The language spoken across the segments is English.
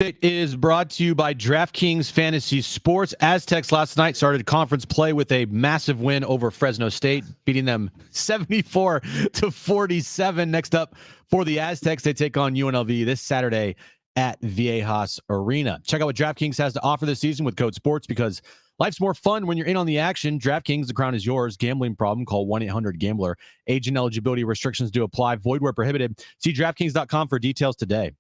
It is brought to you by DraftKings Fantasy Sports. Aztecs last night started conference play with a massive win over Fresno State, beating them 74-47. Next up for the Aztecs, they take on UNLV this Saturday at Viejas Arena. Check out what DraftKings has to offer this season with code SPORTS, because life's more fun when you're in on the action. DraftKings, the crown is yours. Gambling problem? Call 1-800-GAMBLER. Age and eligibility restrictions do apply. Void where prohibited. See DraftKings.com for details today.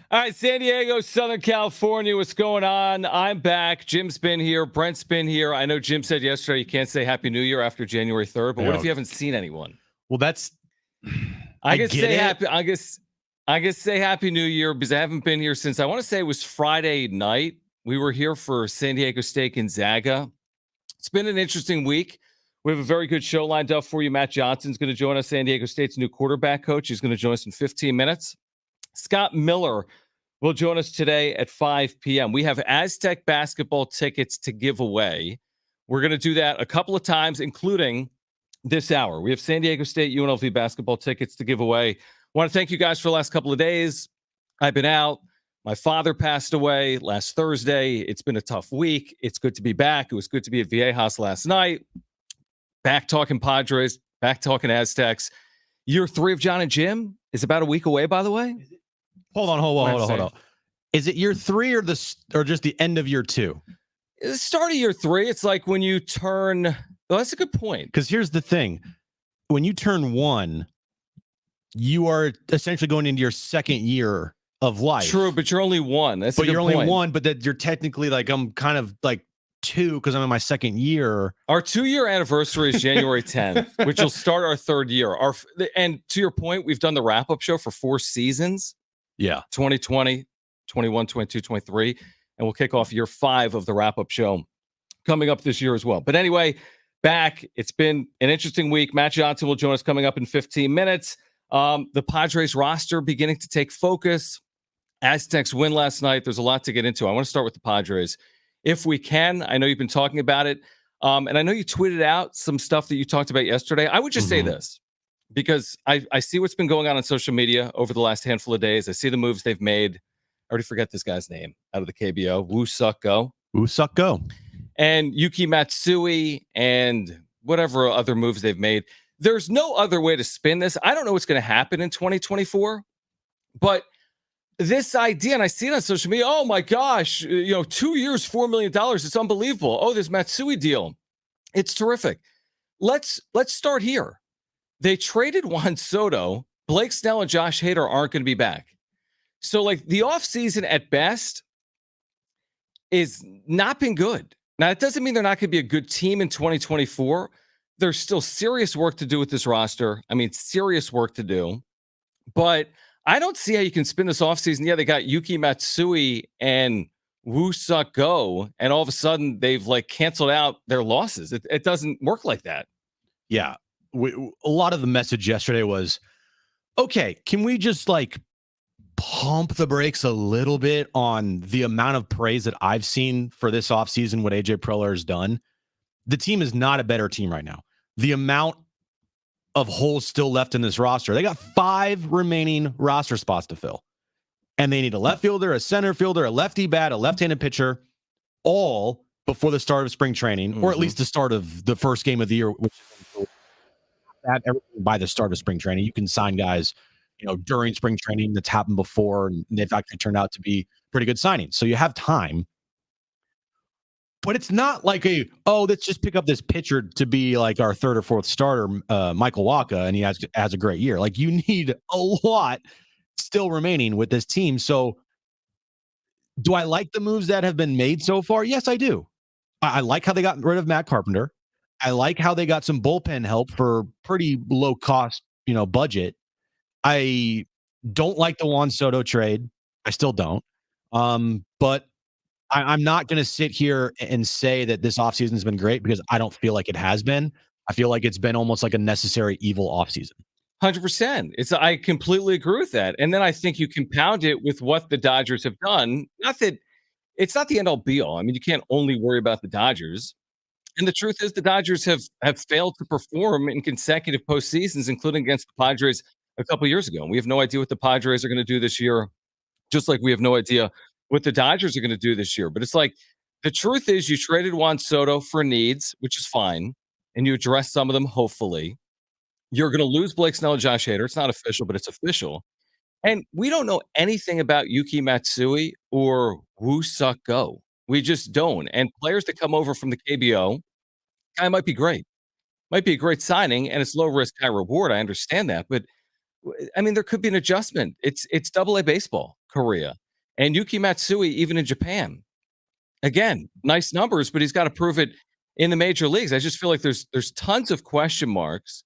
All right, San Diego, Southern California, what's going on? I'm back. Jim's been here. Brent's been here. I know Jim said yesterday you can't say Happy New Year after January 3rd, but what if you haven't seen anyone? Well, that's... I guess say Happy New Year because I haven't been here since, I want to say it was Friday night. We were here for San Diego State Gonzaga. It's been an interesting week. We have a very good show lined up for you. Matt Johnson's going to join us, San Diego State's new quarterback coach. He's going to join us in 15 minutes. Scott Miller will join us today at 5 p.m. We have Aztec basketball tickets to give away. We're going to do that a couple of times, including this hour. We have San Diego State UNLV basketball tickets to give away. I want to thank you guys for the last couple of days. I've been out. My father passed away last Thursday. It's been a tough week. It's good to be back. It was good to be at Viejas last night. Back talking Padres, back talking Aztecs. Year 3 of Jon and Jim is about a week away, by the way. Hold on. Is it year 3 or just the end of year 2? The start of year 3. It's like when you turn. Well, that's a good point. Because here's the thing: when you turn 1, you are essentially going into your second year of life. True, but you're only 1. That's but a good you're point. only 1. But that you're technically like, I'm kind of like 2 because I'm in my second year. Our 2-year anniversary is January 10th, which will start our 3rd year. And to your point, we've done the wrap-up show for 4 seasons. Yeah. 2020, 21, 22, 23. And we'll kick off year 5 of the wrap-up show coming up this year as well. But anyway, back. It's been an interesting week. Matt Johnson will join us coming up in 15 minutes. The Padres roster beginning to take focus. Aztecs win last night. There's a lot to get into. I want to start with the Padres, if we can. I know you've been talking about it. And I know you tweeted out some stuff that you talked about yesterday. I would just say this, because I see what's been going on social media over the last handful of days. I see the moves they've made. I already forget this guy's name out of the KBO. Woo Suck Go. And Yuki Matsui and whatever other moves they've made. There's no other way to spin this. I don't know what's going to happen in 2024, but this idea, and I see it on social media, oh my gosh, 2 years, $4 million. It's unbelievable. Oh, this Matsui deal. It's terrific. Let's start here. They traded Juan Soto. Blake Snell and Josh Hader aren't going to be back. So, the offseason at best is not been good. Now, it doesn't mean they're not going to be a good team in 2024. There's still serious work to do with this roster. I mean, serious work to do. But I don't see how you can spin this offseason. Yeah, they got Yuki Matsui and Woo Suck Go, and all of a sudden they've canceled out their losses. It doesn't work like that. Yeah. A lot of the message yesterday was, okay, can we just pump the brakes a little bit on the amount of praise that I've seen for this offseason, what AJ Preller has done? The team is not a better team right now. The amount of holes still left in this roster. They got 5 remaining roster spots to fill. And they need a left fielder, a center fielder, a lefty bat, a left-handed pitcher, all before the start of spring training, or at least the start of the first game of the year, which by the start of spring training. You can sign guys, during spring training. That's happened before, and they've actually turned out to be pretty good signings. So you have time. But it's not like let's just pick up this pitcher to be like our 3rd or 4th starter, Michael Wacha, and he has a great year. You need a lot still remaining with this team. So do I like the moves that have been made so far? Yes, I do. I like how they got rid of Matt Carpenter. I like how they got some bullpen help for pretty low cost, budget. I don't like the Juan Soto trade. I still don't. But I'm not going to sit here and say that this offseason has been great, because I don't feel like it has been. I feel like it's been almost like a necessary evil offseason. 100%. I completely agree with that. And then I think you compound it with what the Dodgers have done. Not that it's not the end all be all. I mean, you can't only worry about the Dodgers. And the truth is, the Dodgers have failed to perform in consecutive postseasons, including against the Padres a couple years ago. And we have no idea what the Padres are going to do this year, just like we have no idea what the Dodgers are going to do this year. But it's like the truth is, you traded Juan Soto for needs, which is fine, and you address some of them. Hopefully, you're going to lose Blake Snell and Josh Hader. It's not official, but it's official. And we don't know anything about Yuki Matsui or Woo Suk Go. We just don't. And players that come over from the KBO, guy might be great, might be a great signing, and it's low risk, high reward. I understand that, but I mean, there could be an adjustment. It's Double A baseball, Korea, and Yuki Matsui, even in Japan. Again, nice numbers, but he's got to prove it in the major leagues. I just feel like there's tons of question marks,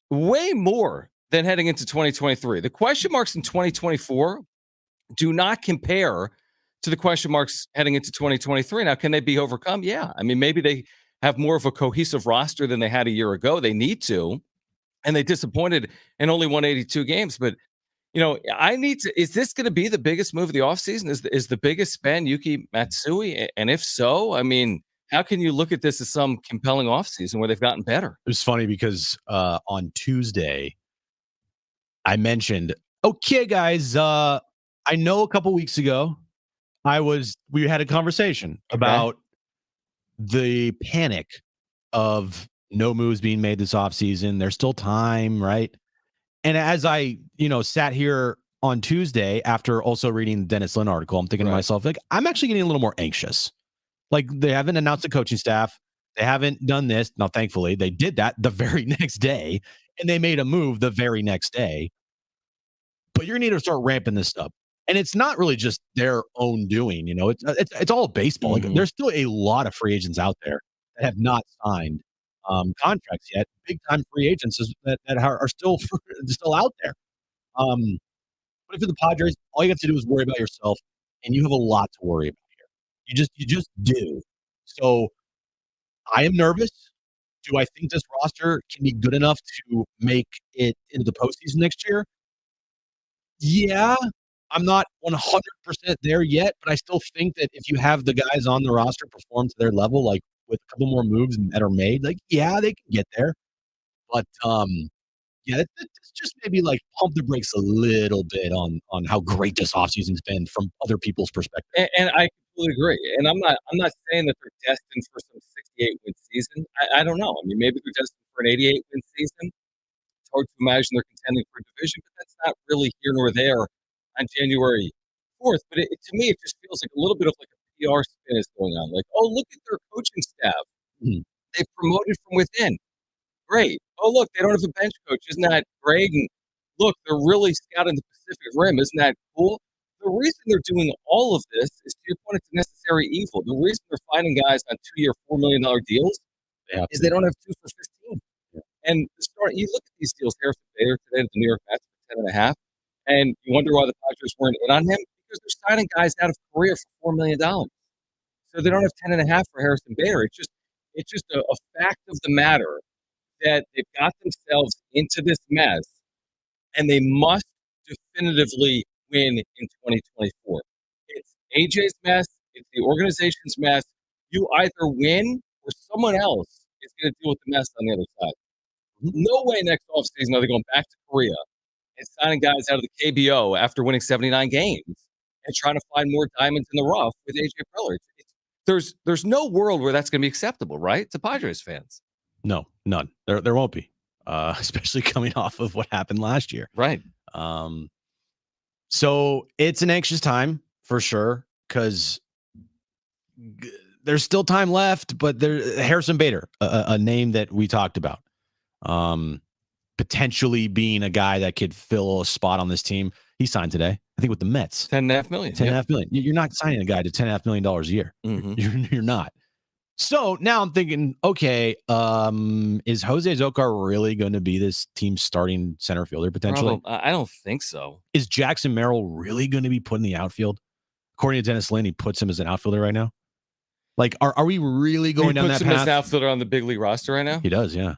way more than heading into 2023. The question marks in 2024 do not compare to the question marks heading into 2023. Now, can they be overcome? Yeah. I mean, maybe they have more of a cohesive roster than they had a year ago. They need to, and they disappointed and only won 82 games. But, I need to, is this going to be the biggest move of the offseason? Is the biggest spend Yuki Matsui? And if so, I mean, how can you look at this as some compelling offseason where they've gotten better? It was funny because on Tuesday, I mentioned, okay, guys, I know a couple weeks ago we had a conversation about the panic of no moves being made this offseason. There's still time, right? And as I, sat here on Tuesday after also reading the Dennis Lynn article, I'm thinking to myself, like, I'm actually getting a little more anxious. Like, they haven't announced the coaching staff. They haven't done this. Now, thankfully, they did that the very next day, and they made a move the very next day. But you're going to need to start ramping this up. And it's not really just their own doing, it's all baseball. Mm-hmm. Like, there's still a lot of free agents out there that have not signed contracts yet. Big time free agents that are still out there. But if you're the Padres, all you have to do is worry about yourself, and you have a lot to worry about here. You just do. So I am nervous. Do I think this roster can be good enough to make it into the postseason next year? Yeah, I'm not 100% there yet, but I still think that if you have the guys on the roster perform to their level, like with a couple more moves that are made, like, yeah, they can get there. But it's just maybe like pump the brakes a little bit on how great this offseason's been from other people's perspective. And I completely agree. And I'm not saying that they're destined for some 68 win season. I don't know. I mean, maybe they're destined for an 88 win season. It's hard to imagine they're contending for a division, but that's not really here nor there on January 4th. But to me, it just feels like a little bit of like a PR spin is going on. Like, oh, look at their coaching staff. Mhm. They've promoted from within. Great. Oh, look, they don't have a bench coach. Isn't that great? And look, they're really scouting the Pacific Rim. Isn't that cool? The reason they're doing all of this is, to your point, it's necessary evil. The reason they're finding guys on 2-year, $4 million deals is they don't have 2 for 15. Yeah. And you look at these deals. Harrison Bader today at the New York Mets for 10.5, and you wonder why the Padres weren't in on him, because they're signing guys out of Korea for $4 million. So they don't have 10.5 for Harrison Bader. It's just a fact of the matter that they've got themselves into this mess, and they must definitively win in 2024. It's AJ's mess. It's the organization's mess. You either win or someone else is going to deal with the mess on the other side. No way next offseason are they going back to Korea and signing guys out of the KBO after winning 79 games and trying to find more diamonds in the rough with AJ Preller. There's no world where that's going to be acceptable, right, to Padres fans? No, none. There won't be, especially coming off of what happened last year. Right. So it's an anxious time for sure, because there's still time left, but Harrison Bader, a name that we talked about, potentially being a guy that could fill a spot on this team. He signed today, I think, with the Mets. $10.5 million. $10.5 million. You're not signing a guy to $10.5 million a year. Mm-hmm. You're not. So now I'm thinking, okay, is Jose Azocar really going to be this team's starting center fielder potentially? I don't think so. Is Jackson Merrill really going to be put in the outfield? According to Dennis Lynn, he puts him as an outfielder right now. Like, are we really going down that path? He puts him as an outfielder on the big league roster right now? He does, yeah.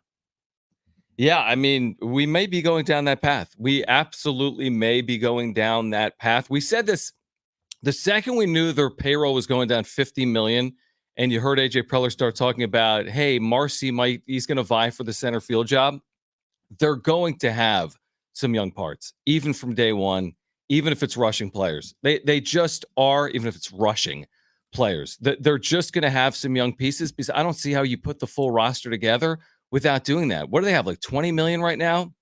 Yeah, I mean, we may be going down that path. We absolutely may be going down that path. We said this The second we knew their payroll was going down $50 million, and you heard AJ Preller start talking about, hey, Marcy he's going to vie for the center field job. They're going to have some young parts, even from day one, even if it's rushing players. They just are, even if it's rushing players. They're just going to have some young pieces because I don't see how you put the full roster together without doing that. What do they have, like 20 million right now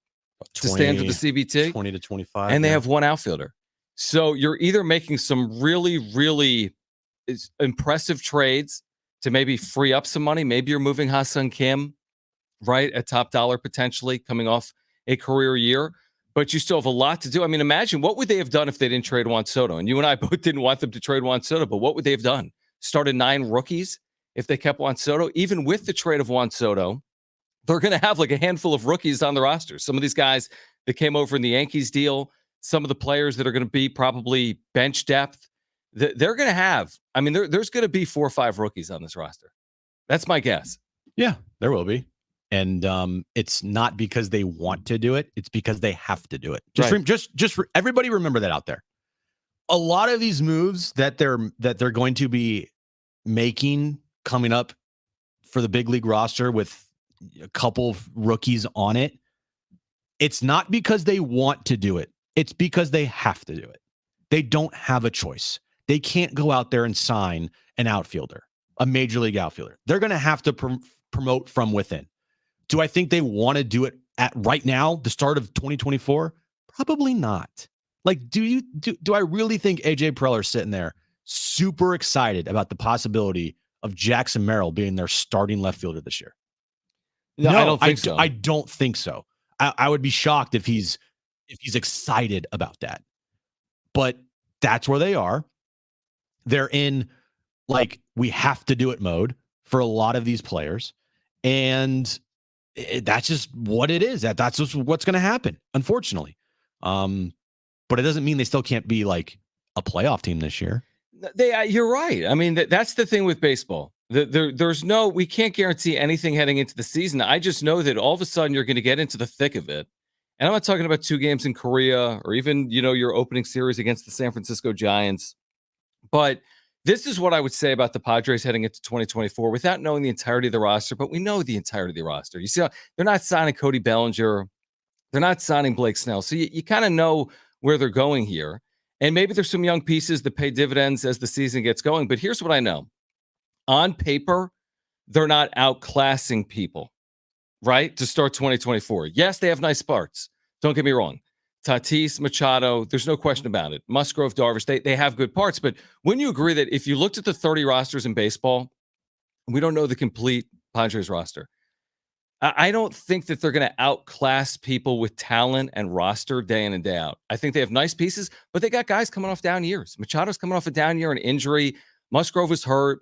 to stand to the CBT? 20 to 25. And they have one outfielder. So you're either making some really, really impressive trades to maybe free up some money. Maybe you're moving Ha-Seong Kim, right, at top dollar potentially coming off a career year. But you still have a lot to do. I mean, imagine what would they have done if they didn't trade Juan Soto? And you and I both didn't want them to trade Juan Soto, but what would they have done? Started 9 rookies if they kept Juan Soto? Even with the trade of Juan Soto, they're going to have like a handful of rookies on the roster. Some of these guys that came over in the Yankees deal, some of the players that are going to be probably bench depth, they're going to have, I mean, there's going to be 4 or 5 rookies on this roster. That's my guess. Yeah, there will be. And it's not because they want to do it. It's because they have to do it. Just everybody remember that out there. A lot of these moves that they're going to be making coming up for the big league roster with a couple of rookies on it, it's not because they want to do it. It's because they have to do it. They don't have a choice. They can't go out there and sign an outfielder, a major league outfielder. They're going to have to promote from within. Do I think they want to do it at right now, the start of 2024? Probably not. Like, do I really think AJ Preller sitting there super excited about the possibility of Jackson Merrill being their starting left fielder this year? No, I don't think so. I don't think so. I would be shocked if he's excited about that. But that's where they are. They're in like we have to do it mode for a lot of these players, and that's just what it is. That's just what's going to happen, unfortunately. But it doesn't mean they still can't be like a playoff team this year. You're right. I mean, that's the thing with baseball. We can't guarantee anything heading into the season. I just know that all of a sudden you're going to get into the thick of it. And I'm not talking about 2 games in Korea or even, your opening series against the San Francisco Giants. But this is what I would say about the Padres heading into 2024 without knowing the entirety of the roster, but we know the entirety of the roster. You see, they're not signing Cody Bellinger. They're not signing Blake Snell. So you kind of know where they're going here. And maybe there's some young pieces that pay dividends as the season gets going. But here's what I know. On paper, they're not outclassing people, right, to start 2024. Yes, they have nice sparks. Don't get me wrong. Tatis, Machado, there's no question about it. Musgrove, Darvish, they have good parts. But wouldn't you agree that if you looked at the 30 rosters in baseball, we don't know the complete Padres roster. I don't think that they're going to outclass people with talent and roster day in and day out. I think they have nice pieces, but they got guys coming off down years. Machado's coming off a down year and injury. Musgrove was hurt.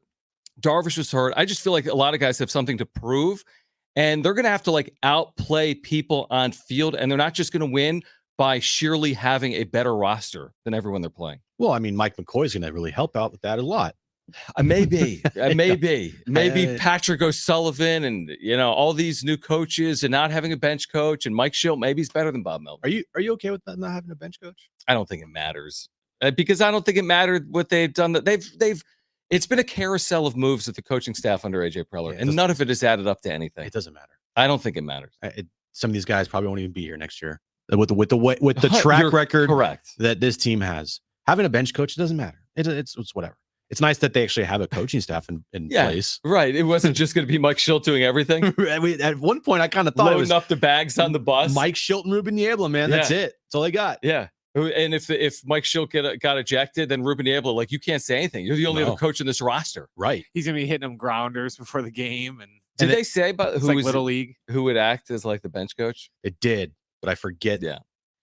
Darvish was hurt. I just feel like a lot of guys have something to prove, and they're going to have to like outplay people on field, and they're not just going to win by sheerly having a better roster than everyone they're playing. Well, I mean, Mike McCoy's going to really help out with that a lot. Maybe Patrick O'Sullivan and all these new coaches and not having a bench coach and Mike Schilt. Maybe he's better than Bob Melvin. Are you okay with that, not having a bench coach? I don't think it matters because I don't think it mattered what they've done. It's been a carousel of moves with the coaching staff under AJ Preller, and none of it has added up to anything. It doesn't matter. I don't think it matters. Some of these guys probably won't even be here next year with the track record correct that this team has. Having a bench coach, it doesn't matter. It's whatever. It's nice that they actually have a coaching staff in place. Right. It wasn't just going to be Mike Schilt doing everything. At one point, I kind of thought loading it was up the bags on the bus. Mike Schilt and Ruben Niebla, man. That's it. That's all they got. Yeah. And if Mike Schilt got ejected, then Ruben Niebla, like, you can't say anything. You're the only other coach in this roster. Right. He's going to be hitting them grounders before the game. And did they say about who was Little League? Who would act as like the bench coach? It did, but I forget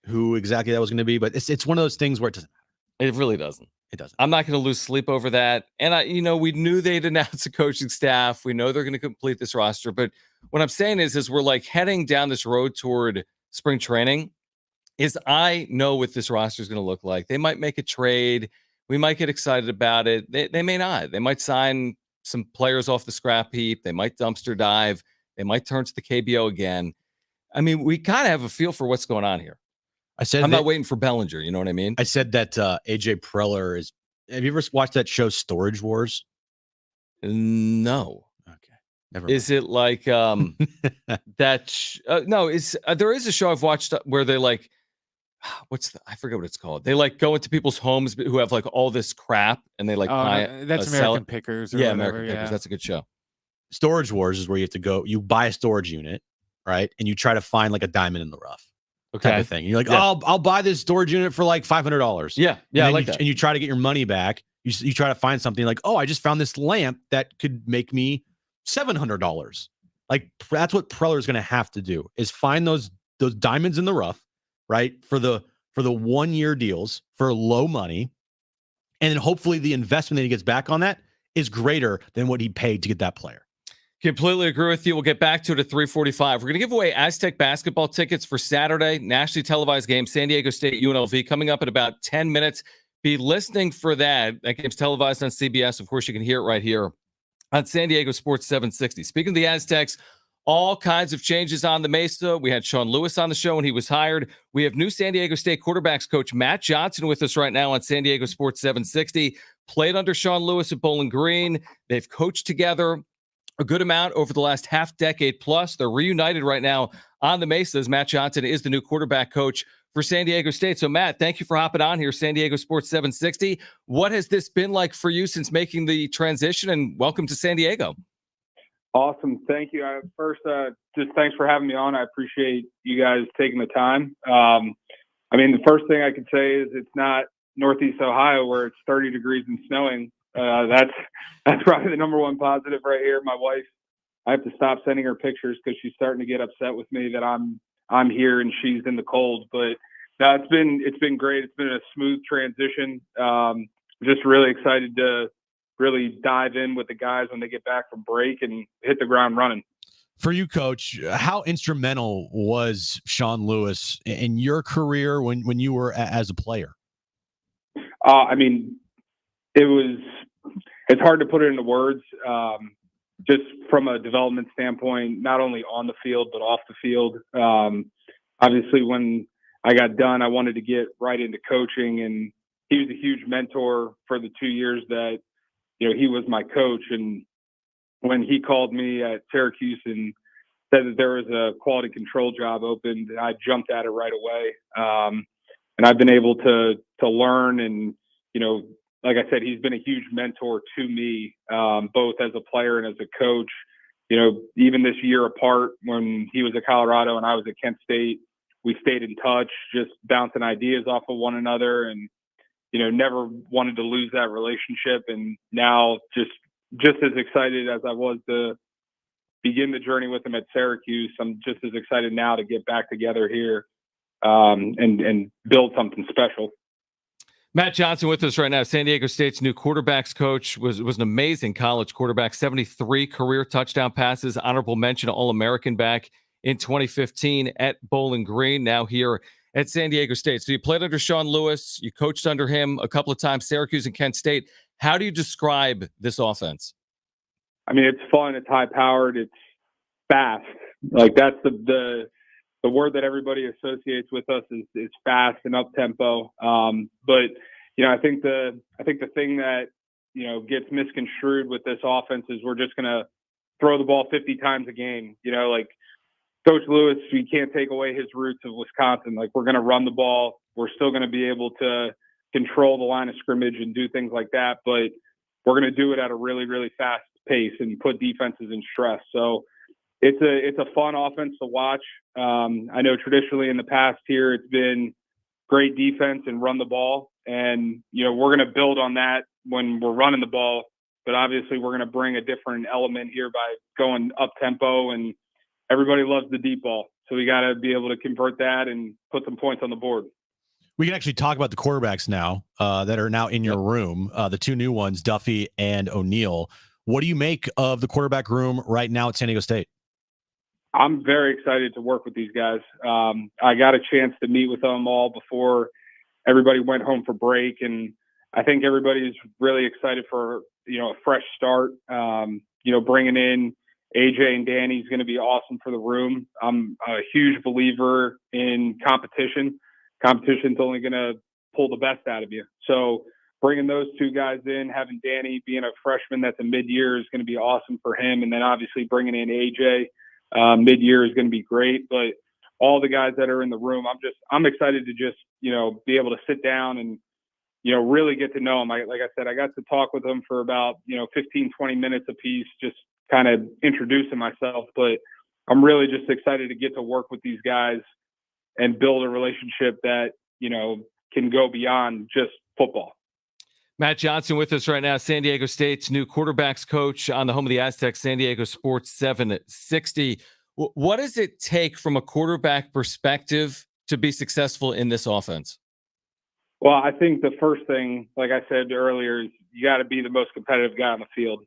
who exactly that was going to be. But it's one of those things where it doesn't matter. It really doesn't. It doesn't. I'm not going to lose sleep over that. And we knew they'd announce a coaching staff. We know they're going to complete this roster. But what I'm saying is we're like heading down this road toward spring training. I know what this roster is going to look like. They might make a trade. We might get excited about it. They may not. They might sign some players off the scrap heap. They might dumpster dive. They might turn to the KBO again. I mean, we kind of have a feel for what's going on here. I'm not waiting for Bellinger. You know what I mean? I said that AJ Preller is Have you ever watched that show Storage Wars? No. Okay. Never Is it like mind. no, there is a show I've watched where they like I forget what it's called. They like go into people's homes who have like all this crap and they like Oh, buy no, that's sell American it. Pickers or Yeah, whatever. American Pickers. Yeah. That's a good show. Storage Wars is where you have to go. You buy a storage unit, right? And you try to find like a diamond in the rough type Okay. of thing. And you're like, Yeah. I'll buy this storage unit for like $500. Yeah. Yeah. I And like that. And you try to get your money back. You try to find something like, oh, I just found this lamp that could make me $700. Like that's what Preller's going to have to do is find those diamonds in the rough, right? For the 1 year deals for low money. And then hopefully the investment that he gets back on that is greater than what he paid to get that player. Completely agree with you. We'll get back to it at 3:45. We're going to give away Aztec basketball tickets for Saturday, nationally televised game, San Diego State UNLV, coming up in about 10 minutes. Be listening for that. That game's televised on CBS. Of course, you can hear it right here on San Diego Sports 760. Speaking of the Aztecs, all kinds of changes on the Mesa. We had Sean Lewis on the show when he was hired. We have new San Diego State quarterbacks coach Matt Johnson with us right now on San Diego Sports 760. Played under Sean Lewis at Bowling Green. They've coached together a good amount over the last half decade plus. They're reunited right now on the Mesa as Matt Johnson is the new quarterback coach for San Diego State. So, Matt, thank you for hopping on here, San Diego Sports 760. What has this been like for you since making the transition? And welcome to San Diego. Awesome. Thank you. First, just thanks for having me on. I appreciate you guys taking the time. I mean, the first thing I could say is it's not Northeast Ohio where it's 30 degrees and snowing. That's probably the number one positive right here. My wife, I have to stop sending her pictures because she's starting to get upset with me that I'm here and she's in the cold. But no, it's been great. It's been a smooth transition. Just really excited to really dive in with the guys when they get back from break and hit the ground running. For you, Coach, how instrumental was Sean Lewis in your career when you were as a player? I mean, it's hard to put it into words. Just from a development standpoint, not only on the field, but off the field. Obviously, when I got done, I wanted to get right into coaching, and he was a huge mentor for the 2 years that, he was my coach. And when he called me at Syracuse and said that there was a quality control job open, I jumped at it right away. And I've been able to learn and, like I said, he's been a huge mentor to me, both as a player and as a coach. Even this year apart, when he was at Colorado and I was at Kent State, we stayed in touch, just bouncing ideas off of one another, and never wanted to lose that relationship. And now just as excited as I was to begin the journey with him at Syracuse, I'm just as excited now to get back together here and build something special. Matt Johnson with us right now, San Diego State's new quarterbacks coach, was an amazing college quarterback, 73 career touchdown passes, honorable mention All-American back in 2015 at Bowling Green, now here at San Diego State. So you played under Sean Lewis, you coached under him a couple of times, Syracuse and Kent State. How do you describe this offense? I mean, it's fun, it's high-powered, it's fast. Like, that's the word that everybody associates with us is fast and up tempo. But I think the thing that gets misconstrued with this offense is we're just gonna throw the ball 50 times a game. Like Coach Lewis, we can't take away his roots of Wisconsin. Like, we're gonna run the ball. We're still gonna be able to control the line of scrimmage and do things like that, but we're gonna do it at a really, really fast pace and put defenses in stress. So it's a fun offense to watch. I know traditionally in the past here, it's been great defense and run the ball. And, we're going to build on that when we're running the ball, but obviously we're going to bring a different element here by going up tempo, and everybody loves the deep ball. So we got to be able to convert that and put some points on the board. We can actually talk about the quarterbacks now that are now in your room, the two new ones, Duffy and O'Neal. What do you make of the quarterback room right now at San Diego State? I'm very excited to work with these guys. I got a chance to meet with them all before everybody went home for break, and I think everybody's really excited for a fresh start. Bringing in AJ and Danny is going to be awesome for the room. I'm a huge believer in competition. Competition's only going to pull the best out of you. So bringing those two guys in, having Danny being a freshman that's a mid-year is going to be awesome for him. And then obviously bringing in AJ mid-year is going to be great. But all the guys that are in the room, I'm excited to just, be able to sit down and, really get to know them. Like I said, I got to talk with them for about, 15, 20 minutes a piece, just kind of introducing myself. But I'm really just excited to get to work with these guys and build a relationship that, can go beyond just football. Matt Johnson with us right now, San Diego State's new quarterbacks coach on the home of the Aztecs, San Diego Sports 760. What does it take from a quarterback perspective to be successful in this offense? Well, I think the first thing, like I said earlier, is you got to be the most competitive guy on the field.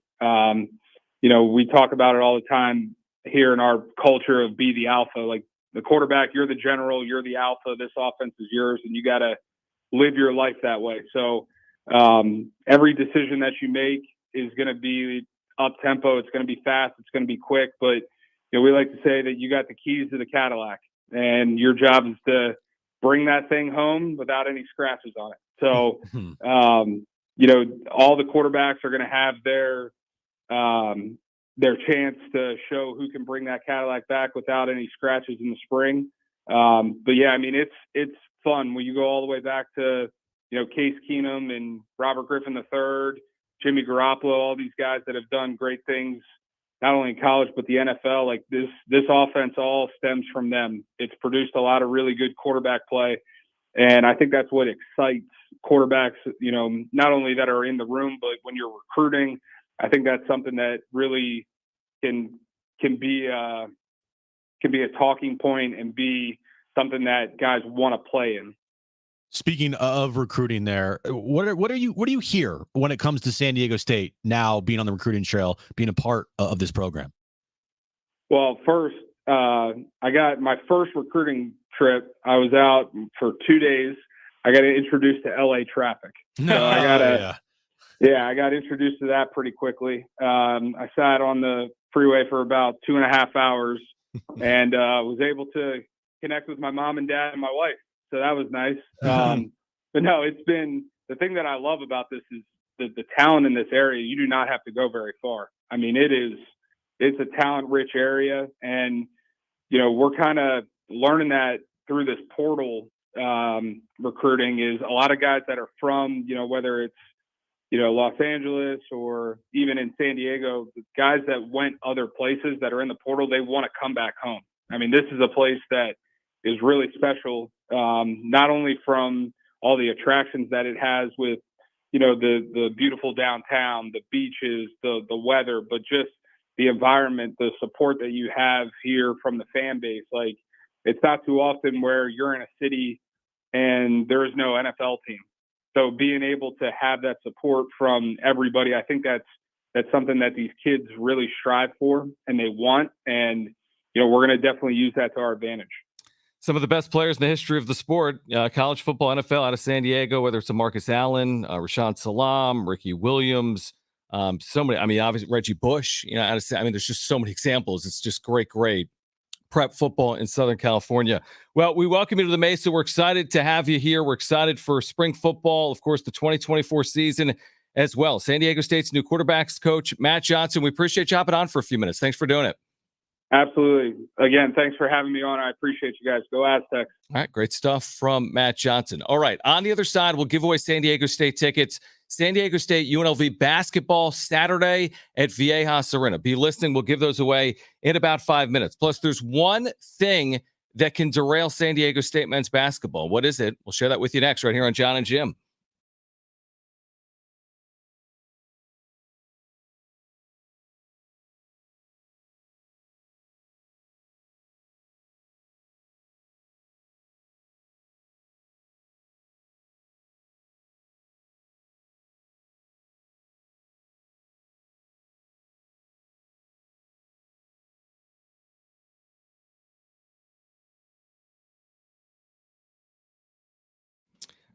We talk about it all the time here in our culture of be the alpha. Like the quarterback, you're the general, you're the alpha. This offense is yours, and you got to live your life that way. So every decision that you make is going to be up tempo. It's going to be fast. It's going to be quick. But we like to say that you got the keys to the Cadillac, and your job is to bring that thing home without any scratches on it. So, all the quarterbacks are going to have their chance to show who can bring that Cadillac back without any scratches in the spring. But yeah, I mean, it's fun when you go all the way back to, Case Keenum and Robert Griffin III, Jimmy Garoppolo, all these guys that have done great things, not only in college, but the NFL. Like this offense all stems from them. It's produced a lot of really good quarterback play. And I think that's what excites quarterbacks, not only that are in the room, but when you're recruiting, I think that's something that really can be a talking point and be something that guys want to play in. Speaking of recruiting there, what do you hear when it comes to San Diego State now being on the recruiting trail, being a part of this program? Well, first, I got my first recruiting trip. I was out for 2 days. I got introduced to LA traffic. So I got introduced to that pretty quickly. I sat on the freeway for about 2.5 hours and was able to connect with my mom and dad and my wife. So that was nice. But no, it's been the thing that I love about this is the talent in this area. You do not have to go very far. I mean, it's a talent rich area. And, we're kind of learning that through this portal recruiting is a lot of guys that are from, whether it's, Los Angeles or even in San Diego, the guys that went other places that are in the portal, they want to come back home. I mean, this is a place that is really special, not only from all the attractions that it has with, the beautiful downtown, the beaches, the weather, but just the environment, the support that you have here from the fan base. Like, it's not too often where you're in a city and there is no NFL team. So being able to have that support from everybody, I think that's something that these kids really strive for and they want. And, we're going to definitely use that to our advantage. Some of the best players in the history of the sport, college football, NFL, out of San Diego, whether it's a Marcus Allen, Rashawn Salam, Ricky Williams, so many. I mean, obviously Reggie Bush. There's just so many examples. It's just great prep football in Southern California. Well, we welcome you to the Mesa. We're excited to have you here. We're excited for spring football, of course, the 2024 season as well. San Diego State's new quarterbacks coach, Matt Johnson. We appreciate you hopping on for a few minutes. Thanks for doing it. Absolutely. Again, thanks for having me on. I appreciate you guys. Go Aztecs. All right, great stuff from Matt Johnson. All right, on the other side, we'll give away San Diego State tickets. San Diego State UNLV basketball Saturday at Viejas Arena. Be listening. We'll give those away in about 5 minutes. Plus, there's one thing that can derail San Diego State men's basketball. What is it? We'll share that with you next right here on Jon Jim.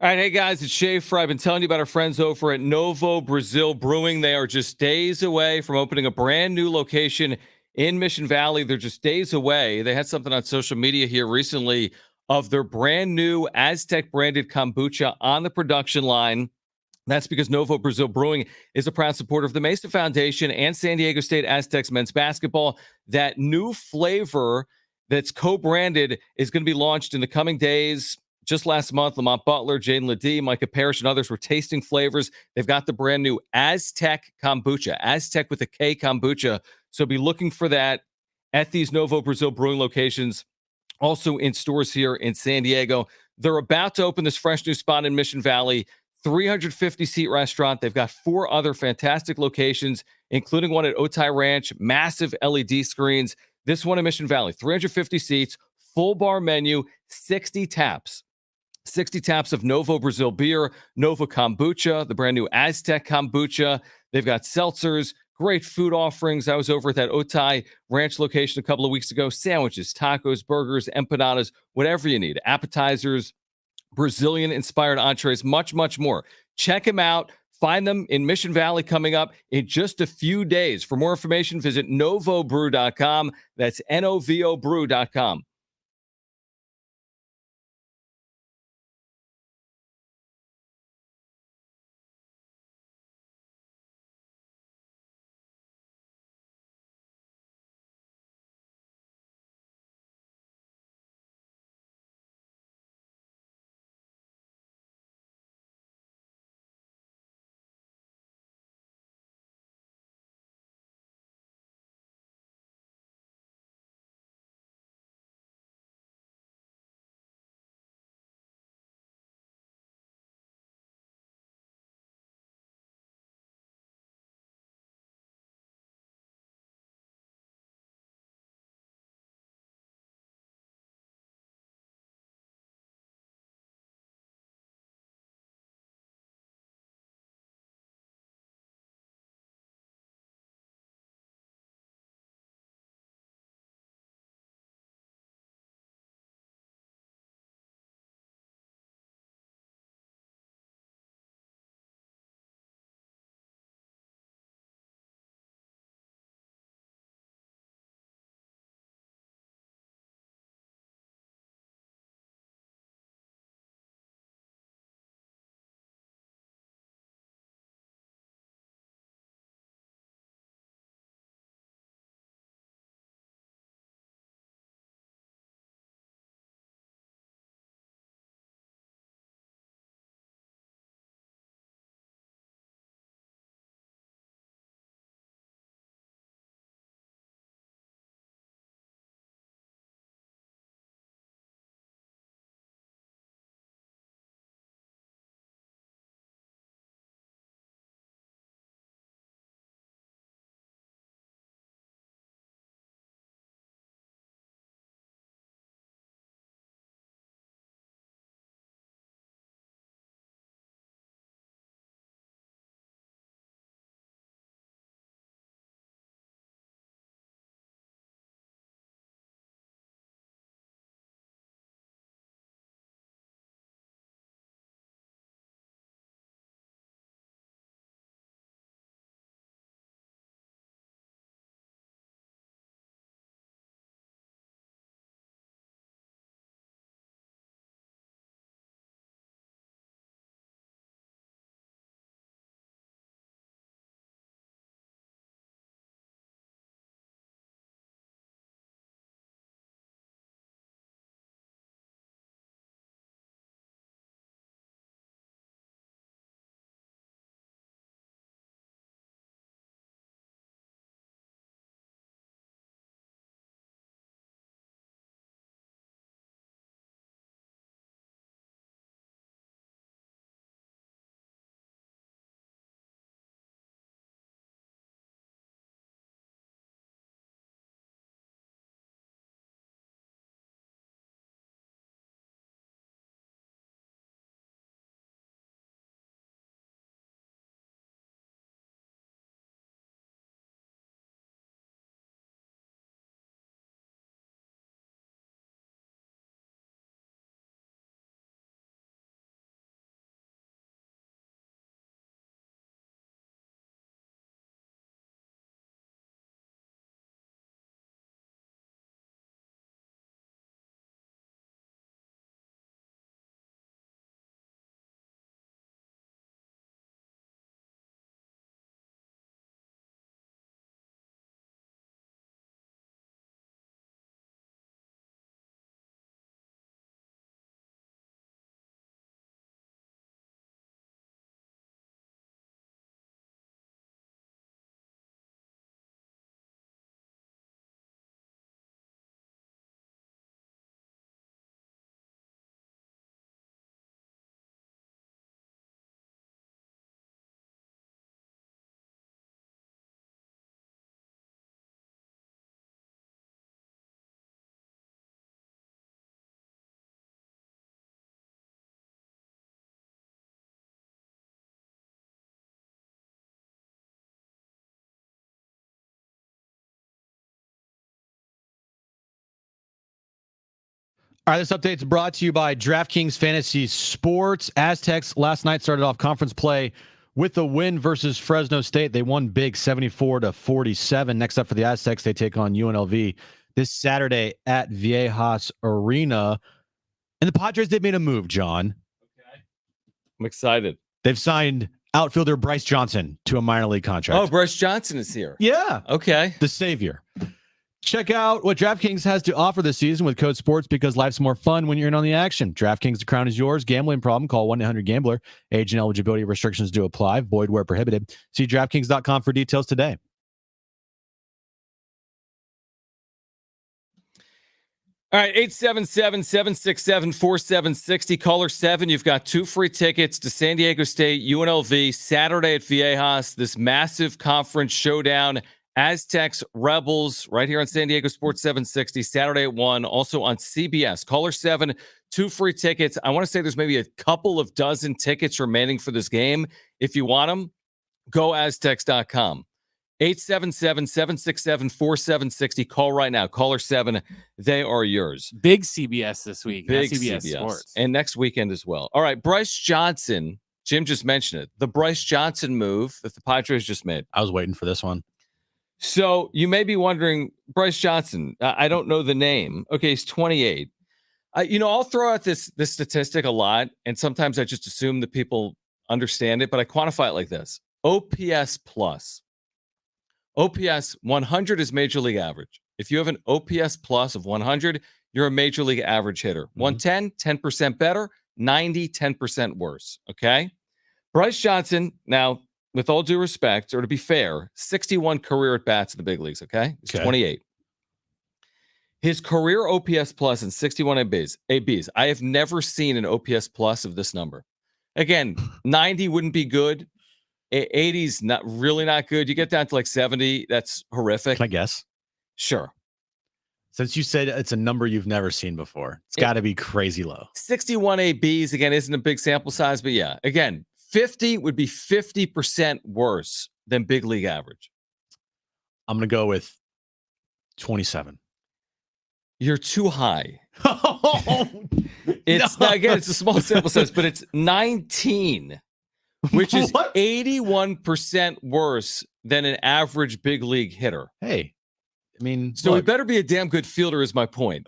All right, hey guys, it's Schaefer. I've been telling you about our friends over at Novo Brazil Brewing. They are just days away from opening a brand new location in Mission Valley. They're just days away. They had something on social media here recently of their brand new Aztec branded kombucha on the production line. That's because Novo Brazil Brewing is a proud supporter of the Mesa Foundation and San Diego State Aztecs men's basketball. That new flavor that's co-branded is going to be launched in the coming days. Just last month, Lamont Butler, Jaden Ledee, Micah Parrish, and others were tasting flavors. They've got the brand new Aztec kombucha, Aztec with a K kombucha. So be looking for that at these Novo Brazil Brewing locations, also in stores here in San Diego. They're about to open this fresh new spot in Mission Valley, 350-seat restaurant. They've got 4 other fantastic locations, including one at Otay Ranch, massive LED screens. This one in Mission Valley, 350 seats, full bar menu, 60 taps. 60 taps of Novo Brazil beer, Novo Kombucha, the brand new Aztec Kombucha. They've got seltzers, great food offerings. I was over at that Otay Ranch location a couple of weeks ago. Sandwiches, tacos, burgers, empanadas, whatever you need. Appetizers, Brazilian-inspired entrees, much, much more. Check them out. Find them in Mission Valley coming up in just a few days. For more information, visit novobrew.com. That's novobrew.com. All right, this update is brought to you by DraftKings Fantasy Sports. Aztecs last night started off conference play with a win versus Fresno State. They won big, 74-47. Next up for the Aztecs, they take on UNLV this Saturday at Viejas Arena. And the Padres, they've made a move, John. Okay. I'm excited. They've signed outfielder Bryce Johnson to a minor league contract. Oh, Bryce Johnson is here. Yeah. Okay. The savior. Check out what DraftKings has to offer this season with code SPORTS because life's more fun when you're in on the action. DraftKings, the crown is yours. Gambling problem? Call 1-800-GAMBLER. Age and eligibility restrictions do apply. Void where prohibited. See DraftKings.com for details today. All right, 877-767-4760. Caller 7, you've got 2 free tickets to San Diego State, UNLV, Saturday at Viejas. This massive conference showdown. Aztecs, Rebels, right here on San Diego Sports 760, Saturday at 1, also on CBS. Caller 7, 2 free tickets. I want to say there's maybe a couple of dozen tickets remaining for this game. If you want them, go Aztecs.com. 877-767-4760. Call right now. Caller 7, they are yours. Big CBS this week. Big CBS CBS. Sports. And next weekend as well. All right, Bryce Johnson. Jim just mentioned it. The Bryce Johnson move that the Padres just made. I was waiting for this one. So you may be wondering, Bryce Johnson, I don't know the name. Okay, he's 28. I'll throw out this statistic a lot, and sometimes I just assume that people understand it, but I quantify it like this. OPS plus. OPS 100 is major league average. If you have an OPS plus of 100, you're a major league average hitter. 110, 10% better. 90, 10% worse. Okay? Bryce Johnson, now, with all due respect, or to be fair, 61 career at-bats in the big leagues, okay? He's 28. His career OPS plus and 61 ABs. I have never seen an OPS plus of this number. Again, 90 wouldn't be good. 80's not good. You get down to like 70, that's horrific. Can I guess? Sure. Since you said it's a number you've never seen before, it's got to be crazy low. 61 ABs, again, isn't a big sample size, but yeah, again, 50 would be 50% worse than big league average. I'm going to go with 27. You're too high. It's now, again, it's a small sample size, but it's 19, which is 81% worse than an average big league hitter. Hey, I mean, so he better be a damn good fielder is my point.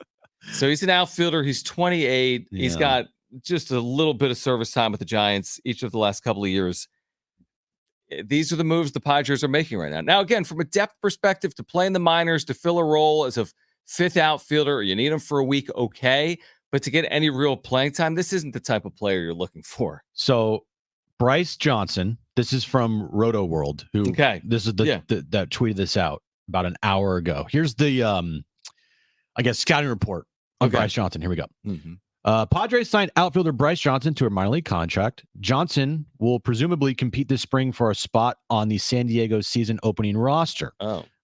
So he's an outfielder. He's 28. Yeah. He's got just a little bit of service time with the Giants each of the last couple of years. These are the moves the Padres are making right now. Now, again, from a depth perspective, to play in the minors, to fill a role as a fifth outfielder, you need him for a week, okay. But to get any real playing time, this isn't the type of player you're looking for. So Bryce Johnson, this is from Roto World, who this is that tweeted this out about an hour ago. Here's the I guess scouting report on Bryce Johnson. Here we go. Padres signed outfielder Bryce Johnson to a minor league contract. Johnson will presumably compete this spring for a spot on the San Diego season opening roster.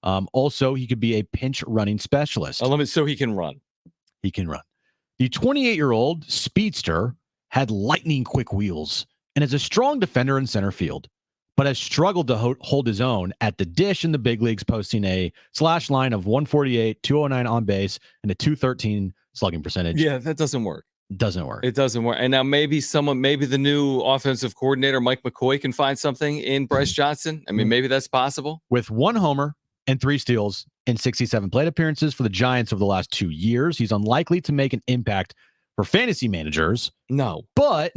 Also, he could be a pinch running specialist. So he can run. He can run. The 28-year-old speedster had lightning quick wheels and is a strong defender in center field, but has struggled to hold his own at the dish in the big leagues, posting a slash line of 148, 209 on base, and a 213 slugging percentage. Yeah, that doesn't work. Doesn't work. It doesn't work. And now maybe the new offensive coordinator, Mike McCoy, can find something in Bryce Johnson. I mean, maybe that's possible. With 1 homer and 3 steals in 67 plate appearances for the Giants over the last 2 years, he's unlikely to make an impact for fantasy managers. No. But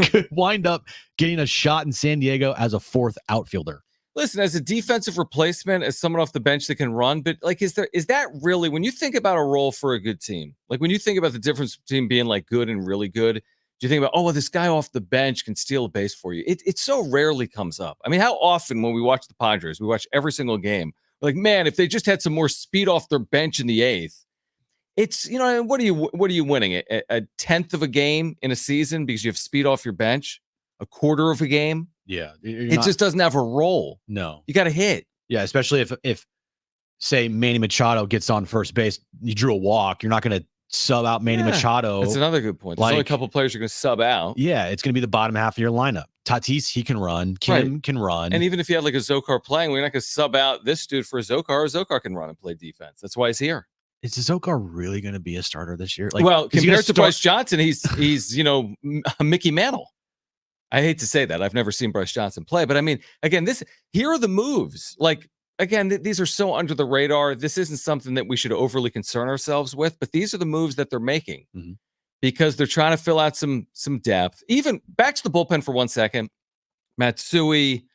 could wind up getting a shot in San Diego as a 4th outfielder. Listen, as a defensive replacement, as someone off the bench that can run, but like, is that really, when you think about a role for a good team, like when you think about the difference between being like good and really good, do you think about, well, this guy off the bench can steal a base for you? It so rarely comes up. I mean, how often when we watch the Padres, we watch every single game, we're like, man, if they just had some more speed off their bench in the 8th, it's, what are you winning? A 10th of a game in a season because you have speed off your bench? A quarter of a game? Yeah. It just doesn't have a role. No. You got to hit. Yeah, especially if say Manny Machado gets on first base, you drew a walk, you're not going to sub out Manny Machado. That's another good point. There's only a couple players you're going to sub out. Yeah, it's going to be the bottom half of your lineup. Tatis, he can run. Kim can run. And even if you had like a Zokar playing, we're not going to sub out this dude for a Zokar. Zokar can run and play defense. That's why he's here. is Zokar really going to be a starter this year? Like, well, is he gonna compared to start- Bryce Johnson, he's a Mickey Mantle. I hate to say that. I've never seen Bryce Johnson play, but I mean, again, here are the moves. Like, again, these are so under the radar. This isn't something that we should overly concern ourselves with, but these are the moves that they're making because they're trying to fill out some depth. Even back to the bullpen for 1 second. Matsui,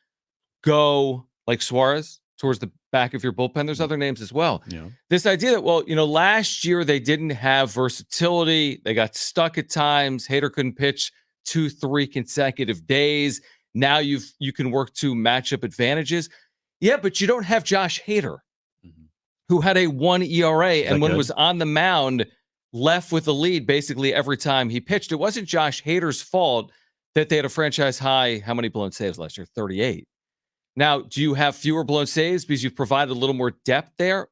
Go, like Suarez towards the back of your bullpen. There's other names as well. Yeah. This idea that, well, last year they didn't have versatility. They got stuck at times. Hader couldn't pitch 2-3 consecutive days. Now you can work to matchup advantages. Yeah, but you don't have Josh Hader, who had a 1 ERA and when was on the mound, left with the lead basically every time he pitched. It wasn't Josh Hader's fault that they had a franchise high. How many blown saves last year? 38. Now, do you have fewer blown saves because you've provided a little more depth there?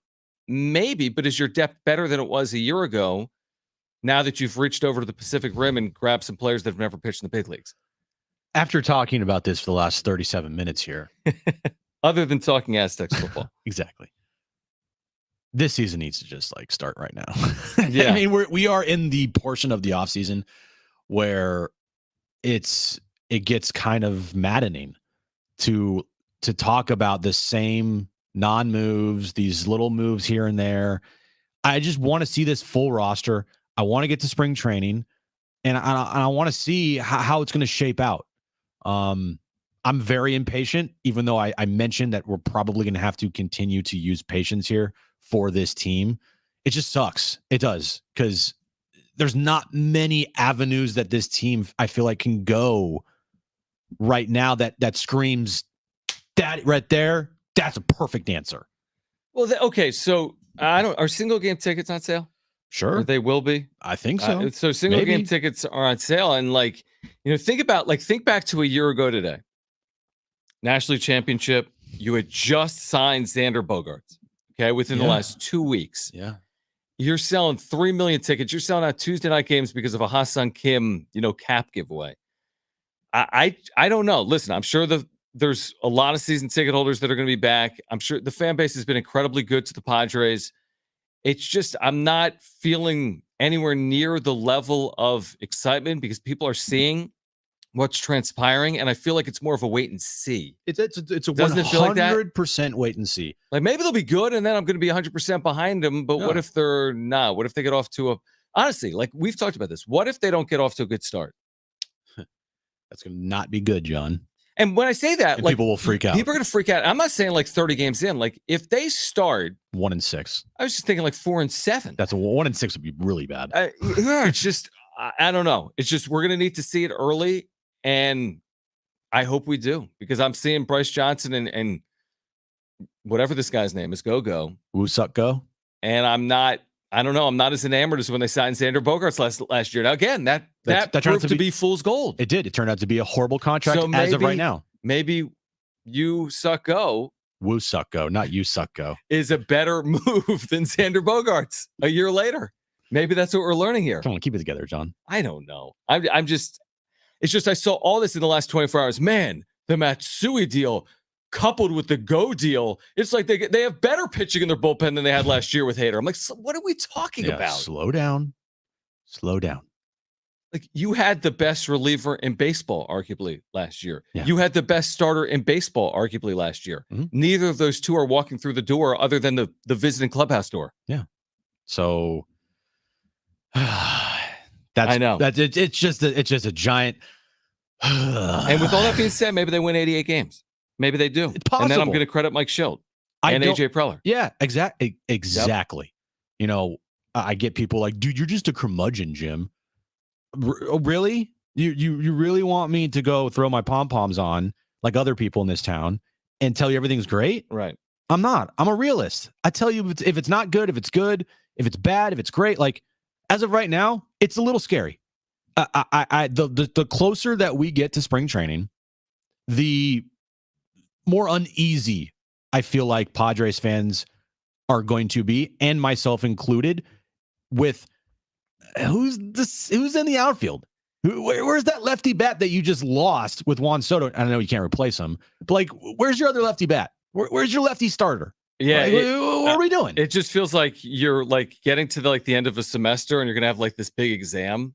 Maybe, but is your depth better than it was a year ago now that you've reached over to the Pacific Rim and grabbed some players that have never pitched in the big leagues? After talking about this for the last 37 minutes here. Other than talking Aztecs football. Exactly. This season needs to just like start right now. Yeah. I mean, we are in the portion of the offseason where it gets kind of maddening to talk about the same non-moves, these little moves here and there. I just want to see this full roster. I want to get to spring training, and I want to see how it's going to shape out. I'm very impatient, even though I mentioned that we're probably going to have to continue to use patience here for this team. It just sucks. It does, because there's not many avenues that this team, I feel like, can go right now that screams that right there. That's a perfect answer. Well, okay, so are single game tickets on sale? Sure, Or they will be. I think so. So single Maybe. game tickets are on sale, and think back to a year ago today. National League Championship. You had just signed Xander Bogaerts. Okay, within the last 2 weeks. Yeah. You're selling 3 million tickets. You're selling out Tuesday night games because of a Ha-Seong Kim, cap giveaway. I don't know. Listen, I'm sure there's a lot of season ticket holders that are going to be back. I'm sure the fan base has been incredibly good to the Padres. It's just I'm not feeling anywhere near the level of excitement because people are seeing what's transpiring, and I feel like it's more of a wait and see. It's a Doesn't it feel like that? 100% wait and see. Like maybe they'll be good, and then I'm going to be 100% behind them. But what if they're not? What if they get off to honestly, like we've talked about this. What if they don't get off to a good start? That's going to not be good, John. And when I say that, And people will freak out. People are going to freak out. I'm not saying like 30 games in. Like if they start 1-6, I was just thinking like 4-7. that's a 1-6 would be really bad. Yeah, it's just I don't know. It's just we're going to need to see it early, and I hope we do because I'm seeing Bryce Johnson and whatever this guy's name is, Go, Woo suck go. and I don't know. I'm not as enamored as when they signed Xander Bogaerts last year. Now again, that turned out proved to be fool's gold. It did. It turned out to be a horrible contract So as of maybe- right now. Maybe you suck go Woo suck go, not you suck go. is a better move than Xander Bogaerts a year later. Maybe that's what we're learning here. Come on, keep it together, John. I don't know. I'm just, it's just, I saw all this in the last 24 hours. Man, the Matsui deal coupled with the Go deal, it's like they have better pitching in their bullpen than they had last year with Hader. I'm like, so what are we talking about? Slow down. Slow down. Like you had the best reliever in baseball, arguably last year. Yeah. You had the best starter in baseball, arguably last year. Mhm. Neither of those two are walking through the door other than the visiting clubhouse door. So I that's know. it's just a giant. And with all that being said, maybe they win 88 games. Maybe they do. It's And then I'm possible. going to credit Mike Schilt I and don't- AJ Preller. Yeah, exactly. I get people like, dude, you're just a curmudgeon, Jim. Really? You really want me to go throw my pom-poms on like other people in this town and tell you everything's great? Right. I'm not. I'm a realist. I tell you if it's not good, if it's good, if it's bad, if it's great. Like as of right now, it's a little scary. The closer that we get to spring training, the more uneasy I feel like Padres fans are going to be, and myself included, with who's in the outfield. Where's that lefty bat that you just lost with Juan Soto? I know you can't replace him, but like, where's your other lefty bat? Where's your lefty starter? Yeah, Like, what are we doing? it just feels like you're like getting to the end of a semester and you're gonna have like this big exam.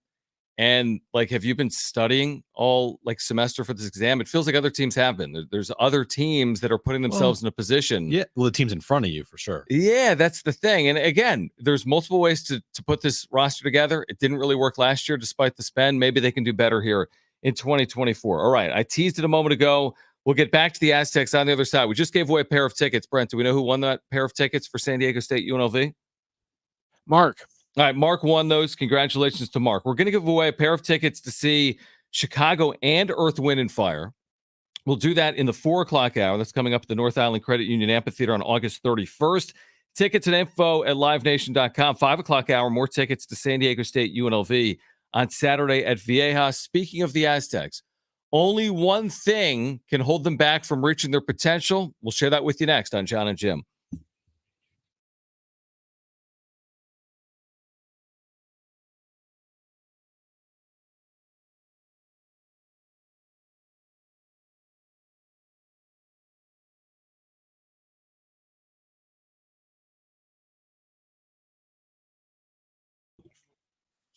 And like, have you been studying all like semester for this exam? It feels like other teams have been. There's other teams that are putting themselves in a position. Yeah, well, the team's in front of you for sure. Yeah, that's the thing. And again, there's multiple ways to put this roster together. It didn't really work last year despite the spend. Maybe they can do better here in 2024. All right, I teased it a moment ago. We'll get back to the Aztecs on the other side. We just gave away a pair of tickets. Brent, do we know who won that pair of tickets for San Diego State UNLV? Mark. All right, Mark won those. Congratulations to Mark. We're going to give away a pair of tickets to see Chicago and Earth, Wind, and Fire. We'll do that in the 4 o'clock hour. That's coming up at the North Island Credit Union Amphitheater on August 31st. Tickets and info at livenation.com. 5 o'clock hour, more tickets to San Diego State UNLV on Saturday at Viejas. Speaking of the Aztecs, only one thing can hold them back from reaching their potential. We'll share that with you next on Jon and Jim.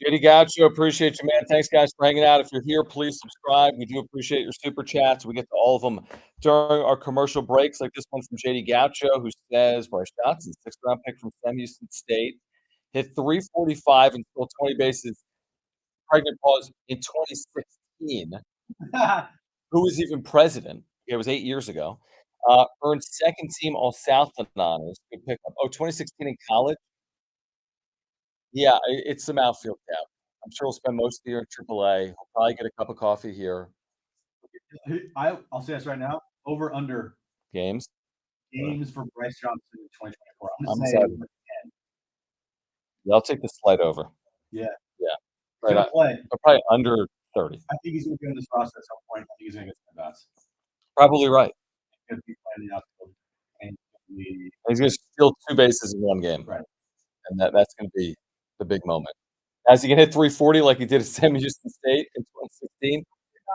JD Gaucho, appreciate you, man. Thanks, guys, for hanging out. If you're here, please subscribe. We do appreciate your super chats. We get to all of them during our commercial breaks, like this one from JD Gaucho, who says Bryce Johnson, 6th-round pick from Sam Houston State, hit 345 and stole 20 bases, pregnant pause in 2016. Who was even president? It was 8 years ago. Earned second team All Southland honors. Good pickup. 2016 in college. Yeah, it's some outfield depth. I'm sure he'll spend most of the year in AAA. He'll probably get a cup of coffee here. I'll say this right now. Over under Games. games for Bryce Johnson in 2024. I'm I'm gonna say excited. over 10. Yeah, I'll take the slight over. Yeah. Yeah. He's gonna play. But probably under 30. I think he's gonna be on this roster at some point. I think he's gonna get some bats. Probably right. He's gonna be playing the outfield. And He's going to steal 2 bases in one game. Right. And that's going to be the big moment. As he can hit 340 like he did at Sam Houston State in 2016,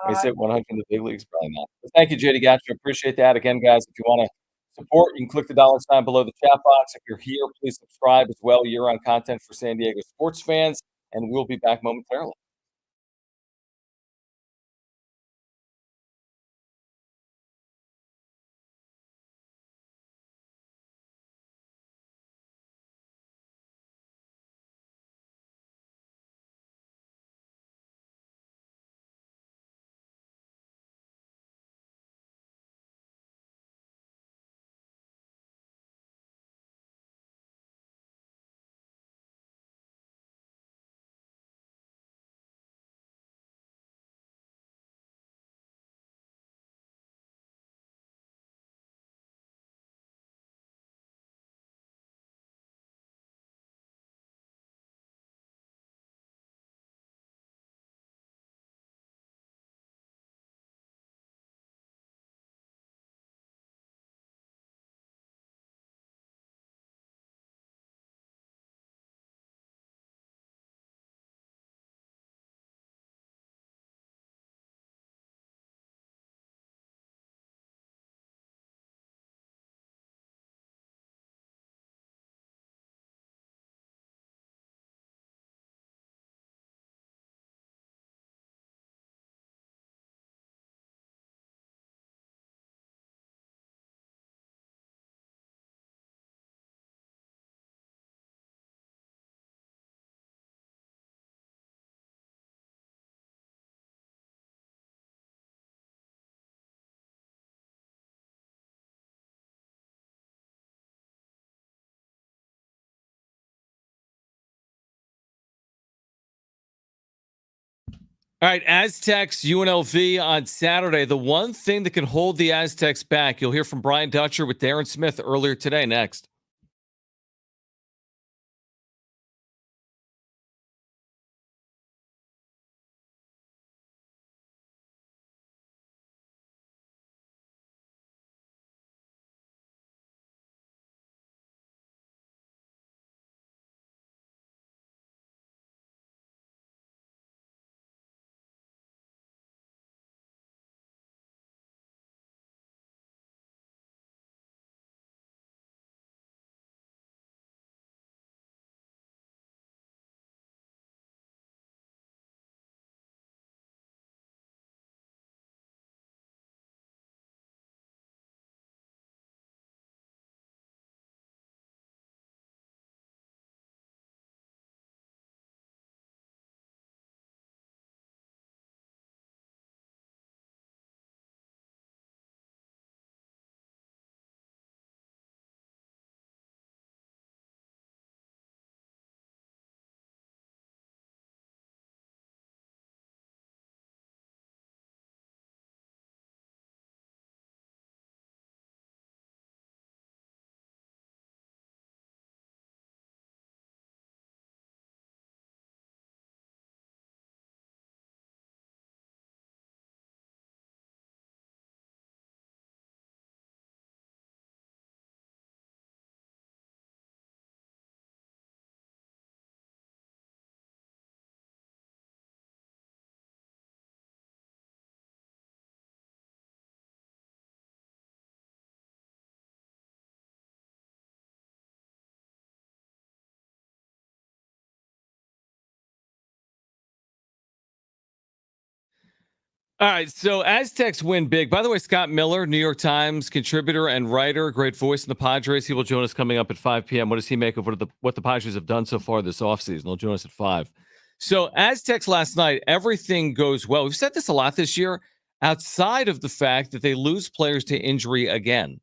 he's hit 100 in the big leagues, probably not. But thank you, JD Gaucho. Appreciate that. Again, guys, if you want to support, you can click the $ below the chat box. If you're here, please subscribe as well. Year-round content for San Diego sports fans, and we'll be back momentarily. All right, Aztecs, UNLV on Saturday. The one thing that can hold the Aztecs back, you'll hear from Brian Dutcher with Darren Smith earlier today next. All right, so Aztecs win big. By the way, Scott Miller, New York Times contributor and writer, great voice in the Padres. He will join us coming up at 5 p.m. What does he make of what the Padres have done so far this offseason? He'll join us at 5. So Aztecs last night, everything goes well. We've said this a lot this year, outside of the fact that they lose players to injury again.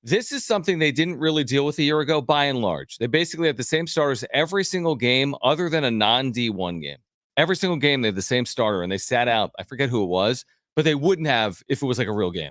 This is something they didn't really deal with a year ago, by and large. They basically had the same starters every single game other than a non-D1 game. Every single game, they had the same starter, and they sat out. I forget who it was, but they wouldn't have if it was like a real game.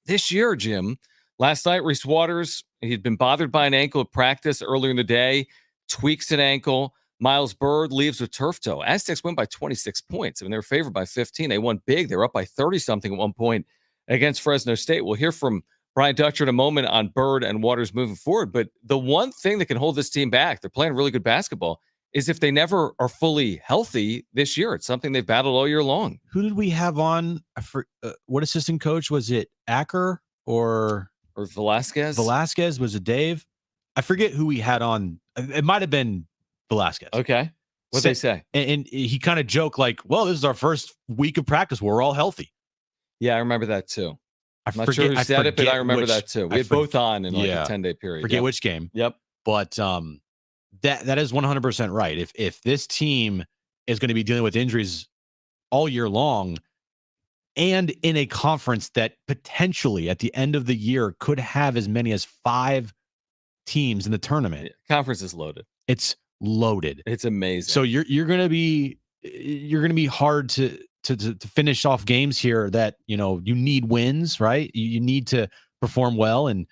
This year, Jim, last night, Reese Waters, he'd been bothered by an ankle at practice earlier in the day, tweaks an ankle. Miles Bird leaves with turf toe. Aztecs win by 26 points. I mean, they were favored by 15. They won big. They were up by 30-something at one point against Fresno State. We'll hear from Brian Dutcher in a moment on Bird and Waters moving forward. But the one thing that can hold this team back, they're playing really good basketball, is if they never are fully healthy this year. It's something they've battled all year long. Who did we have on? What assistant coach? Was it Acker or Velasquez? Velasquez? Was it Dave? I forget who we had on. It might have been Velasquez. Okay. What'd they say? And he kind of joked like, well, this is our first week of practice. We're all healthy. Yeah, I remember that too. I'm not sure who said it, but I remember that too. We had both on in like a 10-day period. Forget which game. Yep. But that is 100% right. If this team is going to be dealing with injuries all year long and in a conference that potentially at the end of the year could have as many as 5 teams in the tournament. Conference is loaded. It's loaded. It's amazing. So you're going to be hard to finish off games here that, you need wins, right? You need to perform well, and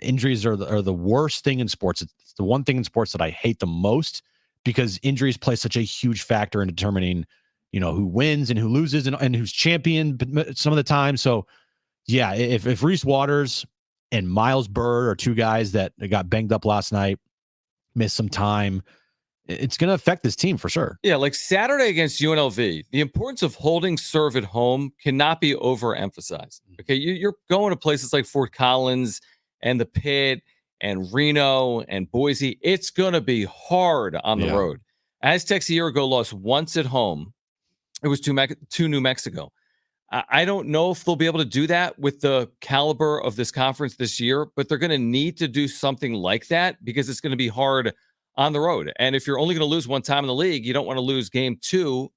injuries are the worst thing in sports. It's the one thing in sports that I hate the most, because injuries play such a huge factor in determining, who wins and who loses and who's champion some of the time. So yeah, if Reese Waters and Miles Bird are 2 guys that got banged up last night, missed some time, it's going to affect this team for sure. Yeah, like Saturday against UNLV, the importance of holding serve at home cannot be overemphasized. Okay, you're going to places like Fort Collins and the Pit and Reno and Boise. It's going to be hard on the road. Aztecs a year ago lost once at home. It was to New Mexico. I don't know if they'll be able to do that with the caliber of this conference this year, but they're going to need to do something like that because it's going to be hard on the road. And if you're only going to lose one time in the league, you don't want to lose game 2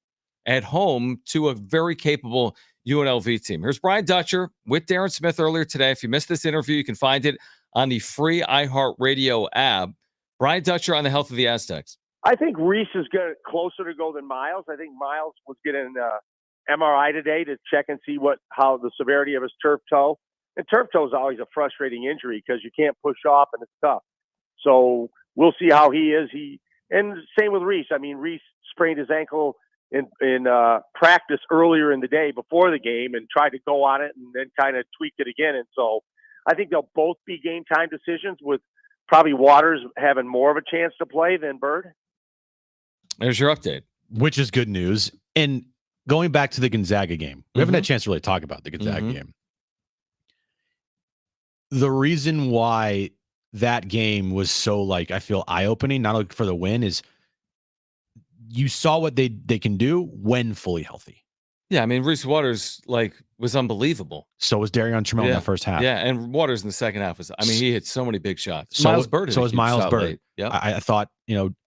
at home to a very capable UNLV team. Here's Brian Dutcher with Darren Smith earlier today. If you missed this interview, you can find it on the free iHeartRadio app. Brian Dutcher on the health of the Aztecs. I think Reese is closer to go than Miles. I think Miles was getting an MRI today to check and see how the severity of his turf toe. And turf toe is always a frustrating injury because you can't push off and it's tough. So we'll see how he is. And same with Reese. I mean, Reese sprained his ankle in practice earlier in the day before the game and tried to go on it and then kind of tweaked it again. And so I think they'll both be game time decisions, with probably Waters having more of a chance to play than Bird. There's your update. Which is good news. And going back to the Gonzaga game, we haven't had a chance to really talk about the Gonzaga game. The reason why that game was so, I feel eye-opening, not only for the win, is you saw what they can do when fully healthy. Yeah, I mean, Reese Waters, was unbelievable. So was Darion Trammell in the first half. Yeah, and Waters in the second half he hit so many big shots. So Miles Bird. So was Miles Bird. Yeah, I thought,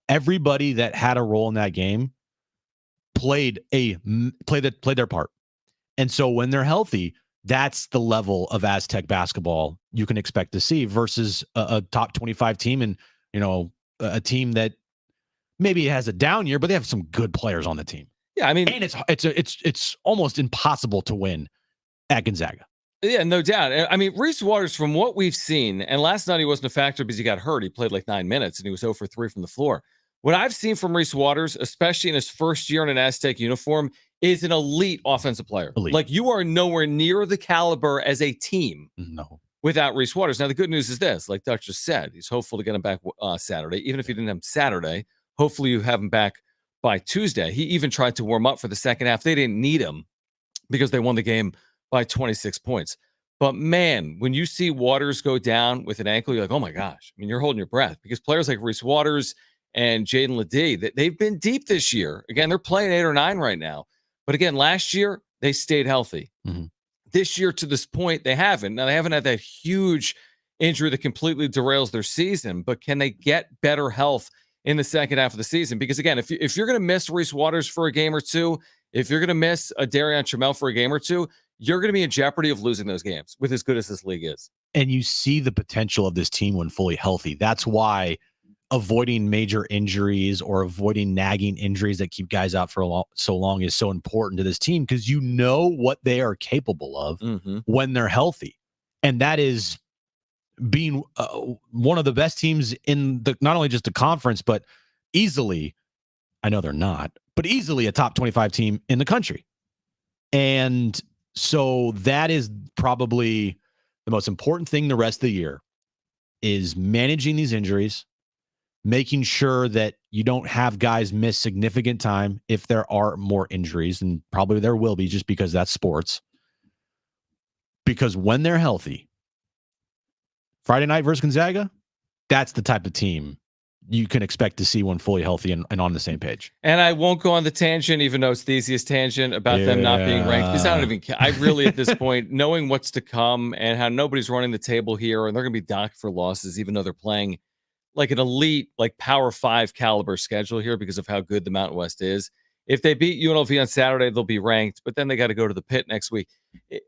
everybody that had a role in that game played their part. And so when they're healthy, that's the level of Aztec basketball you can expect to see versus a top 25 team, and a team that maybe has a down year, but they have some good players on the team. Yeah, I mean, and it's almost impossible to win at Gonzaga. Yeah, no doubt. I mean, Reese Waters, from what we've seen, and last night he wasn't a factor because he got hurt. He played 9 minutes and he was 0 for 3 from the floor. What I've seen from Reese Waters, especially in his first year in an Aztec uniform, is an elite offensive player. Elite. You are nowhere near the caliber as a team without Reese Waters. Now, the good news is this, like Dutch just said, he's hopeful to get him back Saturday. Even if you didn't have him Saturday, hopefully you have him back by Tuesday. He even tried to warm up for the second half. They didn't need him because they won the game by 26 points. But man, when you see Waters go down with an ankle, you're like, oh my gosh. I mean, you're holding your breath, because players like Reese Waters and Jaden Ledee, they've been deep this year. Again, they're playing 8 or 9 right now. But again, last year, they stayed healthy. Mhm. This year, to this point, they haven't. Now, they haven't had that huge injury that completely derails their season, but can they get better health in the second half of the season? Because, again, if you're going to miss Reese Waters for a game or two, if you're going to miss a Darian Trammell for a game or two, you're going to be in jeopardy of losing those games with as good as this league is. And you see the potential of this team when fully healthy. That's why avoiding major injuries or avoiding nagging injuries that keep guys out for so long is so important to this team, because you know what they are capable of when they're healthy. And that is being one of the best teams in the, not only just the conference, but easily, I know they're not, but easily a top 25 team in the country. And so that is probably the most important thing the rest of the year, is managing these injuries, making sure that you don't have guys miss significant time if there are more injuries, and probably there will be, just because that's sports. Because when they're healthy, Friday night versus Gonzaga, that's the type of team you can expect to see when fully healthy and on the same page. And I won't go on the tangent, even though it's the easiest tangent about them not being ranked, because I don't even care. I really, at this point, knowing what's to come and how nobody's running the table here, and they're going to be docked for losses, even though they're playing like an elite, like Power 5 caliber schedule here because of how good the Mountain West is. If they beat UNLV on Saturday, they'll be ranked, but then they got to go to the pit next week.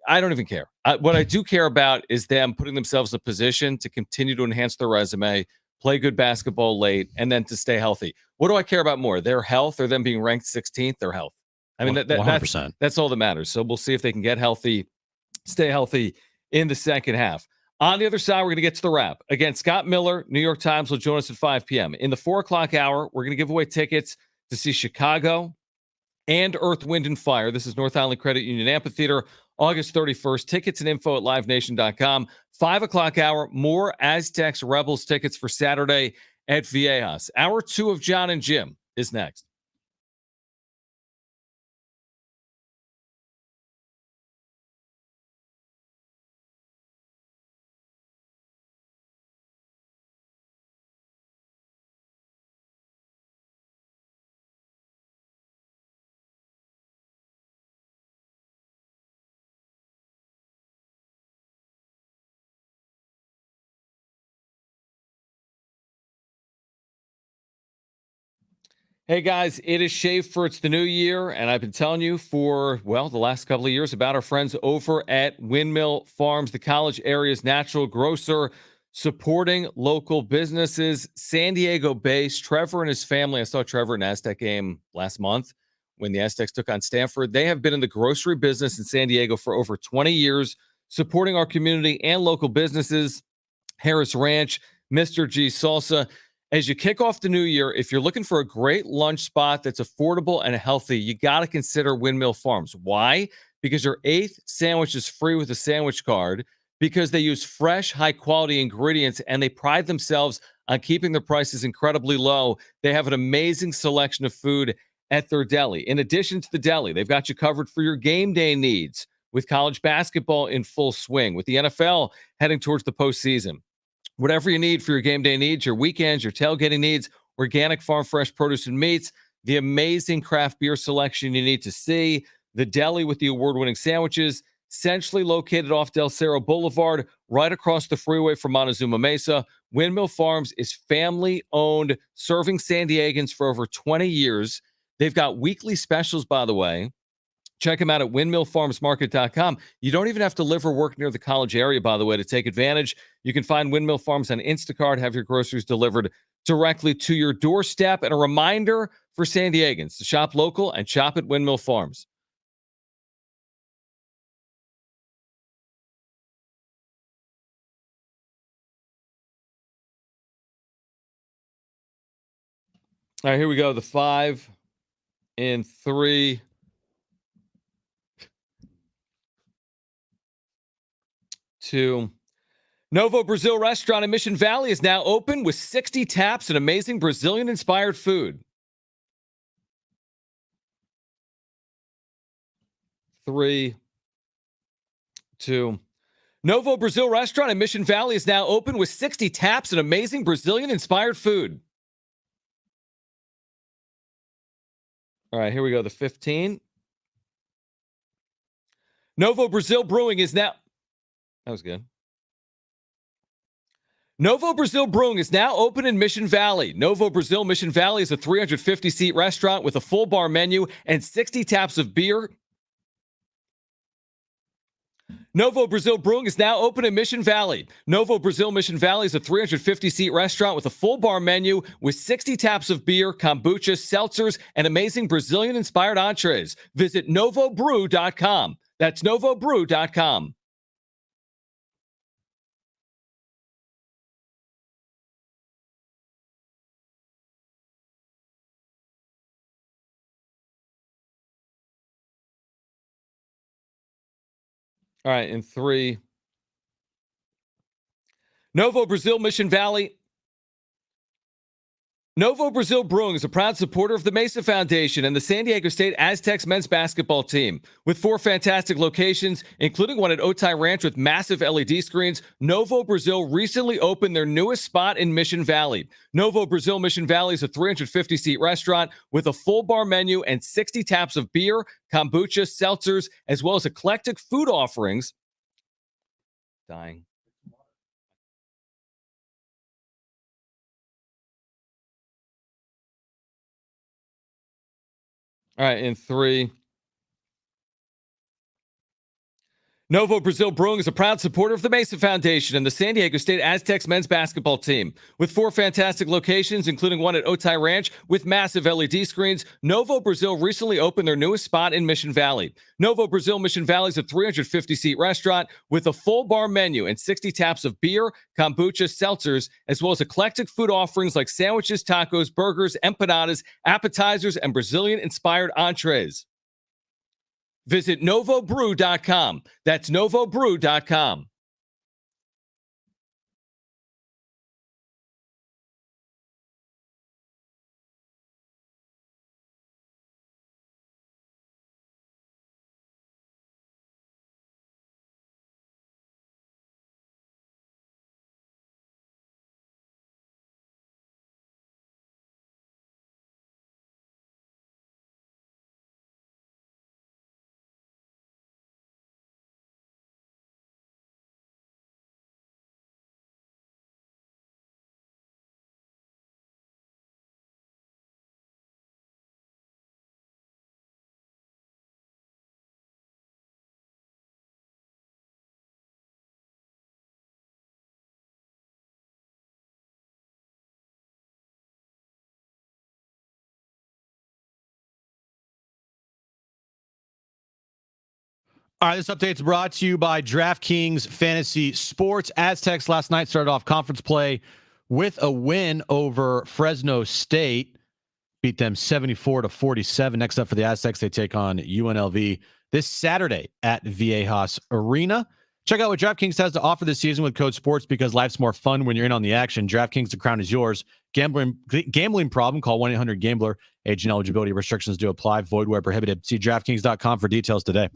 I don't even care. What I do care about is them putting themselves in a position to continue to enhance their resume, play good basketball late, and then to stay healthy. What do I care about more? Their health or them being ranked 16th? Their health. I mean, 100%. that's all that matters. So we'll see if they can get healthy, stay healthy in the second half. On the other side, we're going to get to the wrap. Again, Scott Miller, New York Times, will join us at 5 p.m. In the 4 o'clock hour, we're going to give away tickets to see Chicago and Earth, Wind, and Fire. This is North Island Credit Union Amphitheater, August 31st. Tickets and info at livenation.com. 5 o'clock hour, more Aztecs Rebels tickets for Saturday at Viejas. Hour 2 of Jon and Jim is next. Hey guys, it is Schaefer. It's the new year, and I've been telling you for, well, the last couple of years about our friends over at Windmill Farms, the college area's natural grocer, supporting local businesses. San Diego based. Trevor and his family, I saw Trevor in an Aztec game last month when the Aztecs took on Stanford. They have been in the grocery business in San Diego for over 20 years, supporting our community and local businesses. Harris Ranch, Mr. G Salsa. As you kick off the new year, if you're looking for a great lunch spot that's affordable and healthy, you got to consider Windmill Farms. Why? Because your 8th sandwich is free with a sandwich card, because they use fresh, high-quality ingredients, and they pride themselves on keeping their prices incredibly low. They have an amazing selection of food at their deli. In addition to the deli, they've got you covered for your game day needs, with college basketball in full swing, with the NFL heading towards the postseason. Whatever you need for your game day needs, your weekends, your tailgating needs, organic farm fresh produce and meats, the amazing craft beer selection you need to see, the deli with the award-winning sandwiches, centrally located off Del Cerro Boulevard, right across the freeway from Montezuma Mesa. Windmill Farms is family-owned, serving San Diegans for over 20 years. They've got weekly specials, by the way. Check them out at windmillfarmsmarket.com. You don't even have to live or work near the college area, by the way, to take advantage. You can find Windmill Farms on Instacart, have your groceries delivered directly to your doorstep. And a reminder for San Diegans to shop local and shop at Windmill Farms. All right, here we go. The 5 in 3. 2. Novo Brazil Restaurant in Mission Valley is now open with 60 taps and amazing Brazilian-inspired food. 3, 2. Novo Brazil Restaurant in Mission Valley is now open with 60 taps and amazing Brazilian-inspired food. All right, here we go. The 15. Novo Brazil Brewing is now. That was good. Novo Brazil Brewing is now open in Mission Valley. Novo Brazil Mission Valley is a 350-seat restaurant with a full bar menu and 60 taps of beer. Novo Brazil Brewing is now open in Mission Valley. Novo Brazil Mission Valley is a 350-seat restaurant with a full bar menu with 60 taps of beer, kombucha, seltzers, and amazing Brazilian-inspired entrees. Visit novobrew.com. That's novobrew.com. All right, in 3. Novo Brazil Mission Valley. Novo Brazil Brewing is a proud supporter of the Mesa Foundation and the San Diego State Aztecs men's basketball team. With 4 fantastic locations, including one at Otay Ranch with massive LED screens, Novo Brazil recently opened their newest spot in Mission Valley. Novo Brazil Mission Valley is a 350-seat restaurant with a full bar menu and 60 taps of beer, kombucha, seltzers, as well as eclectic food offerings. Dying. All right, in 3. Novo Brazil Brewing is a proud supporter of the Mesa Foundation and the San Diego State Aztecs men's basketball team. With 4 fantastic locations, including one at Otay Ranch with massive LED screens, Novo Brazil recently opened their newest spot in Mission Valley. Novo Brazil Mission Valley is a 350-seat restaurant with a full bar menu and 60 taps of beer, kombucha, seltzers, as well as eclectic food offerings like sandwiches, tacos, burgers, empanadas, appetizers, and Brazilian-inspired entrees. Visit novobrew.com. That's novobrew.com. All right, this update's brought to you by DraftKings Fantasy Sports. Aztecs last night started off conference play with a win over Fresno State. Beat them 74-47. Next up for the Aztecs, they take on UNLV this Saturday at Viejas Arena. Check out what DraftKings has to offer this season with code SPORTS because life's more fun when you're in on the action. DraftKings, the crown is yours. Gambling problem, call 1-800-GAMBLER. Age and eligibility restrictions do apply. Void where prohibited. See DraftKings.com for details today.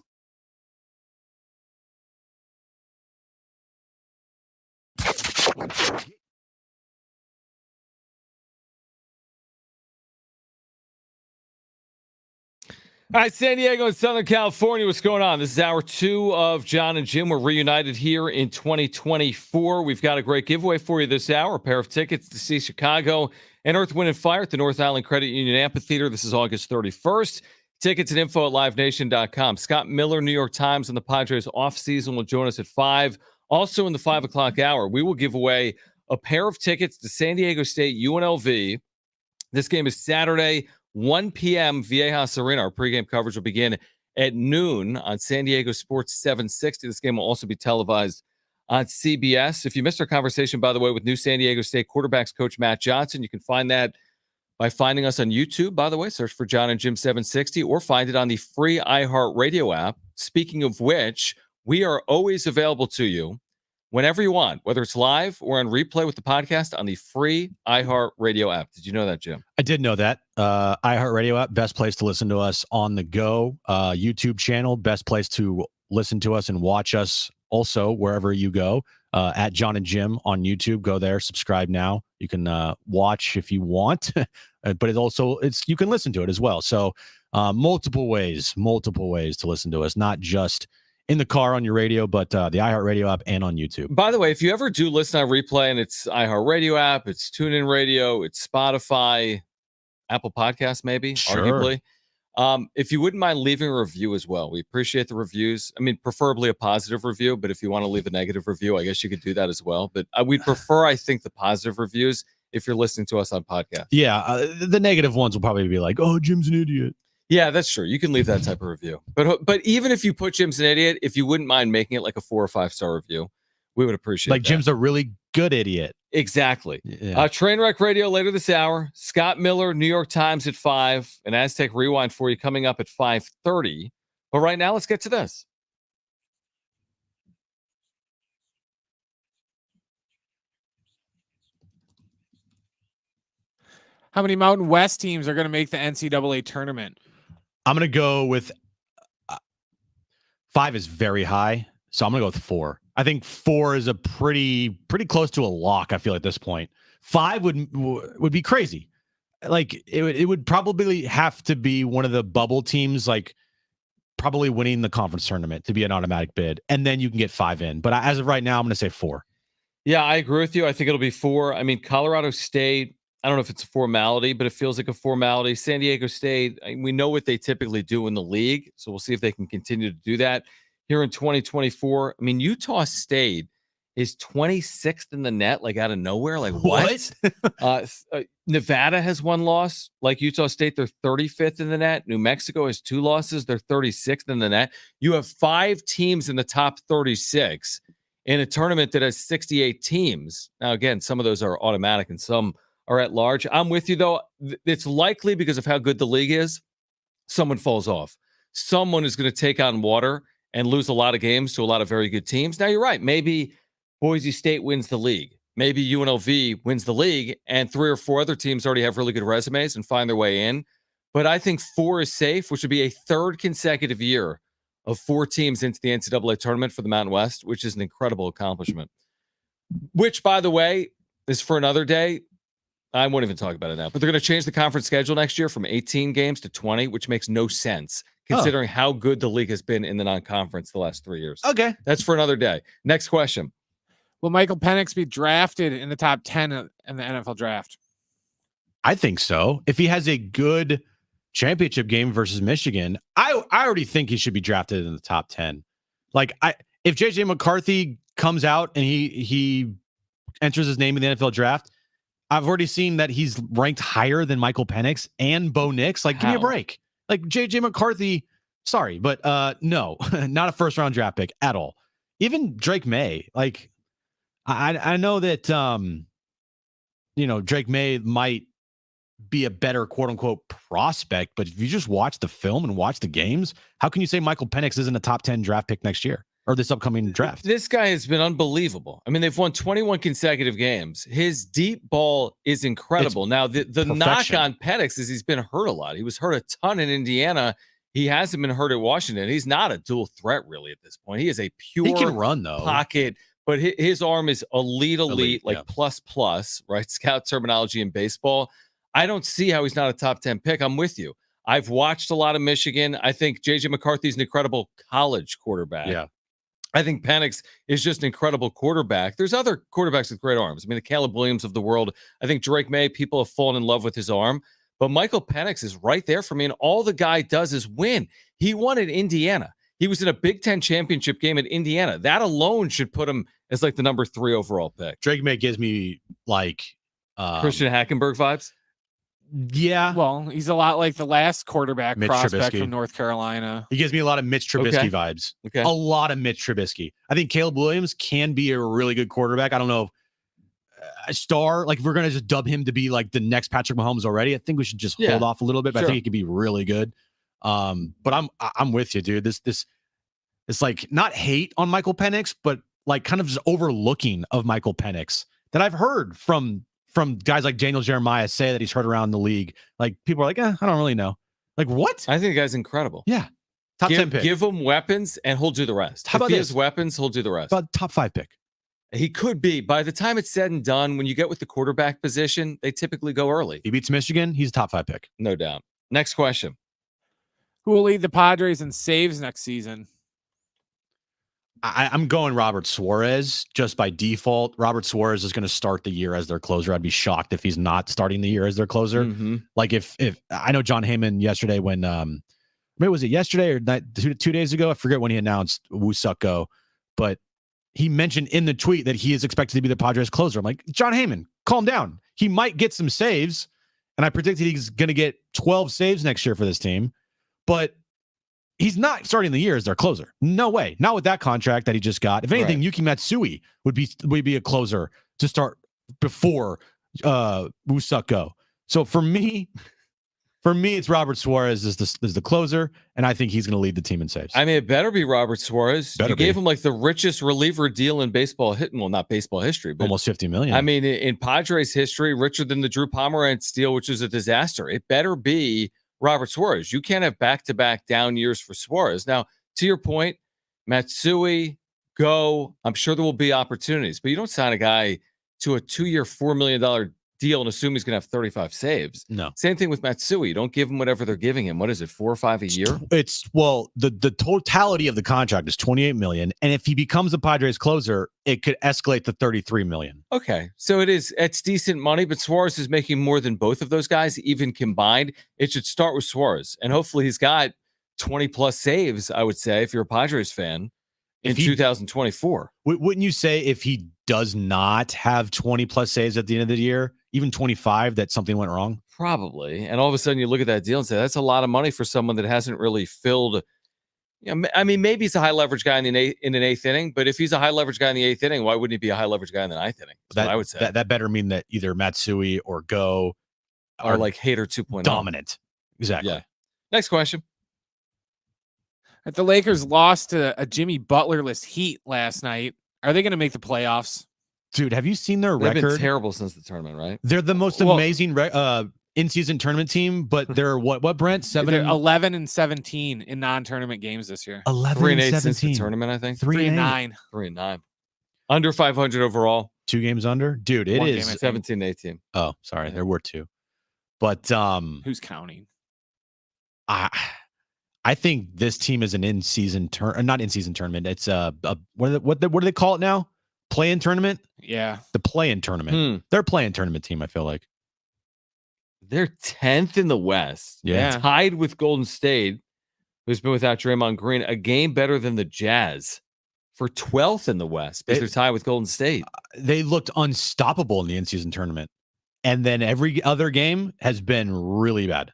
All right, San Diego and Southern California, what's going on? This is hour 2 of Jon and Jim. We're reunited here in 2024. We've got a great giveaway for you this hour, a pair of tickets to see Chicago and Earth, Wind, and Fire at the North Island Credit Union Amphitheater. This is August 31st. Tickets and info at livenation.com. Scott Miller, New York Times, and the Padres offseason will join us at 5. Also in the 5 o'clock hour, we will give away a pair of tickets to San Diego State UNLV. This game is Saturday, 1 p.m. Viejas Arena. Our pregame coverage will begin at noon on San Diego Sports 760. This game will also be televised on CBS. If you missed our conversation, by the way, with new San Diego State quarterbacks coach Matt Johnson, you can find that by finding us on YouTube, by the way. Search for Jon and Jim 760 or find it on the free iHeartRadio app. Speaking of which, we are always available to you whenever you want, whether it's live or on replay with the podcast on the free iHeartRadio app. Did you know that, Jim? I did know that. iHeartRadio app, best place to listen to us on the go. YouTube channel, best place to listen to us and watch us also wherever you go. At Jon and Jim on YouTube. Go there, subscribe now. You can watch if you want, but it's you can listen to it as well. So multiple ways to listen to us, not just in the car on your radio, but the iHeartRadio app and on YouTube. By the way, if you ever do listen on replay and it's iHeartRadio app, it's TuneIn Radio, it's Spotify, Apple Podcasts, maybe, Sure. arguably. If you wouldn't mind leaving a review as well, we appreciate the reviews. I mean, preferably a positive review, but if you want to leave a negative review, I guess you could do that as well. But we'd prefer, I think, the positive reviews if you're listening to us on podcast. Yeah, the negative ones will probably be like, "Oh, Jim's an idiot." Yeah, that's true. You can leave that type of review. But even if you put Jim's an idiot, if you wouldn't mind making it like a 4 or 5 star review, we would appreciate Like that. Jim's a really good idiot. Exactly. Yeah. Trainwreck Radio later this hour. Scott Miller, New York Times at 5. An Aztec Rewind for you coming up at 5:30. But right now, let's get to this. How many Mountain West teams are going to make the NCAA tournament? I'm gonna go with 5 is very high, so I'm gonna go with 4. I think 4 is a pretty close to a lock. I feel at this point, 5 would be crazy. Like it would probably have to be one of the bubble teams, like probably winning the conference tournament to be an automatic bid, and then you can get 5 in. But as of right now, I'm gonna say 4. Yeah, I agree with you. I think it'll be 4. I mean, Colorado State, I don't know if it's a formality, but it feels like a formality. San Diego State, we know what they typically do in the league, so we'll see if they can continue to do that here in 2024. I mean, Utah State is 26th in the net, like out of nowhere. Like what? Nevada has 1 loss, like Utah State. They're 35th in the net. New Mexico has 2 losses. They're 36th in the net. You have 5 teams in the top 36 in a tournament that has 68 teams. Now, again, some of those are automatic and some are at large. I'm with you, though. It's likely because of how good the league is, someone falls off. Someone is going to take on water and lose a lot of games to a lot of very good teams. Now, you're right. Maybe Boise State wins the league. Maybe UNLV wins the league, and 3 or 4 other teams already have really good resumes and find their way in. But I think 4 is safe, which would be a 3rd consecutive year of 4 teams into the NCAA tournament for the Mountain West, which is an incredible accomplishment. Which, by the way, is for another day. I won't even talk about it now. But they're going to change the conference schedule next year from 18 games to 20, which makes no sense considering how good the league has been in the non-conference the last 3 years. Okay. That's for another day. Next question. Will Michael Penix be drafted in the top 10 in the NFL draft? I think so. If he has a good championship game versus Michigan, I already think he should be drafted in the top 10. Like if JJ McCarthy comes out and he enters his name in the NFL draft, I've already seen that he's ranked higher than Michael Penix and Bo Nix. Like, give me a break. Like JJ McCarthy, sorry, but no, not a 1st round draft pick at all. Even Drake May, like I know that Drake May might be a better quote unquote prospect, but if you just watch the film and watch the games, how can you say Michael Penix isn't a top 10 draft pick next year or this upcoming draft? This guy has been unbelievable. I mean, they've won 21 consecutive games. His deep ball is incredible. Now, the knock on Penix is he's been hurt a lot. He was hurt a ton in Indiana. He hasn't been hurt at Washington. He's not a dual threat really at this point. He is a pure he can run though. Pocket, but his arm is elite, like plus, right? Scout terminology in baseball. I don't see how he's not a top 10 pick. I'm with you. I've watched a lot of Michigan. I think JJ McCarthy's an incredible college quarterback. Yeah. I think Penix is just an incredible quarterback. There's other quarterbacks with great arms. I mean, the Caleb Williams of the world. I think Drake May, people have fallen in love with his arm. But Michael Penix is right there for me, and all the guy does is win. He won at Indiana. He was in a Big Ten championship game at Indiana. That alone should put him as like the number 3 overall pick. Drake May gives me like Christian Hackenberg vibes. Yeah. Well, he's a lot like the last quarterback Mitch prospect Trubisky from North Carolina. He gives me a lot of Mitch Trubisky vibes. Okay. A lot of Mitch Trubisky. I think Caleb Williams can be a really good quarterback. I don't know if a star, like if we're going to just dub him to be like the next Patrick Mahomes already, I think we should just hold off a little bit, but I think he could be really good. But I'm with you, dude. This it's like not hate on Michael Penix, but like kind of just overlooking of Michael Penix that I've heard from guys like Daniel Jeremiah say that he's heard around the league. Like people are like, I don't really know. Like what? I think the guy's incredible. Yeah. Top 10 pick. Give him weapons and he'll do the rest. How about if he this? has weapons, he'll do the rest. About top 5 pick. He could be. By the time it's said and done, when you get with the quarterback position, they typically go early. He beats Michigan. He's a top 5 pick. No doubt. Next question. Who will lead the Padres in saves next season? I'm going Robert Suarez just by default. Robert Suarez is going to start the year as their closer. I'd be shocked if he's not starting the year as their closer. Mm-hmm. Like if I know John Heyman yesterday when maybe was it yesterday or 2 days ago? I forget when he announced Wusuko, but he mentioned in the tweet that he is expected to be the Padres closer. I'm like, John Heyman, calm down. He might get some saves, and I predicted he's going to get 12 saves next year for this team, but he's not starting the year as their closer. No way. Not with that contract that he just got. If anything, Yuki Matsui would be a closer to start before Wusuko. So for me, it's Robert Suarez is the closer, and I think he's going to lead the team in saves. I mean, it better be Robert Suarez. Better you gave be. him like the richest reliever deal in baseball well, not baseball history, but Almost $50 million. I mean, in Padres history, richer than the Drew Pomerantz deal, which is a disaster. It better be Robert Suarez. You can't have back-to-back down years for Suarez. Now, to your point, Matsui, go. I'm sure there will be opportunities, but you don't sign a guy to a 2-year, $4 million deal and assume he's going to have 35 saves. No. Same thing with Matsui. You don't give him whatever they're giving him. What is it, 4 or 5 a year? It's the totality of the contract is $28 million, and if he becomes a Padres closer, it could escalate to $33 million. Okay, so it's decent money, but Suarez is making more than both of those guys, even combined. It should start with Suarez, and hopefully he's got 20 plus saves, I would say, if you're a Padres fan, in 2024. Wouldn't you say if he does not have 20 plus saves at the end of the year, even 25, that something went wrong? Probably. And all of a sudden you look at that deal and say, that's a lot of money for someone that hasn't really filled. You know, I mean, maybe he's a high leverage guy in an eighth inning, but if he's a high leverage guy in the eighth inning, why wouldn't he be a high leverage guy in the ninth inning? That's what I would say. That better mean that either Matsui or Go are like Hater 2.0. Dominant. Exactly. Yeah. Next question. The Lakers lost to a Jimmy Butler-less Heat last night. Are they going to make the playoffs? Dude, have you seen their They've record? been terrible since the tournament, right? They're the most amazing in-season tournament team, but they're what Brent? 11 and 17 in non-tournament games this year. 11 and 17 since the tournament, I think. 3 and 9. 3 and 9. Under 500 overall. 2 games under? Dude, it is 17 18. Oh, sorry. There were 2. But who's counting? I think this team is an in-season not in-season tournament. It's what do they call it now? Play-in tournament? Yeah. The play-in tournament. They're a play-in tournament team, I feel like. They're 10th in the West. Yeah. Tied with Golden State, who's been without Draymond Green, a game better than the Jazz for 12th in the West because they're tied with Golden State. They looked unstoppable in the in-season tournament. And then every other game has been really bad.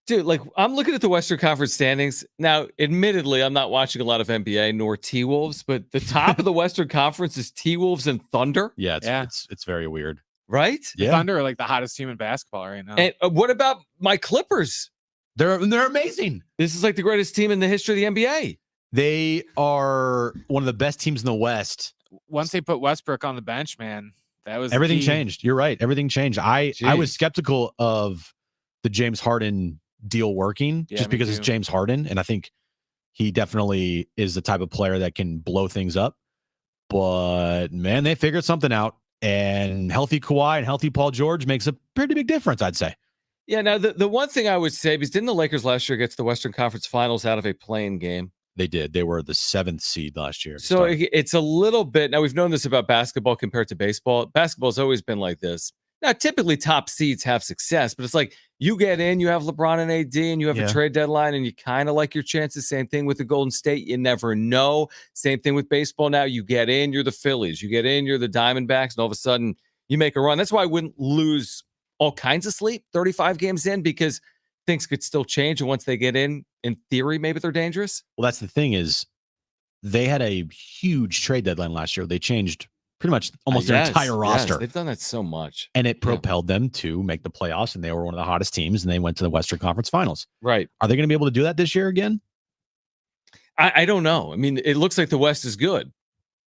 Dude, like I'm looking at the Western Conference standings. Now, admittedly, I'm not watching a lot of NBA nor T-Wolves, but the top of the Western Conference is T-Wolves and Thunder. Yeah, it's very weird. Right? Yeah. Thunder are like the hottest team in basketball right now. And what about my Clippers? They're amazing. This is like the greatest team in the history of the NBA. They are one of the best teams in the West. Once they put Westbrook on the bench, man, that was everything key. changed. You're right. Everything changed. I was skeptical of the James Harden deal working just because it's James Harden, and I think he definitely is the type of player that can blow things up. But man, they figured something out, and healthy Kawhi and healthy Paul George makes a pretty big difference, I'd say. Yeah. Now the one thing I would say, because didn't the Lakers last year get to the Western Conference Finals out of a play-in game? They did. They were the 7th seed last year. So it's a little bit. Now we've known this about basketball compared to baseball. Basketball's always been like this. Now, typically top seeds have success, but it's like you get in, you have LeBron and AD, and you have a trade deadline, and you kind of like your chances. Same thing with the Golden State. You never know. Same thing with baseball now. You get in, you're the Phillies. You get in, you're the Diamondbacks, and all of a sudden you make a run. That's why I wouldn't lose all kinds of sleep 35 games in, because things could still change. And once they get in theory, maybe they're dangerous. Well, that's the thing is they had a huge trade deadline last year. They changed pretty much almost their entire roster. Yes, they've done that so much. And it propelled them to make the playoffs, and they were one of the hottest teams, and they went to the Western Conference Finals. Right. Are they going to be able to do that this year again? I don't know. I mean, it looks like the West is good.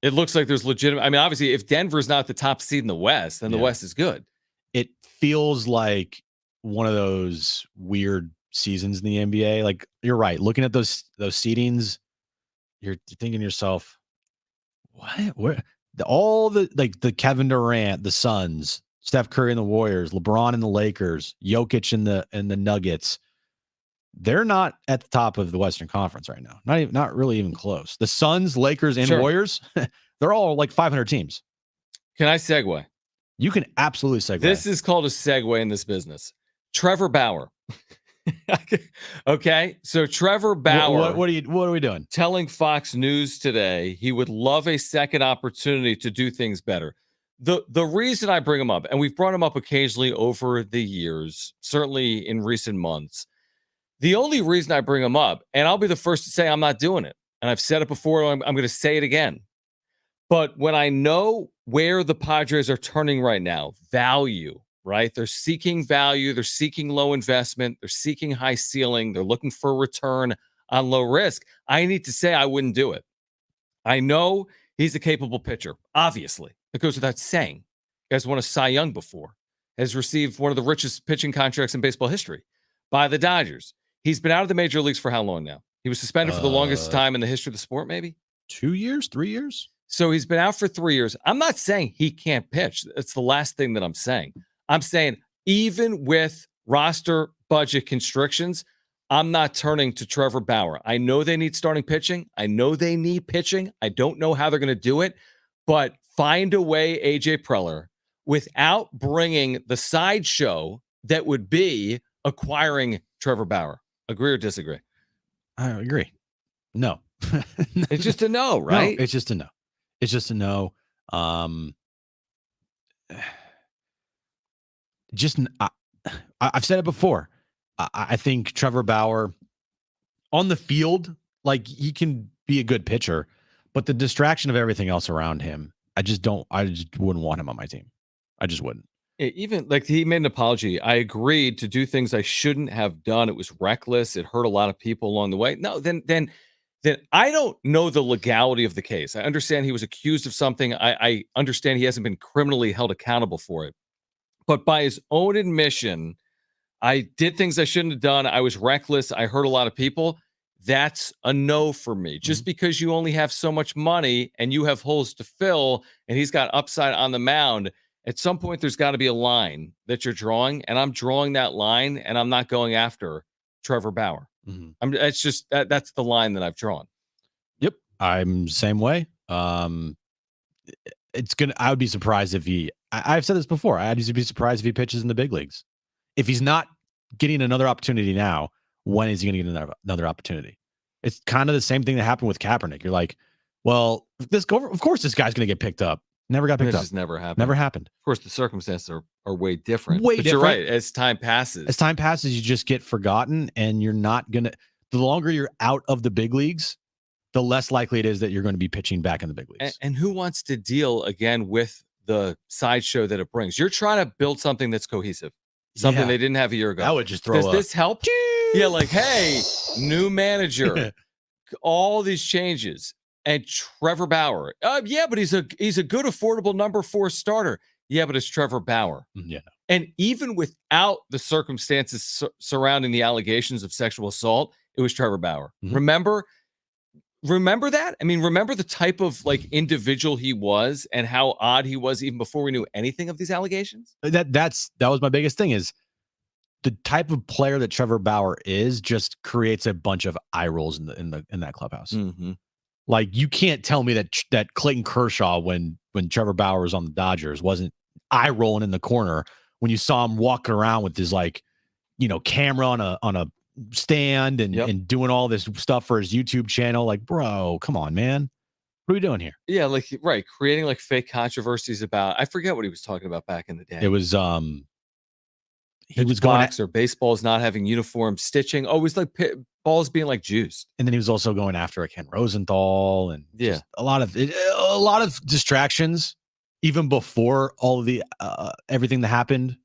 It looks like there's legitimate. I mean, obviously, if Denver's not the top seed in the West, then the West is good. It feels like one of those weird seasons in the NBA. Like, you're right. Looking at those seedings, you're thinking to yourself, what? All the Kevin Durant, the Suns, Steph Curry and the Warriors, LeBron and the Lakers, Jokic and the Nuggets. they're not at the top of the Western Conference right now. Not really even close. The Suns, Lakers, and Warriors, they're all like 500 teams. Can I segue? You can absolutely segue. This is called a segue in this business. Trevor Bauer. Okay, so Trevor Bauer. What are we doing? Telling Fox News today he would love a second opportunity to do things better. The reason I bring him up, and we've brought him up occasionally over the years, certainly in recent months. The only reason I bring him up, and I'll be the first to say I'm not doing it, and I've said it before, I'm going to say it again. But when I know where the Padres are turning right now, value, right? They're seeking value. They're seeking low investment. They're seeking high ceiling. They're looking for a return on low risk. I need to say I wouldn't do it. I know he's a capable pitcher, obviously. It goes without saying. He has won a Cy Young before, has received one of the richest pitching contracts in baseball history by the Dodgers. He's been out of the major leagues for how long now? He was suspended for the longest time in the history of the sport, maybe? 2 years, 3 years? So he's been out for 3 years. I'm not saying he can't pitch. It's the last thing that I'm saying. I'm saying even with roster budget constrictions, I'm not turning to Trevor Bauer. I know they need starting pitching. I know they need pitching. I don't know how they're going to do it, but find a way, AJ Preller, without bringing the sideshow that would be acquiring Trevor Bauer. Agree or disagree? I agree. No. It's just a no, right? No, it's just a no. It's just a no. I've said it before. I think Trevor Bauer on the field, like he can be a good pitcher, but the distraction of everything else around him, I just wouldn't want him on my team. I just wouldn't. Even like he made an apology. I agreed to do things I shouldn't have done. It was reckless. It hurt a lot of people along the way. No, then I don't know the legality of the case. I understand he was accused of something. I understand he hasn't been criminally held accountable for it. But by his own admission, I did things I shouldn't have done. I was reckless. I hurt a lot of people. That's a no for me. Just because you only have so much money and you have holes to fill and he's got upside on the mound, at some point there's got to be a line that you're drawing, and I'm drawing that line, and I'm not going after Trevor Bauer. It's just that's the line that I've drawn. Yep, I'm the same way. I would be surprised if I've said this before. I'd be surprised if he pitches in the big leagues. If he's not getting another opportunity now, when is he going to get another opportunity? It's kind of the same thing that happened with Kaepernick. You're like, well, of course this guy's going to get picked up. Never got picked up. This just never happened. Never happened. Of course, the circumstances are way different. Way but different. You're right. As time passes, you just get forgotten, and you're not going to. The longer you're out of the big leagues, the less likely it is that you're going to be pitching back in the big leagues. And who wants to deal again with the sideshow that it brings? You're trying to build something that's cohesive, something they didn't have a year ago. That would just throw. Does this help? Yeah, like, hey, new manager, all these changes, and Trevor Bauer. Yeah, but he's a good, affordable number 4 starter. Yeah, but it's Trevor Bauer. Yeah. And even without the circumstances surrounding the allegations of sexual assault, it was Trevor Bauer. Remember that? I mean, remember the type of like individual he was and how odd he was even before we knew anything of these allegations? That was my biggest thing is the type of player that Trevor Bauer is just creates a bunch of eye rolls in that clubhouse. Like you can't tell me that Clayton Kershaw when Trevor Bauer was on the Dodgers wasn't eye rolling in the corner when you saw him walking around with his camera on a stand and doing all this stuff for his YouTube channel. Like, bro, come on, man. What are we doing here? Yeah, like right, creating like fake controversies about. I forget what he was talking about back in the day. It was he was going or baseballs not having uniform stitching. Oh, it was like balls being like juiced. And then he was also going after Ken Rosenthal and a lot of distractions even before all of the everything that happened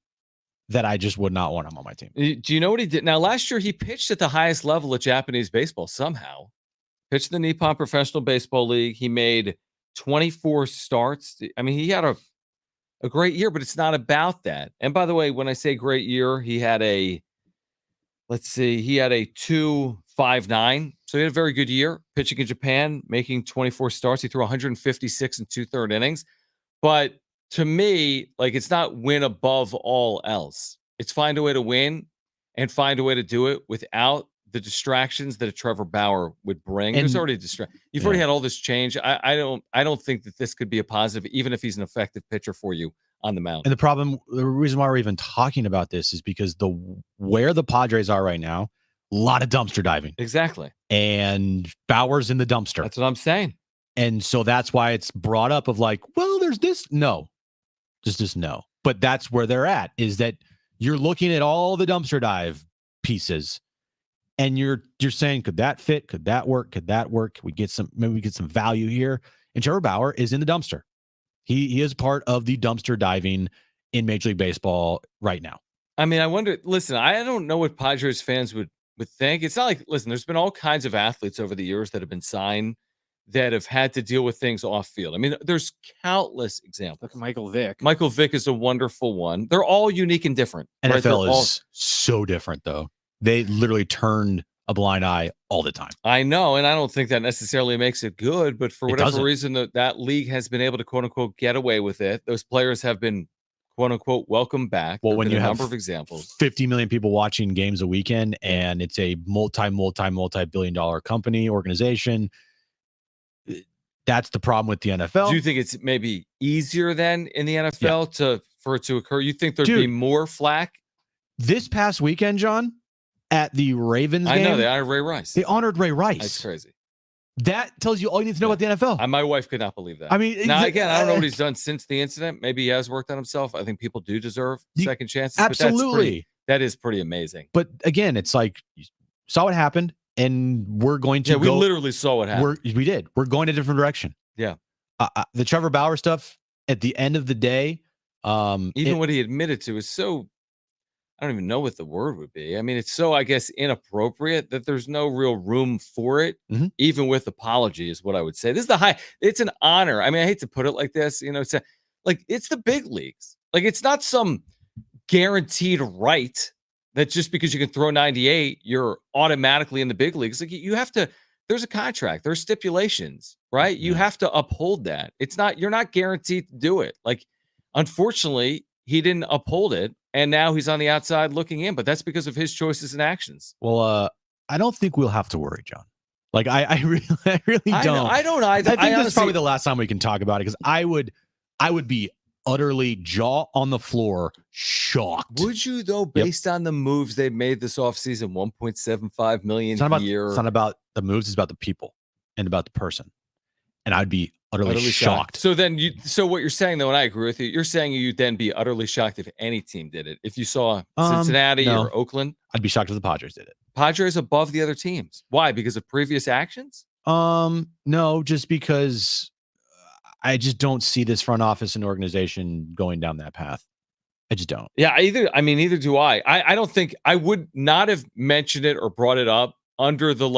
that I just would not want him on my team. Do you know what he did? Now, last year he pitched at the highest level of Japanese baseball somehow. Pitched in the Nippon Professional Baseball League. He made 24 starts. I mean, he had a great year, but it's not about that. And by the way, when I say great year, he had a 2.59. So he had a very good year pitching in Japan, making 24 starts. He threw 156 and 2/3 innings. But to me, like it's not win above all else. It's find a way to win and find a way to do it without the distractions that a Trevor Bauer would bring. And- There's already You've already had all this change. I don't think that this could be a positive, even if he's an effective pitcher for you on the mound. And the reason why we're even talking about this is because where the Padres are right now, a lot of dumpster diving. Exactly. And Bauer's in the dumpster. That's what I'm saying. And so that's why it's brought up of like, well, there's this. No, just no. But that's where they're at, is that you're looking at all the dumpster dive pieces and you're saying, could that fit? Could that work? Could that work? Maybe we get some value here. And Trevor Bauer is in the dumpster. He is part of the dumpster diving in Major League Baseball right now. I mean, I wonder, listen, I don't know what Padres fans would think. It's not like, listen, there's been all kinds of athletes over the years that have been signed that have had to deal with things off field. I mean, there's countless examples. Look at Michael Vick. Michael Vick is a wonderful one. They're all unique and different. right? NFL They're is so different, though. They literally turned a blind eye all the time. I know, and I don't think that necessarily makes it good, but for It whatever doesn't. reason, that league has been able to, quote unquote, get away with it. Those players have been, quote unquote, welcome back. Well, There've when been you a have number of examples, 50 million people watching games a weekend, and it's a multi-billion-dollar company organization, that's the problem with the NFL. do you think it's maybe easier then in the NFL for it to occur? You think there'd be Dude. more flack? This past weekend, John, at the Ravens I game, know they honored Ray Rice. they honored Ray Rice. That's crazy. That tells you all you need to know about the NFL. My wife could not believe that. I mean, Now, again, I don't know what he's done since the incident. Maybe he has worked on himself. I think people do deserve second chances. Absolutely. That is pretty amazing. But again, it's like you saw what happened, and we're going to Yeah, we go. literally saw what happened. We did. We're going a different direction. Yeah. The Trevor Bauer stuff. At the end of the day, Even what he admitted to is so, I don't even know what the word would be. I mean, it's so, I guess, inappropriate that there's no real room for it, Mhm. even with apology is what I would say. This is it's an honor. I mean, I hate to put it like this, it's the big leagues. Like, it's not some guaranteed right that just because you can throw 98, you're automatically in the big leagues. Like, you have to, there's a contract, there's stipulations, right? You Yeah. have to uphold that. You're not guaranteed to do it. Like, unfortunately, he didn't uphold it, and now he's on the outside looking in, but that's because of his choices and actions. well, I don't think we'll have to worry, John. Like I really don't. I don't either. I think this is honestly, probably the last time we can talk about it, because I would be utterly jaw on the floor shocked. would you though, based on the moves they've made this offseason, 1.75 million It's not about a year. It's not about the moves. It's about the people and about the person. And I'd be utterly shocked. So then what you're saying though, and I agree with you, you're saying you'd then be utterly shocked if any team did it. If you saw Cincinnati no. or Oakland, I'd be shocked if the Padres did it. Padres above the other teams. Why? Because of previous actions? No, just because I just don't see this front office and organization going down that path. I just don't. Yeah, neither do I. I don't think I would not have mentioned it or brought it up under the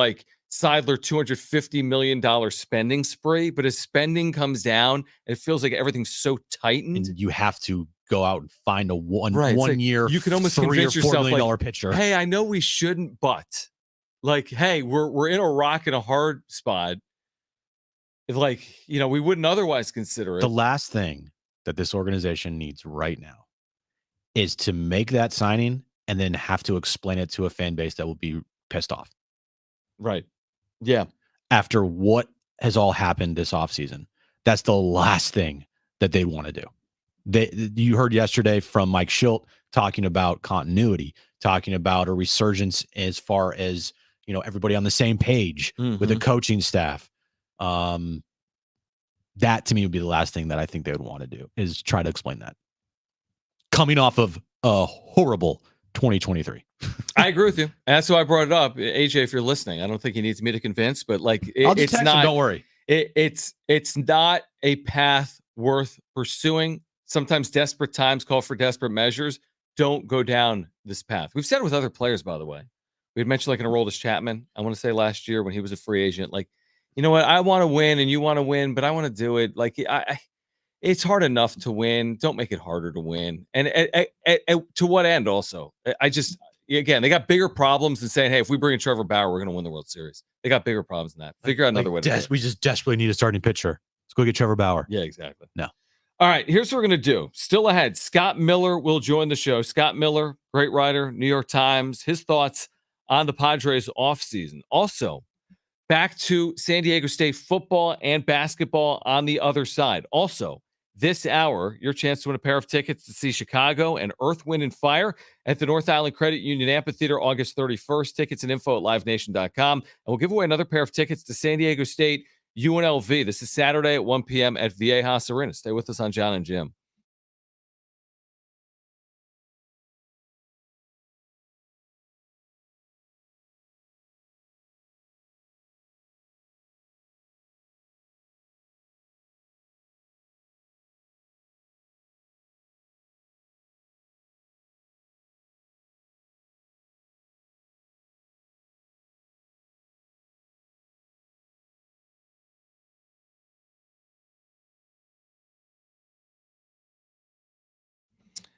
Seidler $250 million spending spree, but as spending comes down, it feels like everything's so tightened. And you have to go out and find a one It's year, you can almost $3 convince or $4 yourself million pitcher. Hey, I know we shouldn't, but hey, we're in a rock and a hard spot. We wouldn't otherwise consider it. The last thing that this organization needs right now is to make that signing and then have to explain it to a fan base that will be pissed off. Right. Yeah. After what has all happened this offseason, that's the last thing that they want to do. You heard yesterday from Mike Schilt talking about continuity, talking about a resurgence as far as, everybody on the same page with the coaching staff. That to me would be the last thing that I think they would want to do, is try to explain that. Coming off of a horrible 2023. I agree with you. And that's why I brought it up. AJ, if you're listening, I don't think he needs me to convince, but I'll just it's text not, him, don't worry. It's not a path worth pursuing. Sometimes desperate times call for desperate measures. Don't go down this path. We've said it with other players, by the way. We had mentioned an Aroldis Chapman. I want to say last year when he was a free agent, you know what? I want to win and you want to win, but I want to do it. It's hard enough to win. Don't make it harder to win. And to what end also? Again, they got bigger problems than saying, hey, if we bring in Trevor Bauer, we're going to win the World Series. They got bigger problems than that. Figure out another way to do it. We just desperately need a starting pitcher. Let's go get Trevor Bauer. Yeah, exactly. No. All right, here's what we're going to do. Still ahead, Scott Miller will join the show. Scott Miller, great writer, New York Times. His thoughts on the Padres offseason. Also, back to San Diego State football and basketball on the other side. Also, this hour, your chance to win a pair of tickets to see Chicago and Earth, Wind, and Fire at the North Island Credit Union Amphitheater August 31st. Tickets and info at livenation.com. And we'll give away another pair of tickets to San Diego State UNLV. This is Saturday at 1 p.m. at Viejas Arena. Stay with us on Jon and Jim.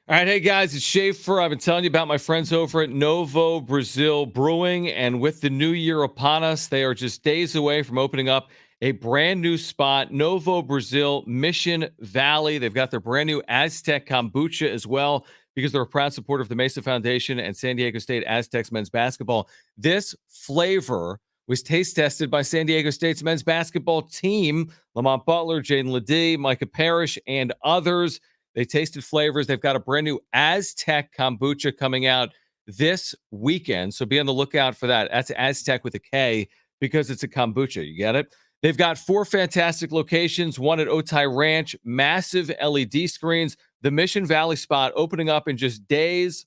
All right, hey guys, it's Schaefer. I've been telling you about my friends over at Novo Brazil Brewing, and with the new year upon us, they are just days away from opening up a brand new spot, Novo Brazil Mission Valley. They've got their brand new Aztec kombucha as well, because they're a proud supporter of the Mesa Foundation and San Diego State Aztecs men's basketball. This flavor was taste tested by San Diego State's men's basketball team, Lamont Butler, Jaden Ledee, Micah Parrish, and others. They tasted flavors. They've got a brand new Aztec kombucha coming out this weekend. So be on the lookout for that. That's Aztec with a K because it's a kombucha. You get it? They've got 4 fantastic locations, one at Otay Ranch, massive LED screens. The Mission Valley spot opening up in just days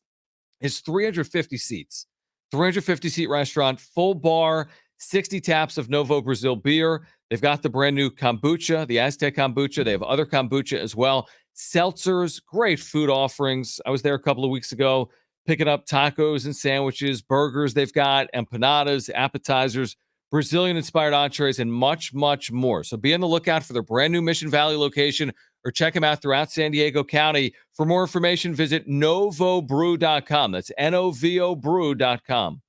is 350 seats. 350 seat restaurant, full bar, 60 taps of Novo Brazil beer. They've got the brand new kombucha, the Aztec kombucha. They have other kombucha as well. Seltzers, great food offerings. I was there a couple of weeks ago picking up tacos and sandwiches, burgers. They've got empanadas, appetizers, Brazilian-inspired entrees, and much, much more. So be on the lookout for their brand new Mission Valley location or check them out throughout San Diego County. For more information, visit novobrew.com. That's Novo brew.com.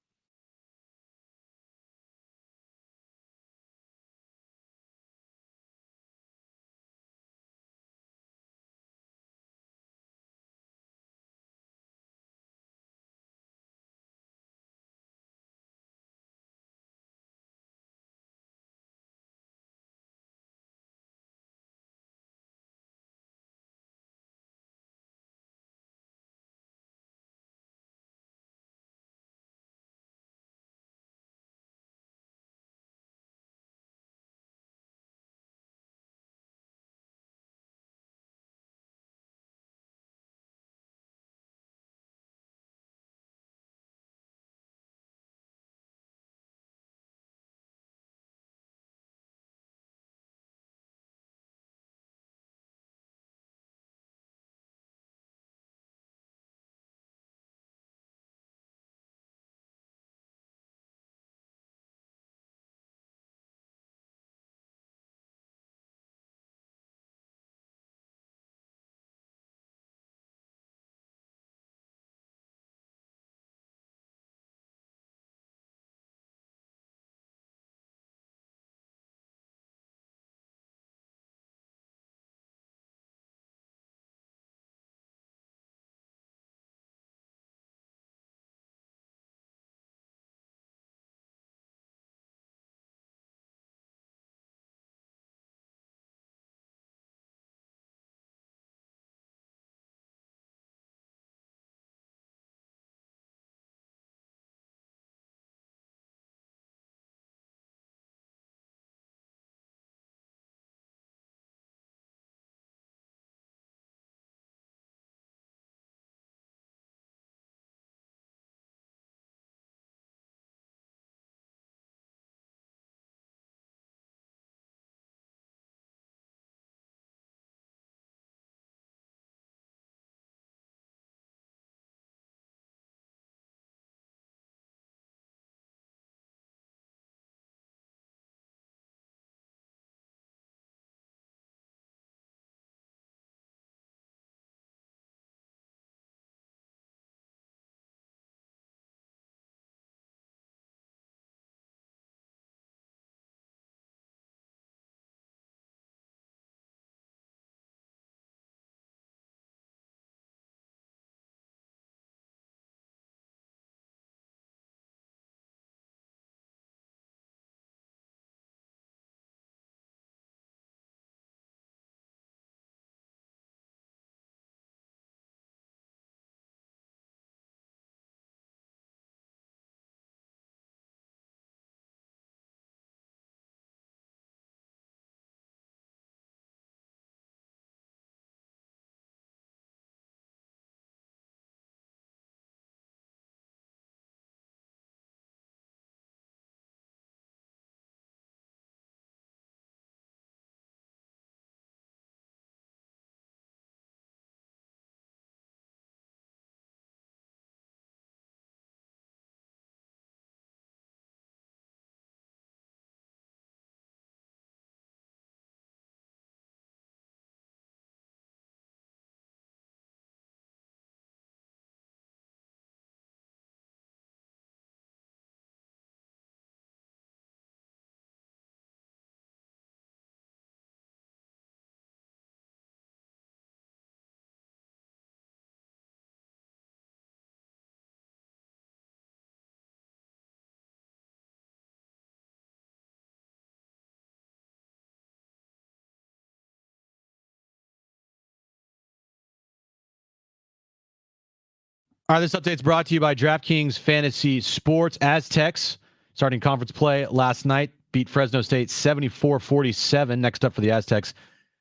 All right, this update's brought to you by DraftKings Fantasy Sports. Aztecs starting conference play last night, beat Fresno State 74-47. Next up for the Aztecs,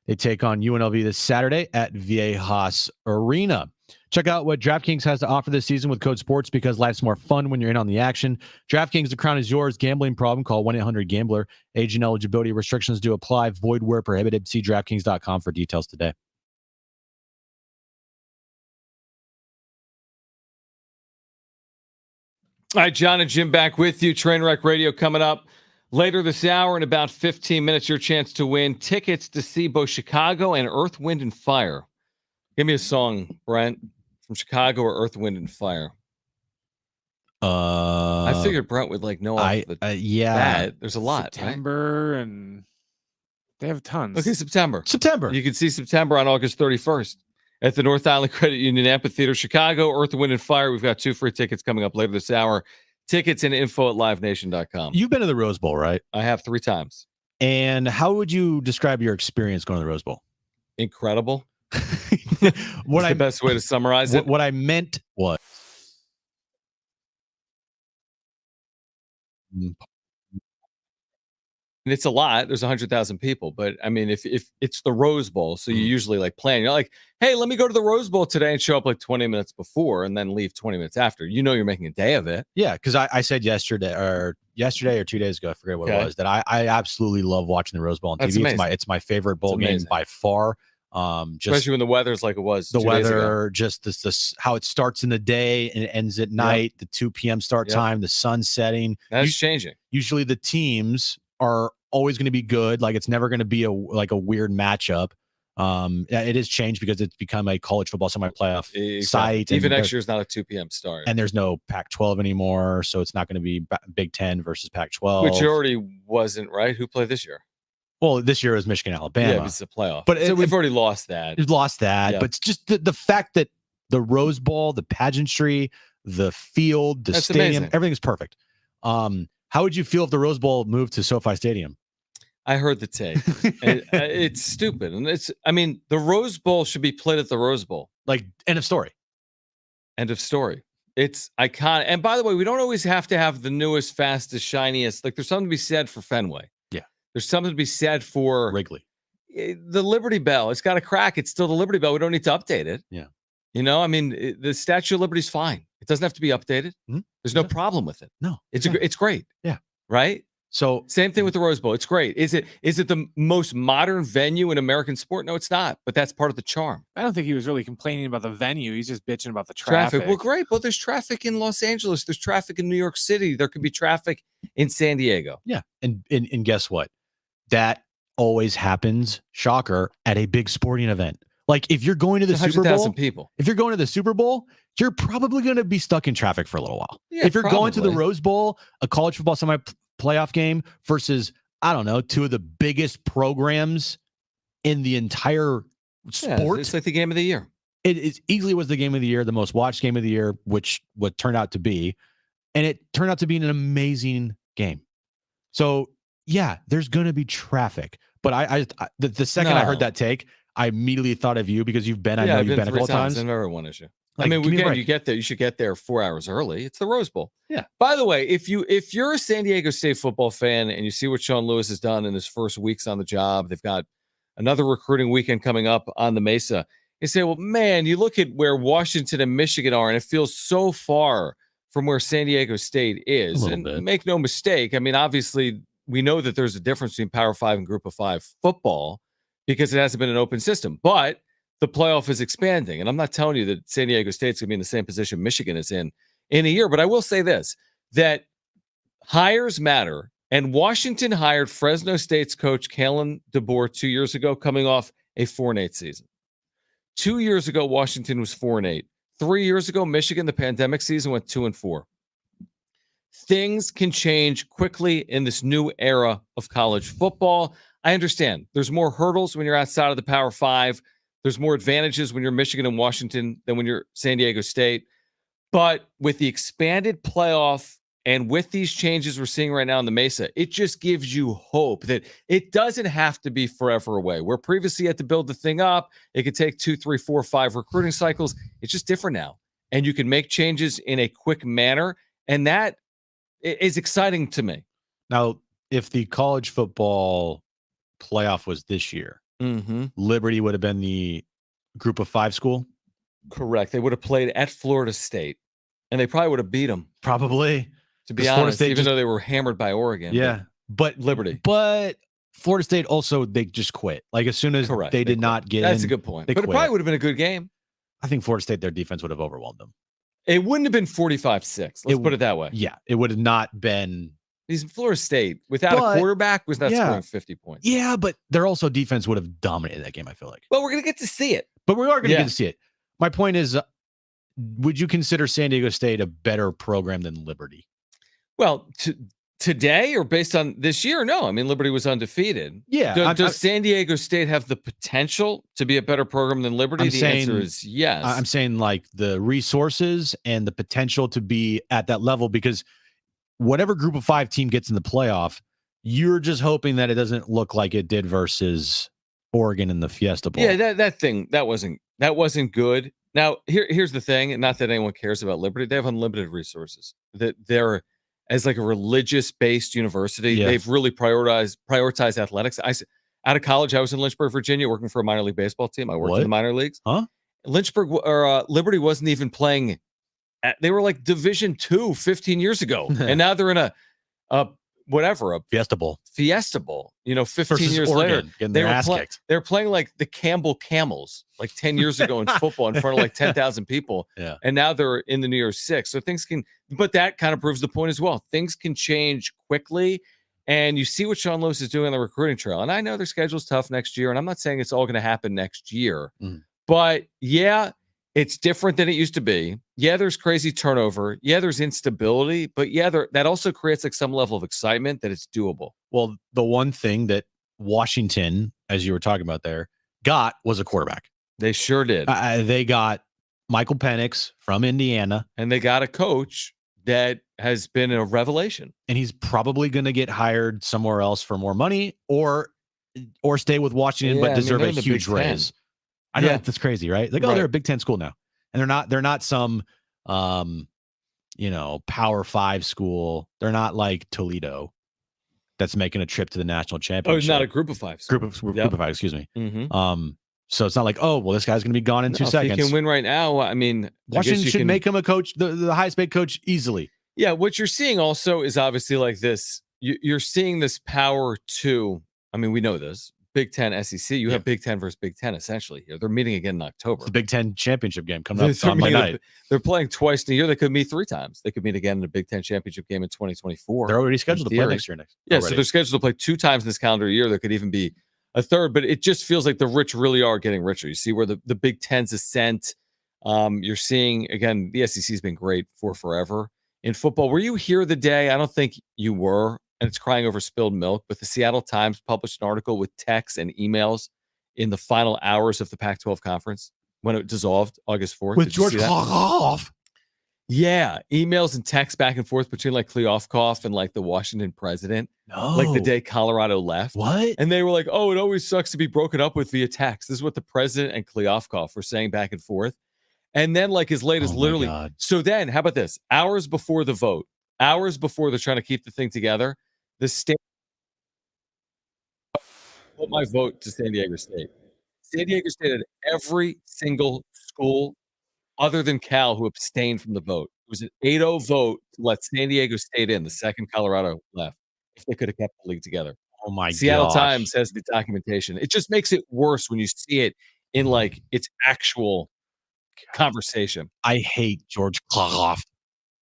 they take on UNLV this Saturday at Viejas Arena. Check out what DraftKings has to offer this season with code SPORTS because life's more fun when you're in on the action. DraftKings, the crown is yours. Gambling problem, call 1-800-GAMBLER. Age and eligibility restrictions do apply. Void where prohibited. See DraftKings.com for details today. All right, Jon and Jim back with you. Trainwreck Radio coming up later this hour in about 15 minutes. Your chance to win tickets to see both Chicago and Earth, Wind, and Fire. Give me a song, Brent, from Chicago or Earth, Wind, and Fire. I figured Brent would know off the bat. There's a lot. September, right? And they have tons. Okay, September. You can see September on August 31st. At the North Island Credit Union Amphitheater, Chicago, Earth, Wind, and Fire. We've got 2 free tickets coming up later this hour. Tickets and info at livenation.com. You've been to the Rose Bowl, right? I have 3 times. And how would you describe your experience going to the Rose Bowl? Incredible. What's the best way to summarize it? What I meant was... And it's a lot. There's 100,000 people, but I mean, if it's the Rose Bowl, so you usually plan. You're like, hey, let me go to the Rose Bowl today and show up 20 minutes before, and then leave 20 minutes after. You're making a day of it. Yeah, because I said yesterday or 2 days ago, I forget what it was, that I absolutely love watching the Rose Bowl on That's TV. amazing. It's my favorite bowl game by far. Especially when the weather's like it was. The weather, just this how it starts in the day and it ends at night. The 2 p.m. start time, the sun setting. That's changing. Usually the teams are always going to be good. Like it's never going to be a weird matchup. It has changed because it's become a college football semi-playoff site. Even next year's not a 2 p.m. start. And there's no Pac-12 anymore, so it's not going to be Big Ten versus Pac-12. Which already wasn't, right? Who played this year? Well, this year is Michigan, Alabama. Yeah, it's a playoff. But so we've already lost that. We've lost that. Yeah. But it's just the fact that the Rose Bowl, the pageantry, the field, the stadium, everything is perfect. How would you feel if the Rose Bowl moved to SoFi Stadium? I heard the take. It's stupid. And the Rose Bowl should be played at the Rose Bowl. Like, end of story. End of story. It's iconic. And by the way, we don't always have to have the newest, fastest, shiniest. There's something to be said for Fenway. Yeah. There's something to be said for Wrigley. The Liberty Bell. It's got a crack. It's still the Liberty Bell. We don't need to update it. Yeah. The Statue of Liberty is fine. It doesn't have to be updated. Mm-hmm. There's no problem with it. No. It's great. Yeah. Right? So same thing with the Rose Bowl. It's great. Is it the most modern venue in American sport? No, it's not. But that's part of the charm. I don't think he was really complaining about the venue. He's just bitching about the traffic. Well, great. Well, there's traffic in Los Angeles. There's traffic in New York City. There could be traffic in San Diego. Yeah. And guess what? That always happens, shocker, at a big sporting event. Like if you're going to the Super Bowl, if you're going to the Super Bowl, you're probably going to be stuck in traffic for a little while. Yeah, if you're going to the Rose Bowl, a college football semi-playoff game versus, I don't know, 2 of the biggest programs in the entire sport. It's like the game of the year. It easily was the game of the year, the most watched game of the year, what turned out to be. And it turned out to be an amazing game. So, yeah, there's going to be traffic. But the second I heard that take, I immediately thought of you because you've been, I know you've been a couple times. I've never one issue. Like, you get there. You should get there 4 hours early. It's the Rose Bowl. Yeah. By the way, if you're a San Diego State football fan and you see what Sean Lewis has done in his first weeks on the job, they've got another recruiting weekend coming up on the Mesa. You say, well, man, you look at where Washington and Michigan are, and it feels so far from where San Diego State is. And make no mistake, obviously, we know that there's a difference between Power 5 and Group of 5 football because it hasn't been an open system. But the playoff is expanding. And I'm not telling you that San Diego State's going to be in the same position Michigan is in a year. But I will say this, that hires matter. And Washington hired Fresno State's coach, Kalen DeBoer, 2 years ago, coming off a 4-8 season. 2 years ago, Washington was 4-8. 3 years ago, Michigan, the pandemic season, went 2-4. Things can change quickly in this new era of college football. I understand there's more hurdles when you're outside of the Power 5. There's more advantages when you're Michigan and Washington than when you're San Diego State. But with the expanded playoff and with these changes we're seeing right now in the Mesa, it just gives you hope that it doesn't have to be forever away. Where previously you had to build the thing up, it could take 2, 3, 4, 5 recruiting cycles. It's just different now. and you can make changes in a quick manner. And that is exciting to me. Now, if the college football playoff was this year, Liberty would have been the group of 5 school. Correct. They would have played at Florida State, and they probably would have beat them. Probably. To be honest, even though they were hammered by Oregon. Yeah. But Liberty. But Florida State also, they just quit. Like as soon as they did not get That's in, a good point. But it probably would have been a good game. I think Florida State, their defense would have overwhelmed them. It wouldn't have been 45-6. Let's put it that way. Yeah. It would have not been. These Florida State, without a quarterback, was not scoring 50 points. Yeah, but their also defense would have dominated that game, I feel like. But we're going to get to see it. But we are going to get to see it. My point is, would you consider San Diego State a better program than Liberty? Well, today or based on this year? No. I mean, Liberty was undefeated. Yeah. Does San Diego State have the potential to be a better program than Liberty? The answer is yes. I'm saying like the resources and the potential to be at that level, because whatever group of 5 team gets in the playoff, you're just hoping that it doesn't look like it did versus Oregon in the Fiesta Bowl. Yeah, that wasn't good. Now, here's the thing, and not that anyone cares about Liberty, they have unlimited resources. That they're as like a religious-based university, they've really prioritized athletics. Out of college, I was in Lynchburg, Virginia, working for a minor league baseball team. I worked in the minor leagues. Huh? Lynchburg or Liberty wasn't even playing. They were like Division II 15 years ago, and now they're in a Fiesta Bowl. 15 versus years Oregon, later. They were playing like the Campbell Camels like 10 years ago in football in front of like 10,000 people. Yeah. And now they're in the New Year's Six. So but that kind of proves the point as well. Things can change quickly. And you see what Sean Lewis is doing on the recruiting trail. And I know their schedule's tough next year. And I'm not saying it's all going to happen next year. But yeah, it's different than it used to be. Yeah, there's crazy turnover. Yeah, there's instability. But yeah, that also creates like some level of excitement that it's doable. Well, the one thing that Washington, as you were talking about there, got was a quarterback. They sure did. They got Michael Penix from Indiana. And they got a coach that has been a revelation. And he's probably going to get hired somewhere else for more money or stay with Washington, but deserve a huge raise. I know that's crazy, right? Like, they're a Big Ten school now. And they're not some Power 5 school. They're not like Toledo that's making a trip to the national championship. Oh, it's not a group of 5. Group of 5, excuse me. So it's not like, oh, well, this guy's going to be gone in 2 seconds. If he can win right now, I mean, Washington should make him a coach, the highest paid coach, easily. Yeah, what you're seeing also is obviously like this. You're seeing this power to, I mean, we know this. Big Ten, SEC. You have Big Ten versus Big Ten essentially here. They're meeting again in October. It's the Big Ten championship game coming up on Monday night. They're playing twice in a year. They could meet 3 times. They could meet again in a Big Ten championship game in 2024. They're already scheduled to play next year. Yeah, so they're scheduled to play 2 times this calendar year. There could even be a third, but it just feels like the rich really are getting richer. You see where the Big Ten's ascent. You're seeing, again, the SEC's been great for forever. In football, were you here the day? I don't think you were. And it's crying over spilled milk, but the Seattle Times published an article with texts and emails in the final hours of the Pac-12 conference when it dissolved August 4th. With George Kliavkoff. Yeah, emails and texts back and forth between like Kliavkoff and like the Washington president. No. Like the day Colorado left. What? And they were like, oh, it always sucks to be broken up with via text. This is what the president and Kliavkoff were saying back and forth. And then like as late as literally. So then, how about this? Hours before the vote, hours before they're trying to keep the thing together, the state put my vote to San Diego State. San Diego State had every single school other than Cal who abstained from the vote. It was an 8-0 vote to let San Diego State in the second Colorado left if they could have kept the league together. Oh my god. Seattle Times has the documentation. It just makes it worse when you see it in like its actual conversation. I hate George Kliavkoff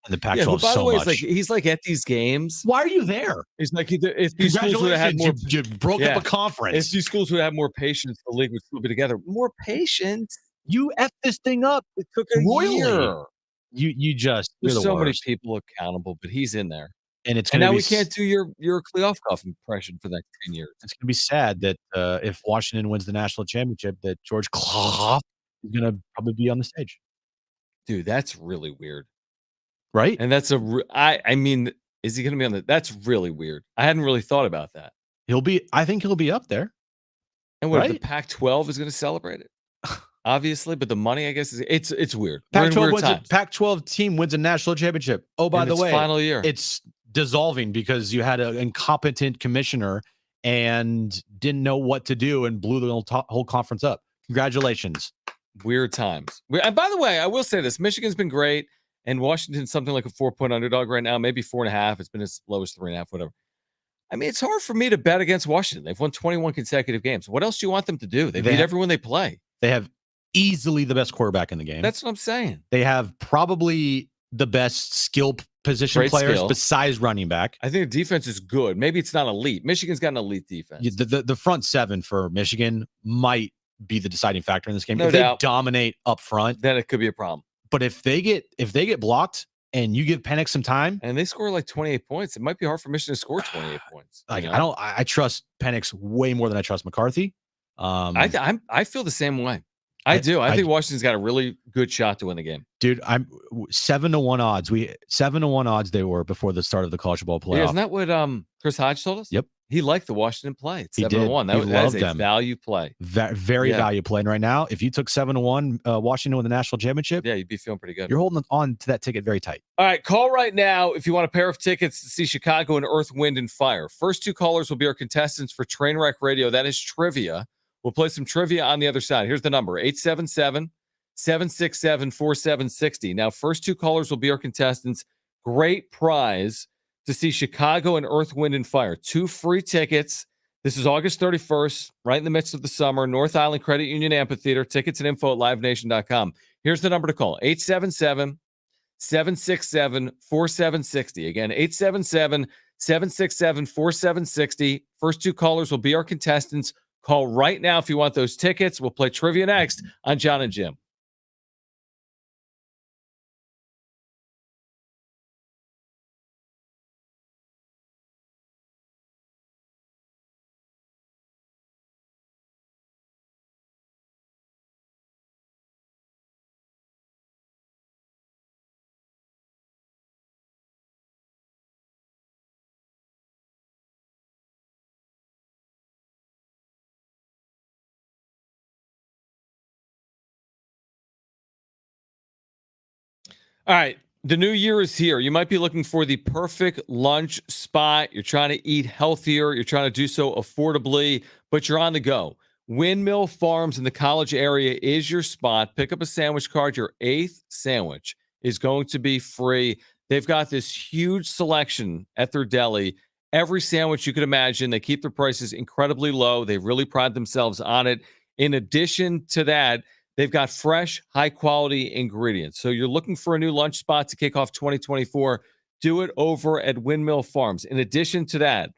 and the Pac-12 who, by the way, much. He's like at these games. Why are you there? He's like, if these schools would have had more, you broke up a conference. If these schools would have more patience, the league would still be together. More patience. You effed this thing up. It took a year. There's so many people accountable, but he's in there. And it's now we can't do your Kliavkoff impression for the next 10 years. It's going to be sad that if Washington wins the national championship, that George Kliavkoff is going to probably be on the stage. Dude, that's really weird. Right? And that's I mean, is he going to be on the? That's really weird. I hadn't really thought about that. I think he'll be up there. And what if the Pac-12 is going to celebrate it? obviously, but the money, I guess, it's weird. We're in Pac-12 weird wins times. Pac-12 team wins a national championship. Oh, by In the its way, final year. it's dissolving because you had an incompetent commissioner and didn't know what to do and blew the whole conference up. Congratulations. Weird times. And by the way, I will say this: Michigan's been great, and Washington's something like a 4-point underdog right now, maybe 4.5. It's been as low as 3.5, whatever. I mean, it's hard for me to bet against Washington. They've won 21 consecutive games. What else do you want them to do? They beat everyone they play. They have easily the best quarterback in the game. That's what I'm saying. They have probably the best skill position Great players skill. besides running back. I think the defense is good. Maybe it's not elite. Michigan's got an elite defense. The front seven for Michigan might be the deciding factor in this game. No if doubt. They dominate up front, then it could be a problem. But if they get blocked and you give Penix some time, and they score like 28 points, it might be hard for Michigan to score 28 points. Like I trust Penix way more than I trust McCarthy. I feel the same way. I do. I think Washington's got a really good shot to win the game. Dude, I'm 7-1 odds. 7-1 odds they were before the start of the college football playoff. Yeah, isn't that what Chris Hodge told us? Yep. He liked the Washington play. It's 7-1. That is a value play. Very value play. And right now, if you took 7-1 Washington with the national championship, yeah, you'd be feeling pretty good. You're holding on to that ticket very tight. All right, call right now if you want a pair of tickets to see Chicago in Earth, Wind, and Fire. First two callers will be our contestants for Trainwreck Radio. That is trivia. We'll play some trivia on the other side. Here's the number, 877-767-4760. Now, first two callers will be our contestants. Great prize to see Chicago in Earth, Wind, and Fire. 2 free tickets. This is August 31st, right in the midst of the summer, North Island Credit Union Amphitheater. Tickets and info at livenation.com. Here's the number to call, 877-767-4760. Again, 877-767-4760. First two callers will be our contestants. Call right now if you want those tickets. We'll play trivia next on Jon and Jim. All right. The new year is here. You might be looking for the perfect lunch spot. You're trying to eat healthier. You're trying to do so affordably, but you're on the go. Windmill Farms in the college area is your spot. Pick up a sandwich card. Your 8th sandwich is going to be free. They've got this huge selection at their deli. Every sandwich you could imagine. They keep their prices incredibly low. They really pride themselves on it. In addition to that, they've got fresh, high-quality ingredients. So you're looking for a new lunch spot to kick off 2024, do it over at Windmill Farms. In addition to that,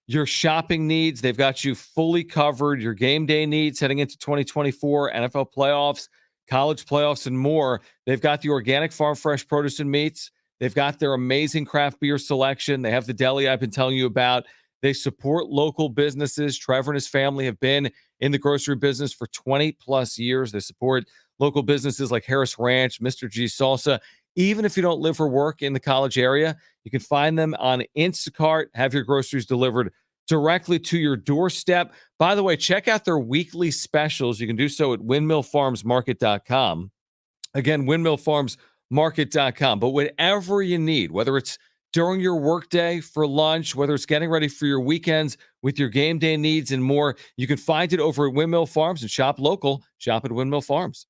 your shopping needs, they've got you fully covered. Your game day needs heading into 2024, NFL playoffs, college playoffs, and more. They've got the organic farm fresh produce and meats. They've got their amazing craft beer selection. They have the deli I've been telling you about. They support local businesses. Trevor and his family have been in the grocery business for 20 plus years. They support local businesses like Harris Ranch, Mr. G Salsa. Even if you don't live or work in the college area, you can find them on Instacart, have your groceries delivered directly to your doorstep. By the way, check out their weekly specials. You can do so at windmillfarmsmarket.com. Again, windmillfarmsmarket.com. But whatever you need, whether it's during your workday for lunch, whether it's getting ready for your weekends with your game day needs and more, you can find it over at Windmill Farms and shop local. Shop at Windmill Farms.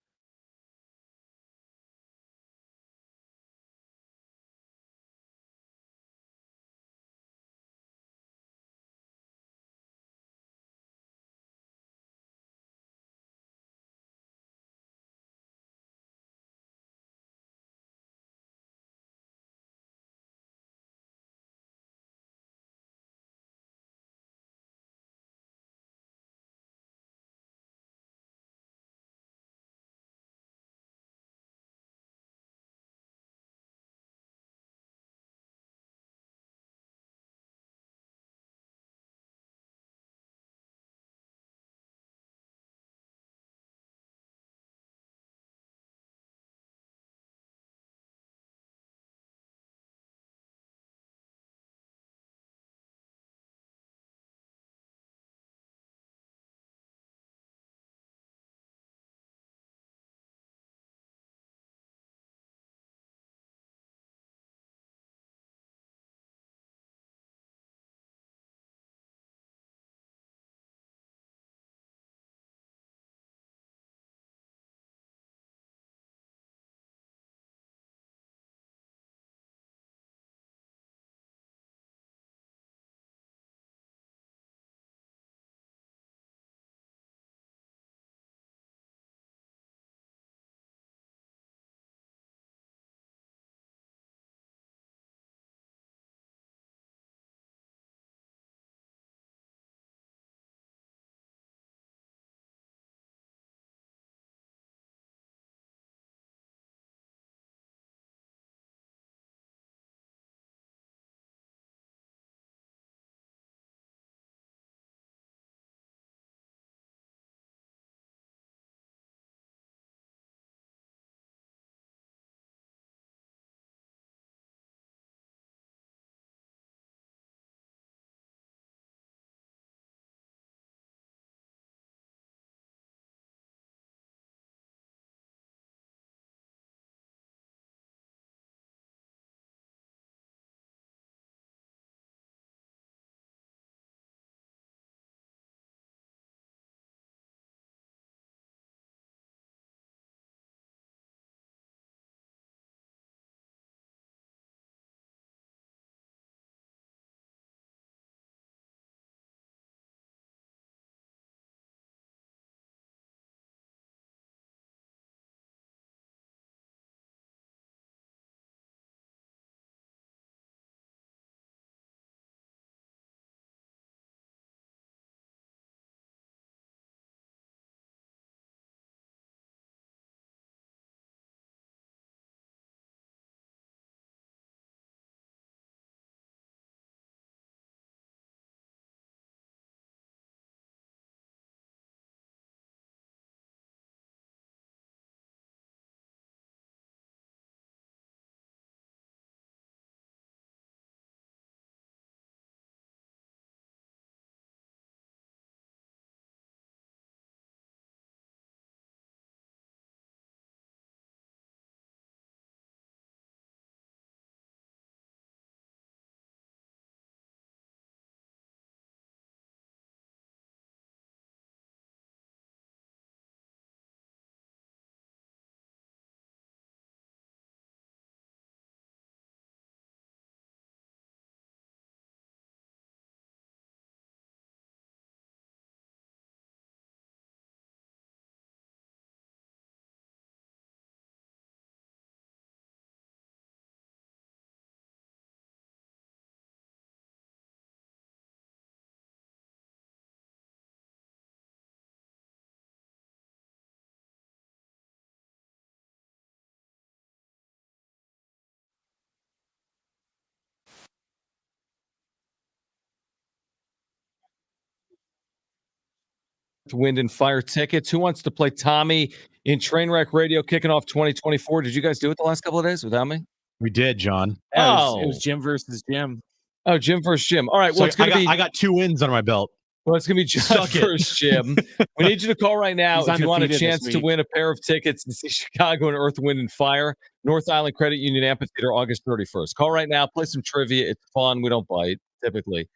Earth, Wind, and Fire tickets. Who wants to play Tommy in Trainwreck Radio kicking off 2024? Did you guys do it the last couple of days without me? We did, John. Yeah, it was Jim versus Jim. Oh, Jim versus Jim. All right. Well, So it's going to be. I got 2 wins under my belt. Well, it's going to be John Suck it. versus Jim. We need you to call right now He's if you want a undefeated chance this to week. win a pair of tickets to see Chicago and Earth, Wind, and Fire, North Island Credit Union Amphitheater, August 31st. Call right now. Play some trivia. It's fun. We don't bite, typically.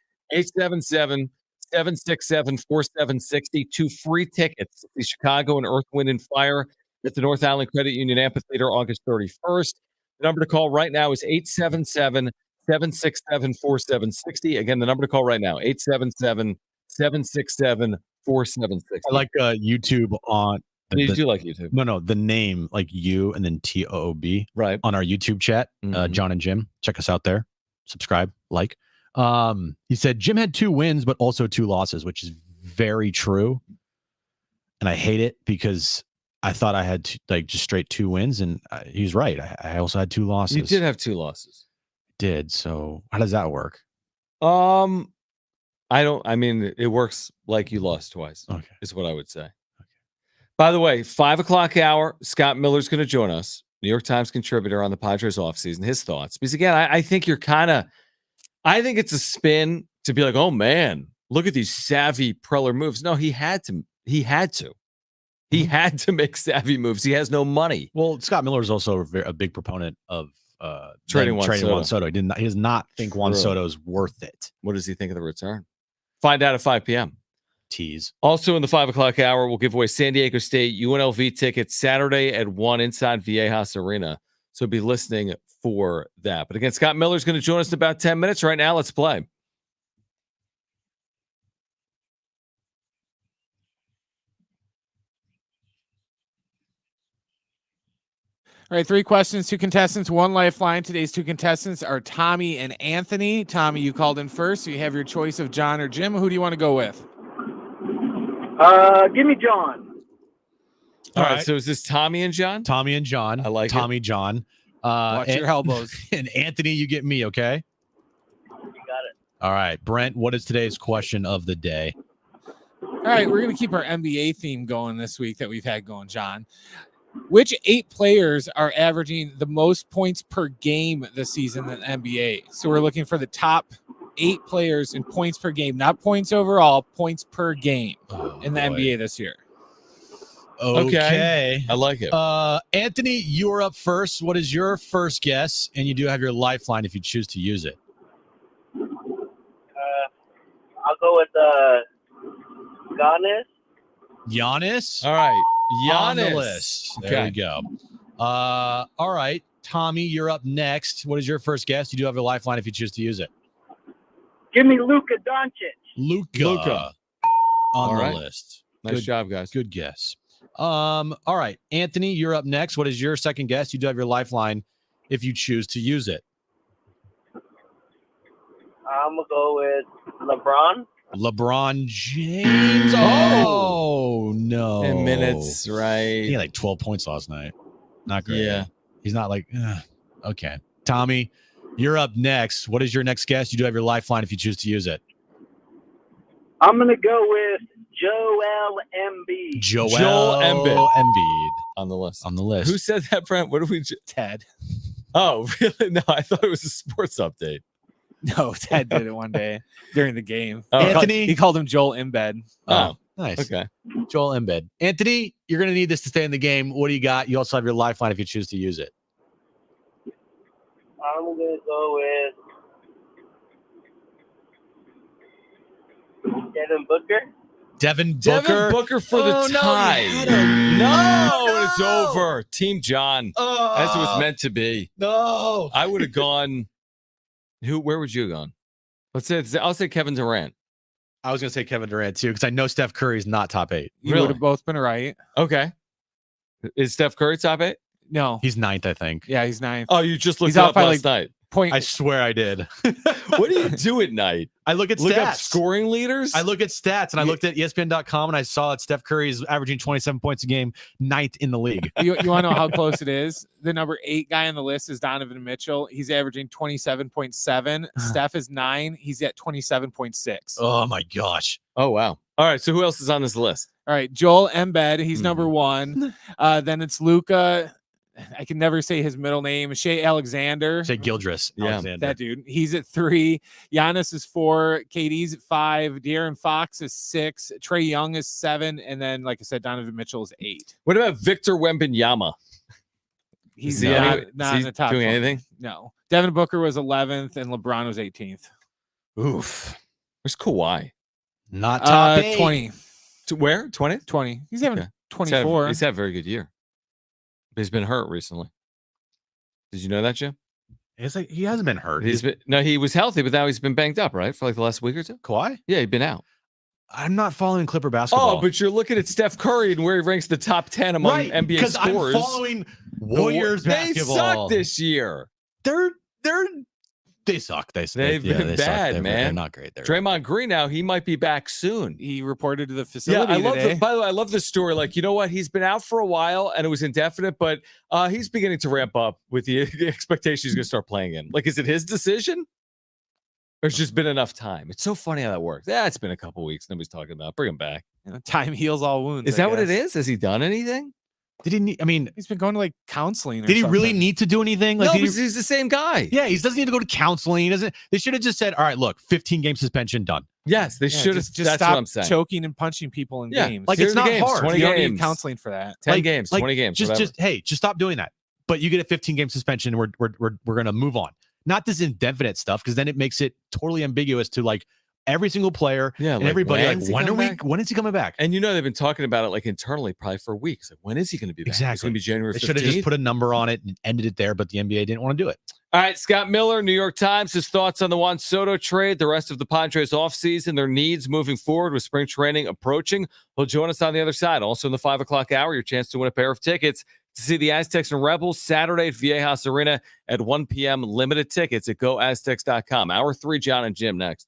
877-767-4760. 2 free tickets to see Chicago and Earth, Wind, and Fire at the North Island Credit Union Amphitheater, August 31st. The number to call right now is 877-767-4760. Again, the number to call right now, 877-767-4760. I like YouTube on. You do like YouTube. No, the name like you and then TOOB Right. on our YouTube chat. Mhm. Jon and Jim, check us out there. Subscribe, like. He said Jim had 2 wins, but also 2 losses, which is very true. And I hate it because I thought I had just straight 2 wins, and he's right. I also had 2 losses. You did have 2 losses. Did. So how does that work? I mean, it works like you lost twice. Okay. Is what I would say. By the way, 5 o'clock hour, Scott Miller's going to join us, New York Times contributor on the Padres offseason, his thoughts. Because again, I think you're I think it's a spin to be like, oh man, look at these savvy Preller moves. No, he had to make savvy moves. He has no money. Well, Scott Miller is also a big proponent of Trading Juan Soto. He does not think Juan Really? Soto's worth it. What does he think of the return? Find out at 5 p.m. Tease. Also in the 5 o'clock hour, we'll give away San Diego State UNLV tickets Saturday at 1 inside Viejas Arena. So be listening for that. But again, Scott Miller's going to join us in about 10 minutes. Right now, let's play. All right, 3 questions, 2 contestants, 1 lifeline. Today's 2 contestants are Tommy and Anthony. Tommy, you called in first, so you have your choice of John or Jim. Who do you want to go with? Give me John. All right. So is this Tommy and John? Tommy and John. I like Tommy, John. Watch your elbows. And Anthony, you get me, okay? You got it. All right. Brent, what is today's question of the day? All right, we're going to keep our NBA theme going this week that we've had going, John. Which 8 players are averaging the most points per game this season in the NBA? So we're looking for the top 8 players in points per game, not points overall, points per game in the NBA this year. Okay. I like it. Anthony, you're up first. What is your first guess? And you do have your lifeline if you choose to use it. I'll go with Giannis. Giannis? All right. On the Giannis. list. There Okay. we go. All right. Tommy, you're up next. What is your first guess? You do have a lifeline if you choose to use it. Give me Luka Doncic. Luka. On All the right. list. Nice Good- job, guys. Good guess. All right. Anthony, you're up next. What is your second guess? You do have your lifeline if you choose to use it. I'm gonna go with LeBron. LeBron James. Oh, no. In minutes, He right? had like 12 points last night. Not great. Yeah. He's not like, okay. Tommy, you're up next. What is your next guess? You do have your lifeline if you choose to use it. I'm gonna go with Joel Embiid. Joel Embiid. Embiid On the list. on the list. Who said that, Brent? What did we? Ted. Oh, really? No, I thought it was a sports update. No, Ted did it one day during the game. Oh. Anthony? He called him Joel Embed. Oh, Nice. okay. Joel Embiid. Anthony, you're going to need this to stay in the game. What do you got? You also have your lifeline if you choose to use it. I'm gonna go with Devin Booker. Devin Devin Booker for the Oh, no, tie. you had him. No, it's No. over. Team John, as it was meant to be. No. I would have gone. Where would you have gone? I'll say Kevin Durant. I was going to say Kevin Durant too because I know Steph Curry's not top 8. You Really? would have both been right. Okay. Is Steph Curry top 8? No. He's 9th, I think. Yeah, he's 9th. Oh, you just looked He's it off up by, last night. Point. I swear I did. What do you do at night? I look at Look up stats. scoring leaders? I look at stats and I looked at ESPN.com and I saw that Steph Curry is averaging 27 points a game, 9th in the league. You want to know how close it is? The number 8 guy on the list is Donovan Mitchell. He's averaging 27.7. Steph is 9. He's at 27.6. Oh my gosh. Oh, wow. All right. So who else is on this list? All right, Joel Embiid, he's Mhm. number 1. Then it's Luca. I can never say his middle name. Shea Alexander. Say Gildress. Yeah. Alexander. That dude. He's at 3. Giannis is 4. KD's at 5. De'Aaron Fox is 6. Trey Young is 7. And then, like I said, Donovan Mitchell is 8. What about Victor Wembanyama? He's Is he not is in he the top doing 20. anything? No. Devin Booker was 11th, and LeBron was 18th. Oof. Where's Kawhi? Not top 8. 20. To where? 20? 20. He's having Okay. 24. He's had a very good year. But he's been hurt recently. Did you know that, Jim? It's like he hasn't been hurt. He was healthy, but now he's been banged up, right? For like the last week or two? Kawhi? Yeah, he'd been out. I'm not following Clipper basketball. Oh, but you're looking at Steph Curry and where he ranks the top 10 among NBA because scorers. I'm following Warriors basketball. They suck this year. They suck. They've been bad, suck. man. They're not great. Draymond Green now, he might be back soon. He reported to the facility today. By the way, I love this story. Like, you know what? He's been out for a while and it was indefinite, but he's beginning to ramp up with the expectation he's going to start playing in. Like, is it his decision? Or it's just been enough time? It's so funny how that works. Yeah, it's been a couple weeks. Nobody's talking about. Bring him back. Time heals all wounds. Is that what it is? Has he done anything? Did he need, I mean, he's been going to like counseling. Or did he something. really need to do anything? Like, no, because he's the same guy. Yeah, he doesn't need to go to counseling. He doesn't. They should have just said, "All right, look, 15-game suspension, done." Yes, they should have. Just That's stop what I'm saying. choking and punching people in games. Like, it's not hard. 20 you don't games. need counseling for that. 10 games, 20 games. Just stop doing that. But you get a 15-game suspension. And we're gonna move on. Not this indefinite stuff, because then it makes it totally ambiguous to like every single player and like, everybody. when is he coming back? And they've been talking about it like internally probably for weeks. Like, when is he going to be back? Exactly. It's going to be January 15th. They should have just put a number on it and ended it there, but the NBA didn't want to do it. All right, Scott Miller, New York Times, his thoughts on the Juan Soto trade, the rest of the Padres offseason, their needs moving forward with spring training approaching. He'll join us on the other side. Also in the 5 o'clock hour, your chance to win a pair of tickets to see the Aztecs and Rebels Saturday at Viejas Arena at 1 p.m. Limited tickets at goaztecs.com. Hour 3, Jon and Jim next.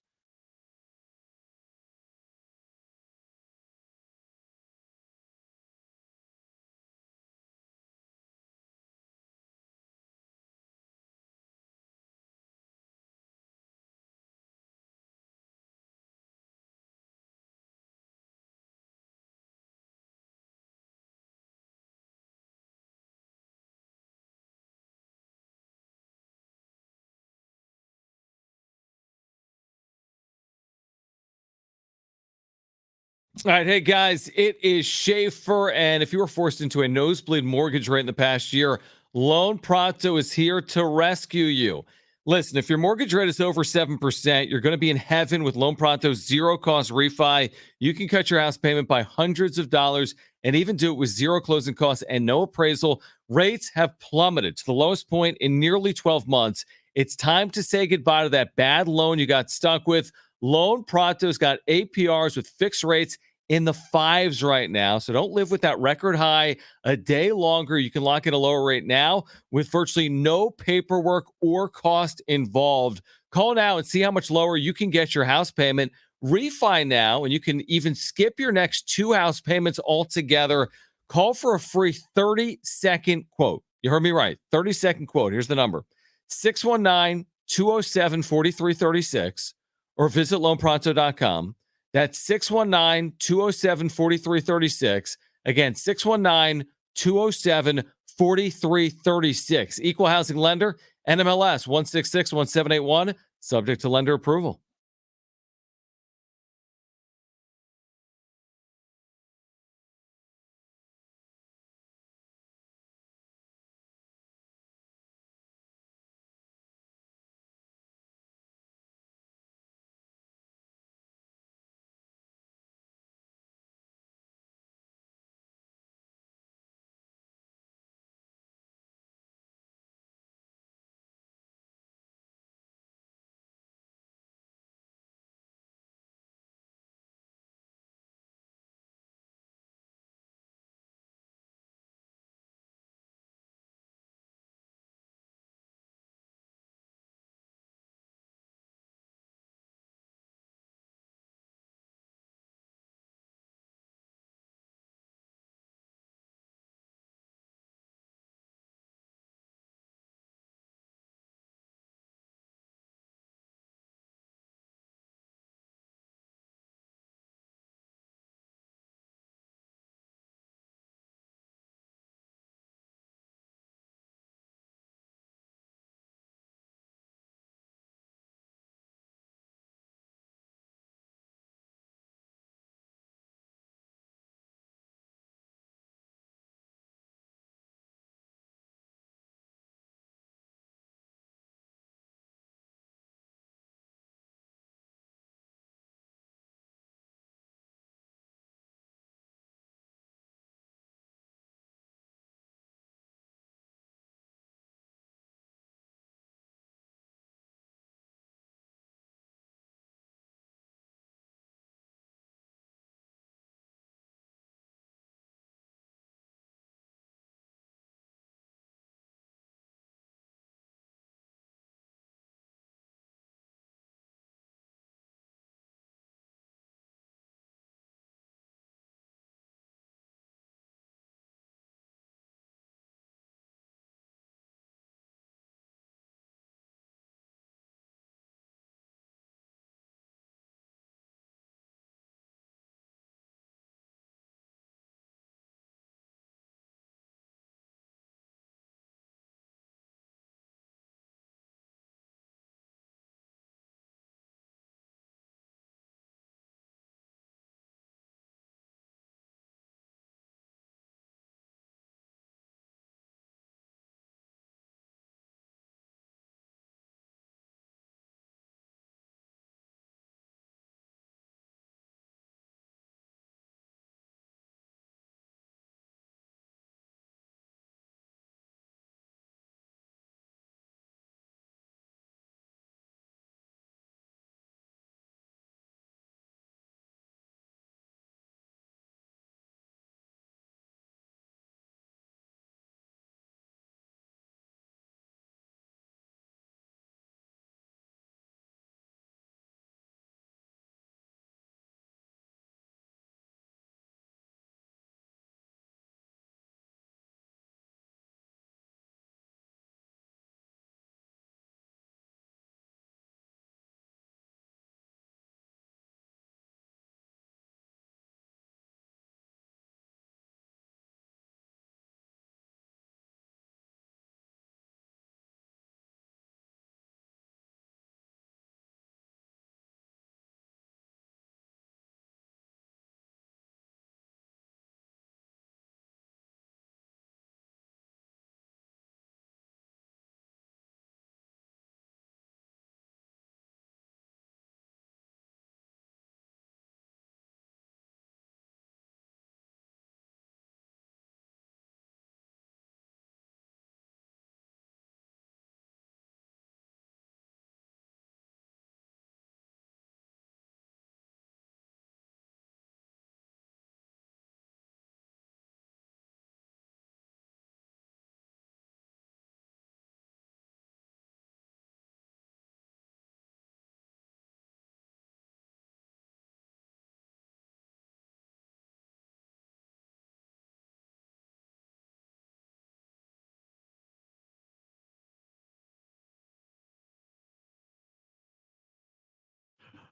All right, hey guys, it is Schaefer, and if you were forced into a nosebleed mortgage rate in the past year, Loan Pronto is here to rescue you. Listen, if your mortgage rate is over 7%, you're going to be in heaven with Loan Pronto's zero-cost refi. You can cut your house payment by hundreds of dollars and even do it with zero closing costs and no appraisal. Rates have plummeted to the lowest point in nearly 12 months. It's time to say goodbye to that bad loan you got stuck with. Loan Pronto's got APRs with fixed rates in the 5s right now. So don't live with that record high a day longer. You can lock in a lower rate now with virtually no paperwork or cost involved. Call now and see how much lower you can get your house payment. Refi now, and you can even skip your next 2 house payments altogether. Call for a free 30-second quote. You heard me right. 30-second quote. Here's the number. 619-207-4336 or visit loanpronto.com. That's 619-207-4336. Again, 619-207-4336. Equal housing lender, NMLS 1661781, subject to lender approval.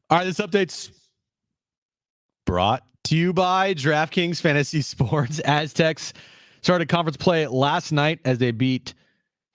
All right, this update's brought to you by DraftKings Fantasy Sports. Aztecs started conference play last night as they beat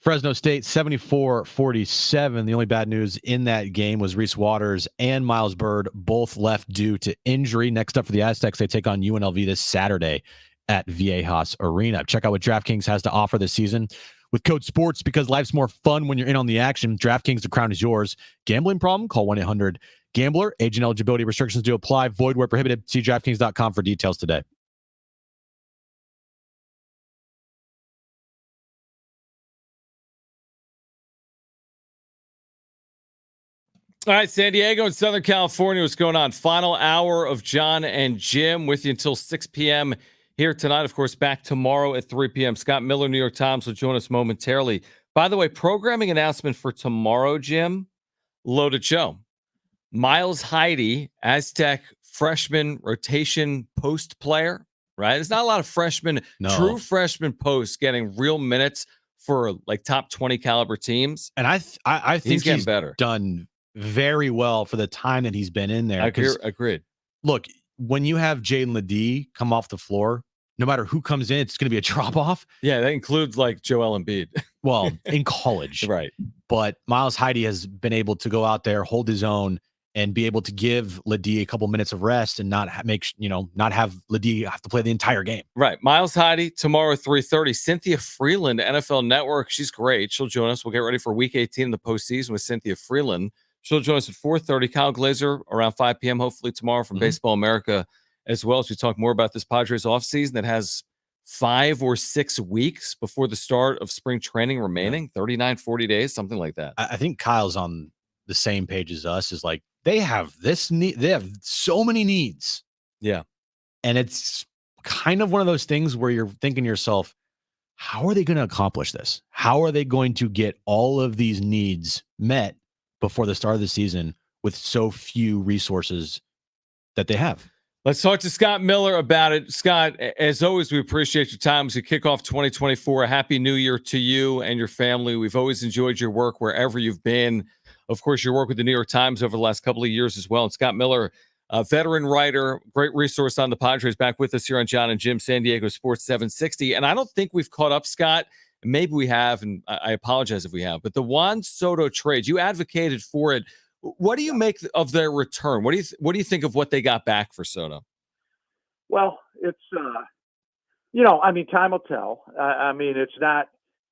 Fresno State 74-47. The only bad news in that game was Reese Waters and Miles Bird both left due to injury. Next up for the Aztecs, they take on UNLV this Saturday at Viejas Arena. Check out what DraftKings has to offer this season with code SPORTS, because life's more fun when you're in on the action. DraftKings, the crown is yours. Gambling problem? Call 1-800-GAMBLER. Age and eligibility restrictions do apply. Void where prohibited. See DraftKings.com for details today. All right, San Diego and Southern California, what's going on? Final hour of Jon and Jim with you until 6 p.m. here tonight. Of course, back tomorrow at 3 p.m. Scott Miller, New York Times, will join us momentarily. By the way, programming announcement for tomorrow, Jim, loaded show. Miles Heide, Aztec freshman rotation post player, right? There's not a lot of true freshman posts getting real minutes for like top 20 caliber teams. And I think he's getting better. Done very well for the time that he's been in there. Agreed. Look, when you have Jaden Ledee come off the floor, no matter who comes in, it's going to be a drop off. Yeah, that includes like Joel Embiid. Well, in college. Right. But Miles Heide has been able to go out there, hold his own, and be able to give Ledee a couple minutes of rest and not have Ledee have to play the entire game. Right. Miles Heide tomorrow at 3:30. Cynthia Freeland, NFL Network. She's great. She'll join us. We'll get ready for Week 18 in the postseason with Cynthia Freeland. She'll join us at 4:30. Kyle Glazer around 5 p.m. hopefully tomorrow from Baseball America as well, as we talk more about this Padres offseason that has 5 or 6 weeks before the start of spring training remaining, 39, 40 days, something like that. I think Kyle's on the same page as us. Is like, they have this need. They have so many needs. Yeah. And it's kind of one of those things where you're thinking to yourself, how are they going to accomplish this? How are they going to get all of these needs met before the start of the season with so few resources that they have? Let's talk to Scott Miller about it. Scott, as always, we appreciate your time as you kick off 2024. A happy new year to you and your family. We've always enjoyed your work wherever you've been. Of course, your work with the New York Times over the last couple of years as well. And Scott Miller, a veteran writer, great resource on the Padres, back with us here on Jon and Jim, San Diego Sports 760. And I don't think we've caught up, Scott. Maybe we have, and I apologize if we have. But the Juan Soto trade, you advocated for it. What do you make of their return? What do you think of what they got back for Soto? Well, it's time will tell.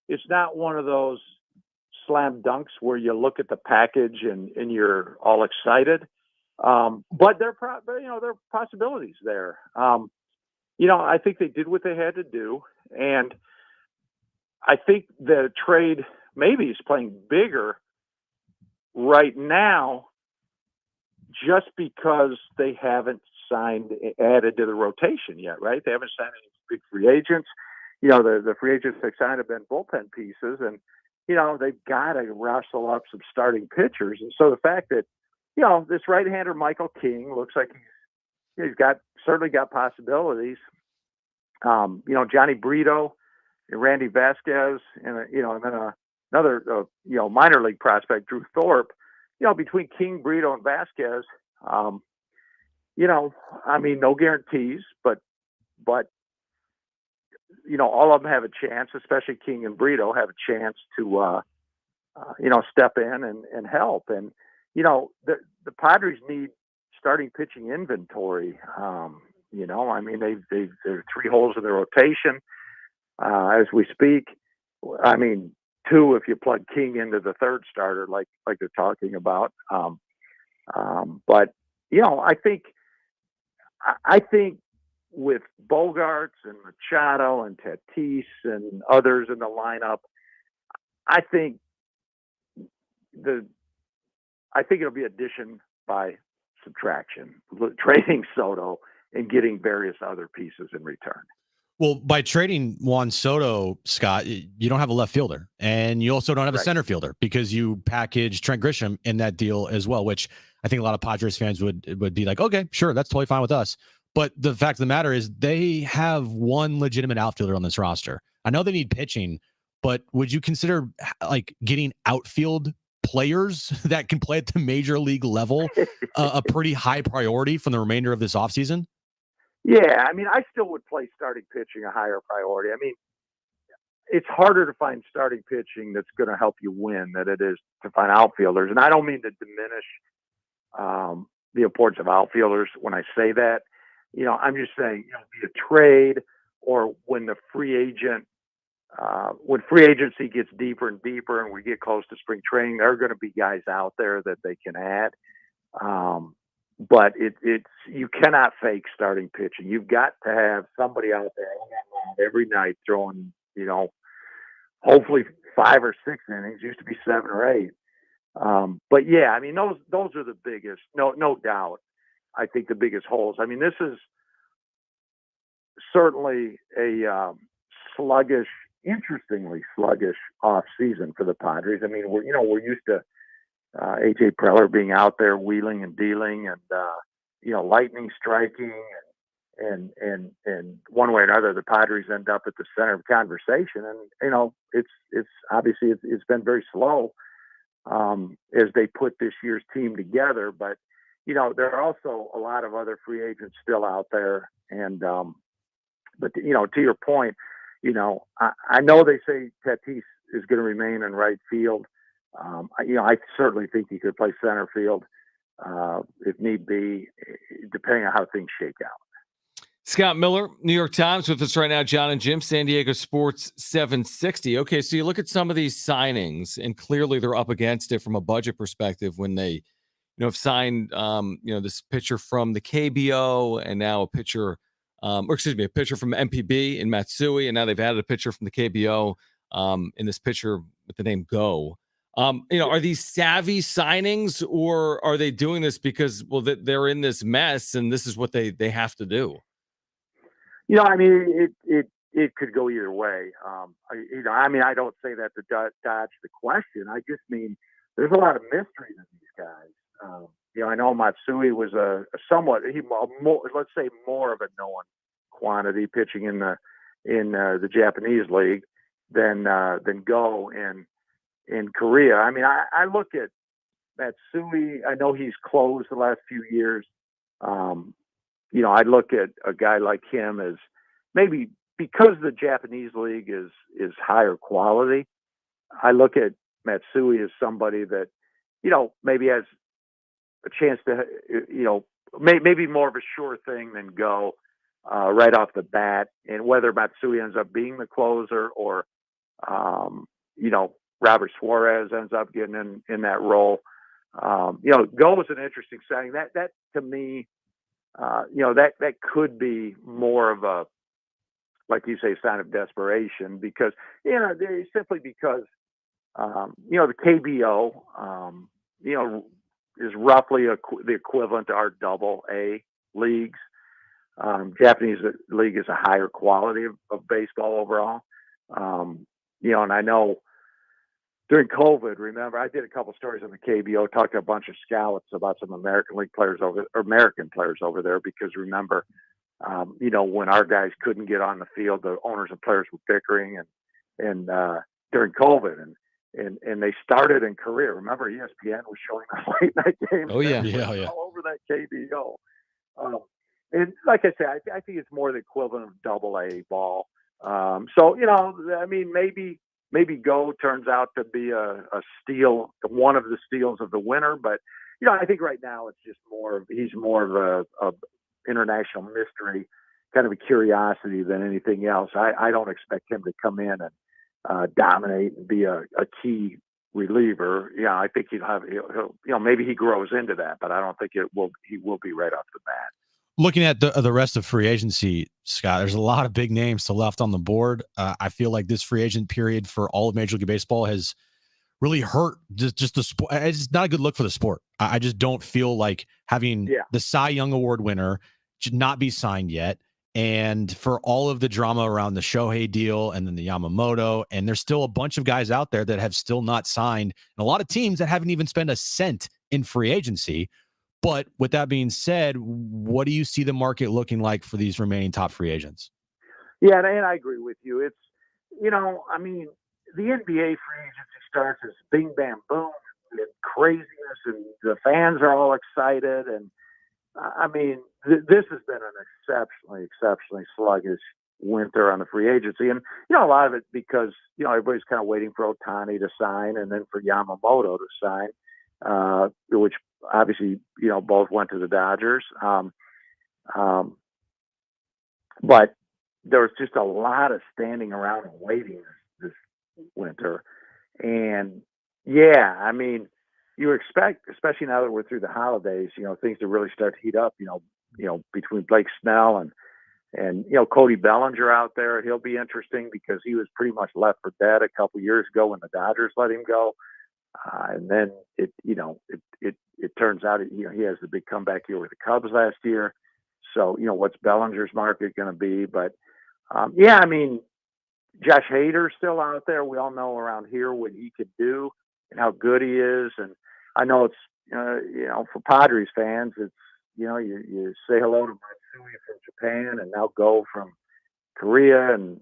It's not one of those slam dunks where you look at the package and you're all excited. But there are possibilities there. I think they did what they had to do, and I think the trade maybe is playing bigger right now just because they haven't added to the rotation yet, right? They haven't signed any big free agents. The free agents they signed have been bullpen pieces, and, they've got to wrestle up some starting pitchers. And so the fact that, this right-hander Michael King looks like he's certainly got possibilities. Johnny Brito and Randy Vasquez, and then another minor league prospect, Drew Thorpe. Between King, Brito, and Vasquez, no guarantees, but all of them have a chance, especially King and Brito have a chance to step in and help. And the Padres need starting pitching inventory. There are 3 holes in their rotation as we speak. 2 if you plug King into the third starter, like they're talking about. But I think with Bogarts and Machado and Tatis and others in the lineup, I think it'll be addition by subtraction, trading Soto and getting various other pieces in return. Well, by trading Juan Soto, Scott, you don't have a left fielder, and you also don't have a center fielder because you package Trent Grisham in that deal as well, which I think a lot of Padres fans would be like, okay, sure, that's totally fine with us. But the fact of the matter is they have one legitimate outfielder on this roster. I know they need pitching, but would you consider like getting outfield players that can play at the major league level a pretty high priority from the remainder of this offseason? Yeah, I mean, I still would play starting pitching a higher priority. I mean, it's harder to find starting pitching that's going to help you win than it is to find outfielders. And I don't mean to diminish the importance of outfielders when I say that. I'm just saying, be a trade or when the free agent, when free agency gets deeper and deeper and we get close to spring training, there are going to be guys out there that they can add. But it's you cannot fake starting pitching. You've got to have somebody out there on that mound every night throwing, hopefully 5 or 6 innings. Used to be 7 or 8. But yeah, I mean those are the biggest, no doubt. I think the biggest holes. I mean, this is certainly a interestingly sluggish off season for the Padres. I mean, we're used to AJ Preller being out there wheeling and dealing and lightning striking and one way or another the Padres end up at the center of conversation, and it's obviously it's been very slow as they put this year's team together, but there are also a lot of other free agents still out there, and but to your point, I know they say Tatis is going to remain in right field. I certainly think he could play center field if need be, depending on how things shake out. Scott Miller, New York Times, with us right now. Jon and Jim, San Diego Sports 760. Okay, so you look at some of these signings, and clearly they're up against it from a budget perspective when they, have signed, this pitcher from the KBO, and now a pitcher from MPB in Matsui, and now they've added a pitcher from the KBO in this pitcher with the name Go. Are these savvy signings, or are they doing this because, they're in this mess and this is what they have to do? I mean, it could go either way. I don't say that to dodge the question. I just mean there's a lot of mystery in these guys. I know Matsui was a somewhat, let's say, more of a known quantity pitching in the Japanese league than Go in Korea. I mean, I look at Matsui. I know he's closed the last few years. I look at a guy like him as maybe because the Japanese league is higher quality. I look at Matsui as somebody that, maybe has a chance to, maybe more of a sure thing than Go right off the bat. And whether Matsui ends up being the closer or, Robert Suarez ends up getting in that role. Go is an interesting signing. That to me, that could be more of a, like you say, sign of desperation because, simply because, the KBO, is roughly the equivalent to our AA leagues. Japanese league is a higher quality of baseball overall. And I know during COVID, remember, I did a couple stories on the KBO, talked to a bunch of scouts about some American players over there, because remember, when our guys couldn't get on the field, the owners and players were bickering and during COVID and they started in Korea. Remember, ESPN was showing the late night games. Oh yeah. All over that KBO. And like I said, I think it's more the equivalent of AA ball. So, I mean, maybe Go turns out to be a steal, one of the steals of the winter. But, I think right now it's just he's more of a international mystery, kind of a curiosity than anything else. I don't expect him to come in and dominate and be a key reliever. I think he'll maybe he grows into that, but I don't think he will be right off the bat. Looking at the rest of free agency, Scott, there's a lot of big names still left on the board. I feel like this free agent period for all of Major League Baseball has really hurt just the sport. It's not a good look for the sport. I just don't feel like having the Cy Young Award winner should not be signed yet. And for all of the drama around the Shohei deal and then the Yamamoto, and there's still a bunch of guys out there that have still not signed, and a lot of teams that haven't even spent a cent in free agency. But with that being said, what do you see the market looking like for these remaining top free agents? Yeah, and I agree with you. It's, I mean, the NBA free agency starts as bing, bam, boom, and craziness, and the fans are all excited. And I mean, this has been an exceptionally sluggish winter on the free agency. And, a lot of it because, everybody's kind of waiting for Ohtani to sign and then for Yamamoto to sign, which obviously, both went to the Dodgers. But there was just a lot of standing around and waiting this winter. And yeah, I mean, you expect, especially now that we're through the holidays, things to really start to heat up, between Blake Snell and Cody Bellinger out there. He'll be interesting because he was pretty much left for dead a couple years ago when the Dodgers let him go. And then it turns out, he has the big comeback year with the Cubs last year. So, what's Bellinger's market going to be? But I mean, Josh Hader's still out there. We all know around here what he could do and how good he is. And I know it's, for Padres fans, it's, you say hello to Matsui from Japan and now go from Korea, and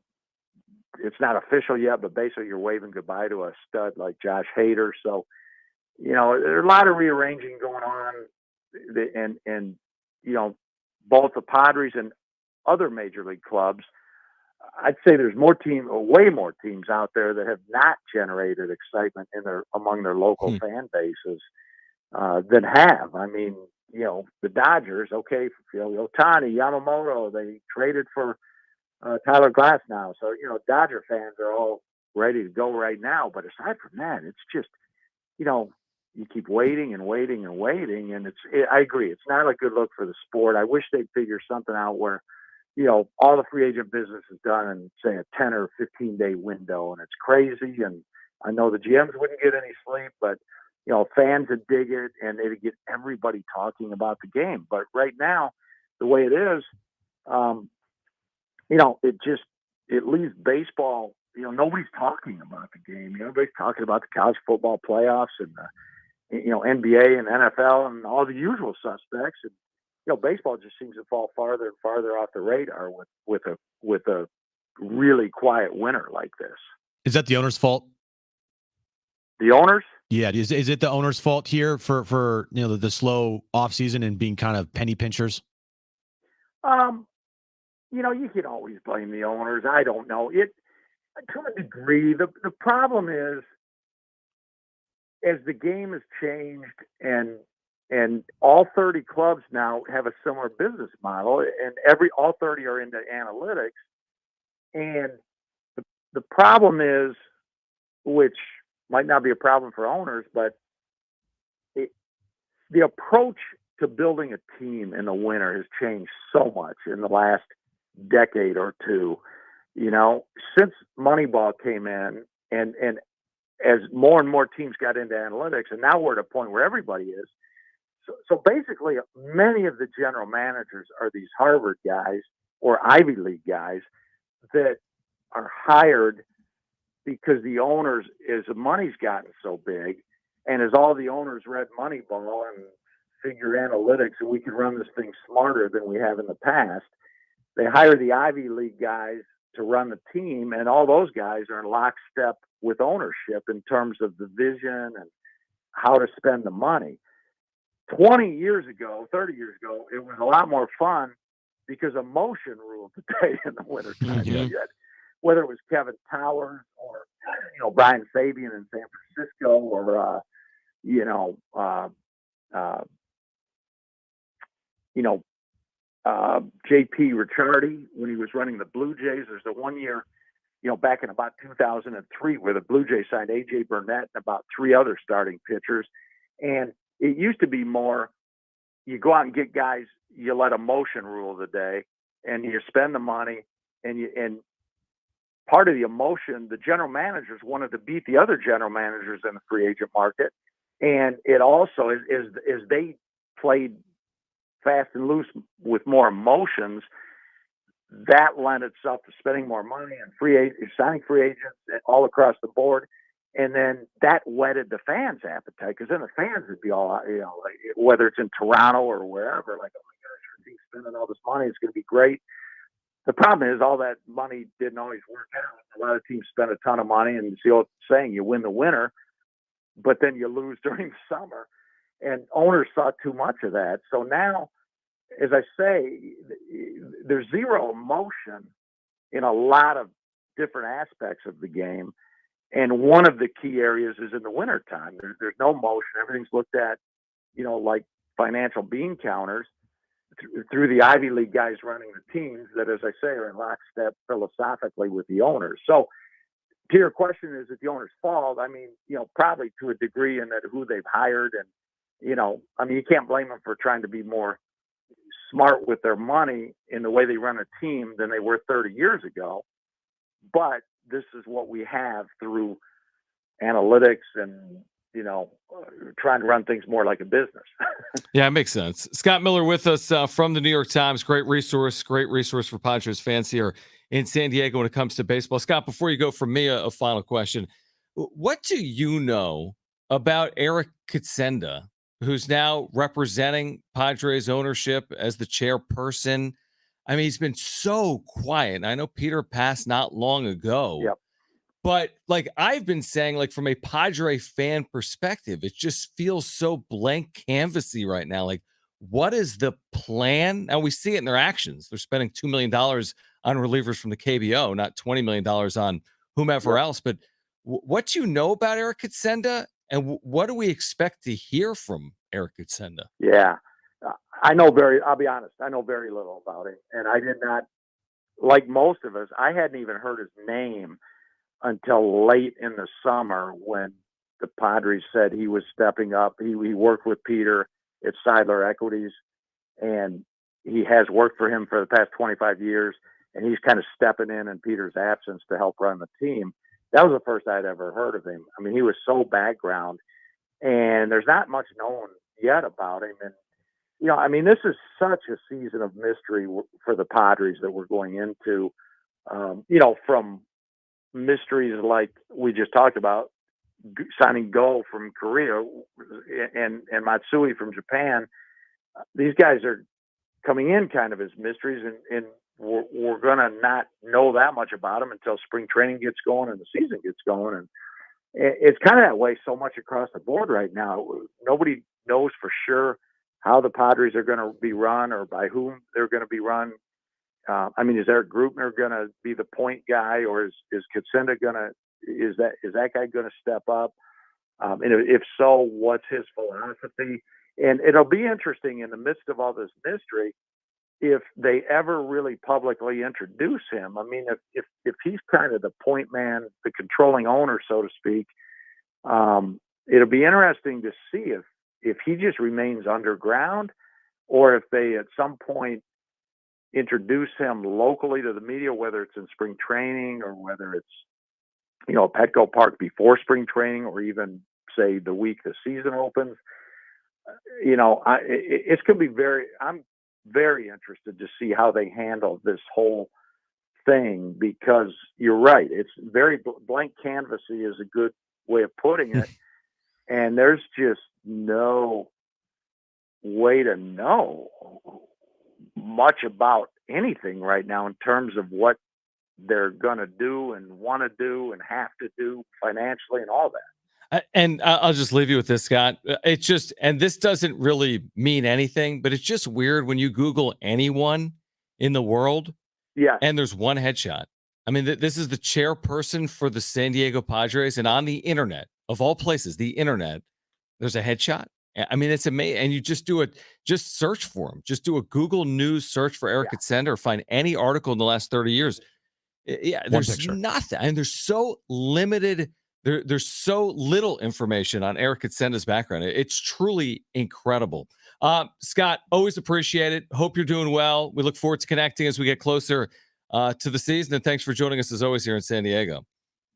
it's not official yet, but basically you're waving goodbye to a stud like Josh Hader. So, there's a lot of rearranging going on, and both the Padres and other major league clubs, I'd say there's way more teams out there that have not generated excitement among their local fan bases than have. I mean, the Dodgers, okay, Ohtani, Yamamoto, they traded for Tyler Glass now. So, Dodger fans are all ready to go right now. But aside from that, it's just, you keep waiting and waiting and waiting. And I agree, it's not a good look for the sport. I wish they'd figure something out where, all the free agent business is done in, say, a 10 or 15-day window. And it's crazy. And I know the GMs wouldn't get any sleep, but, fans would dig it and it'd get everybody talking about the game. But right now, the way it is, it leaves baseball, nobody's talking about the game. Everybody's talking about the college football playoffs and the, NBA and NFL and all the usual suspects. And, baseball just seems to fall farther and farther off the radar with a really quiet winter like this. Is that the owner's fault? The owners? Yeah. Is it the owner's fault here for the slow offseason and being kind of penny pinchers? You can always blame the owners. I don't know. It to a degree. The problem is, as the game has changed and all 30 clubs now have a similar business model, and all 30 are into analytics. And the problem is, which might not be a problem for owners, but the approach to building a team in the winter has changed so much in the last decade or two. Since Moneyball came in, and as more and more teams got into analytics, and now we're at a point where everybody is. So basically, many of the general managers are these Harvard guys or Ivy League guys that are hired because the owners, as the money's gotten so big, and as all the owners read Moneyball and figure analytics, and we can run this thing smarter than we have in the past, they hire the Ivy League guys to run the team, and all those guys are in lockstep with ownership in terms of the vision and how to spend the money. 20 years ago, 30 years ago, it was a lot more fun because emotion ruled the day in the wintertime. Mm-hmm. Whether it was Kevin Towers or Brian Fabian in San Francisco, or J.P. Ricciardi when he was running the Blue Jays. There's the 1 year, back in about 2003, where the Blue Jays signed A.J. Burnett and about 3 other starting pitchers. And it used to be more, you go out and get guys, you let emotion rule the day, and you spend the money, and part of the emotion, the general managers wanted to beat the other general managers in the free agent market. And it also, as they played fast and loose with more emotions, that lent itself to spending more money and signing free agents all across the board. And then that whetted the fans' appetite, because then the fans would be all, like, whether it's in Toronto or wherever, like, oh my gosh, our team's spending all this money, it's going to be great. The problem is all that money didn't always work out. A lot of teams spent a ton of money, and it's the old saying, you win the winter. but then you lose during the summer. And owners saw too much of that. So now, as I say, there's zero emotion in a lot of different aspects of the game. And one of the key areas is in the wintertime. There's no motion. Everything's looked at, like financial bean counters through the Ivy League guys running the teams that, as I say, are in lockstep philosophically with the owners. So to your question, is it the owner's fault? I mean, probably to a degree in that who they've hired. And, you can't blame them for trying to be more smart with their money in the way they run a team than they were 30 years ago. But this is what we have through analytics and, trying to run things more like a business. Yeah, it makes sense. Scott Miller with us from the New York Times. Great resource for Padres fans here in San Diego when it comes to baseball. Scott, before you go, from me, a final question. What do you know about Eric Kutsenda, who's now representing Padres ownership as the chairperson? I mean, he's been so quiet. I know Peter passed not long ago. Yep. But I've been saying, from a Padre fan perspective, it just feels so blank canvassy right now. What is the plan? Now we see it in their actions. They're spending $2 million on relievers from the KBO, not $20 million on whomever else. But what do you know about Eric Kutsenda, and what do we expect to hear from Eric Kutsenda? Yeah, I'll be honest, I know very little about it. And I did not, like most of us, I hadn't even heard his name until late in the summer when the Padres said he was stepping up. He worked with Peter at Seidler Equities, and he has worked for him for the past 25 years, and he's kind of stepping in Peter's absence to help run the team. That was the first I'd ever heard of him. I mean, he was so background, and there's not much known yet about him. And, this is such a season of mystery for the Padres that we're going into, from mysteries like we just talked about, signing Go from Korea and Matsui from Japan. These guys are coming in kind of as mysteries, and we're going to not know that much about them until spring training gets going and the season gets going. And it's kind of that way so much across the board right now. Nobody knows for sure how the Padres are going to be run or by whom they're going to be run. Is Eric Grubner going to be the point guy, or is Kutsenda is that guy going to step up? And if so, what's his philosophy? And it'll be interesting in the midst of all this mystery if they ever really publicly introduce him. I mean, if he's kind of the point man, the controlling owner, so to speak, it'll be interesting to see if he just remains underground, or if they at some point introduce him locally to the media, whether it's in spring training or whether it's, Petco Park before spring training, or even say the week the season opens. It's going to be I'm very interested to see how they handle this whole thing, because you're right. It's very blank canvassy is a good way of putting it. And there's just no way to know much about anything right now in terms of what they're going to do and want to do and have to do financially and all that. And I'll just leave you with this, Scott. It's just, and this doesn't really mean anything, but it's just weird when you Google anyone in the world. Yeah. And there's one headshot. I mean, this is the chairperson for the San Diego Padres. And on the internet, of all places, the internet, there's a headshot. I mean, it's amazing. And you just just search for him. Just do a Google News search for Eric Kutsenda, or find any article in the last 30 years. Yeah, there's nothing. And there's so limited. There's so little information on Eric Kutsenda's background. It's truly incredible. Scott, always appreciate it. Hope you're doing well. We look forward to connecting as we get closer to the season. And thanks for joining us as always here in San Diego.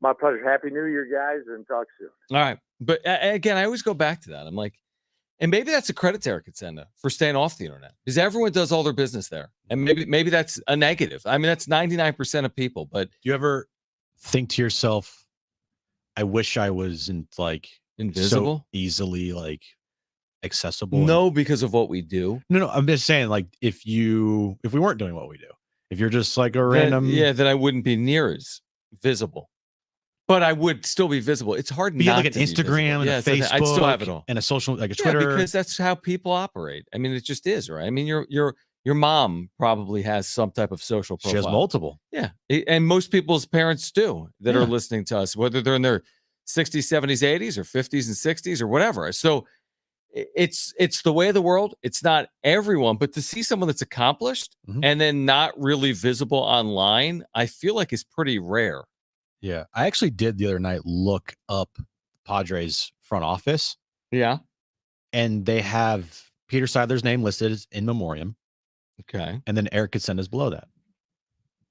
My pleasure. Happy New Year, guys, and talk soon. All right. But again, I always go back to that. I'm like, and maybe that's a credit to Eric Kutsenda for staying off the internet, because everyone does all their business there. And maybe that's a negative. I mean, that's 99% of people. But do you ever think to yourself, I wish I wasn't invisible, so easily accessible? No, because of what we do. No, I'm just saying, if we weren't doing what we do, if you're just a random, then I wouldn't be near as visible. but I would still be visible. It's hard But you not have like to an be visible. Instagram and Yeah, a it's like Facebook I'd still have it all. and a social, like a Yeah, Twitter. because that's how people operate. I mean, it just is, right? I mean, your mom probably has some type of social She profile. has multiple. Yeah. And most people's parents do that are Yeah. listening to us, whether they're in their 60s, 70s, 80s, or 50s and 60s or whatever. So it's the way of the world. It's not everyone, but to see someone that's accomplished Mhm. and then not really visible online, I feel like is pretty rare. Yeah. I actually did the other night look up Padres front office, Yeah. and they have Peter Seidler's name listed as in memoriam, Okay. and then Eric Kasenda's below that.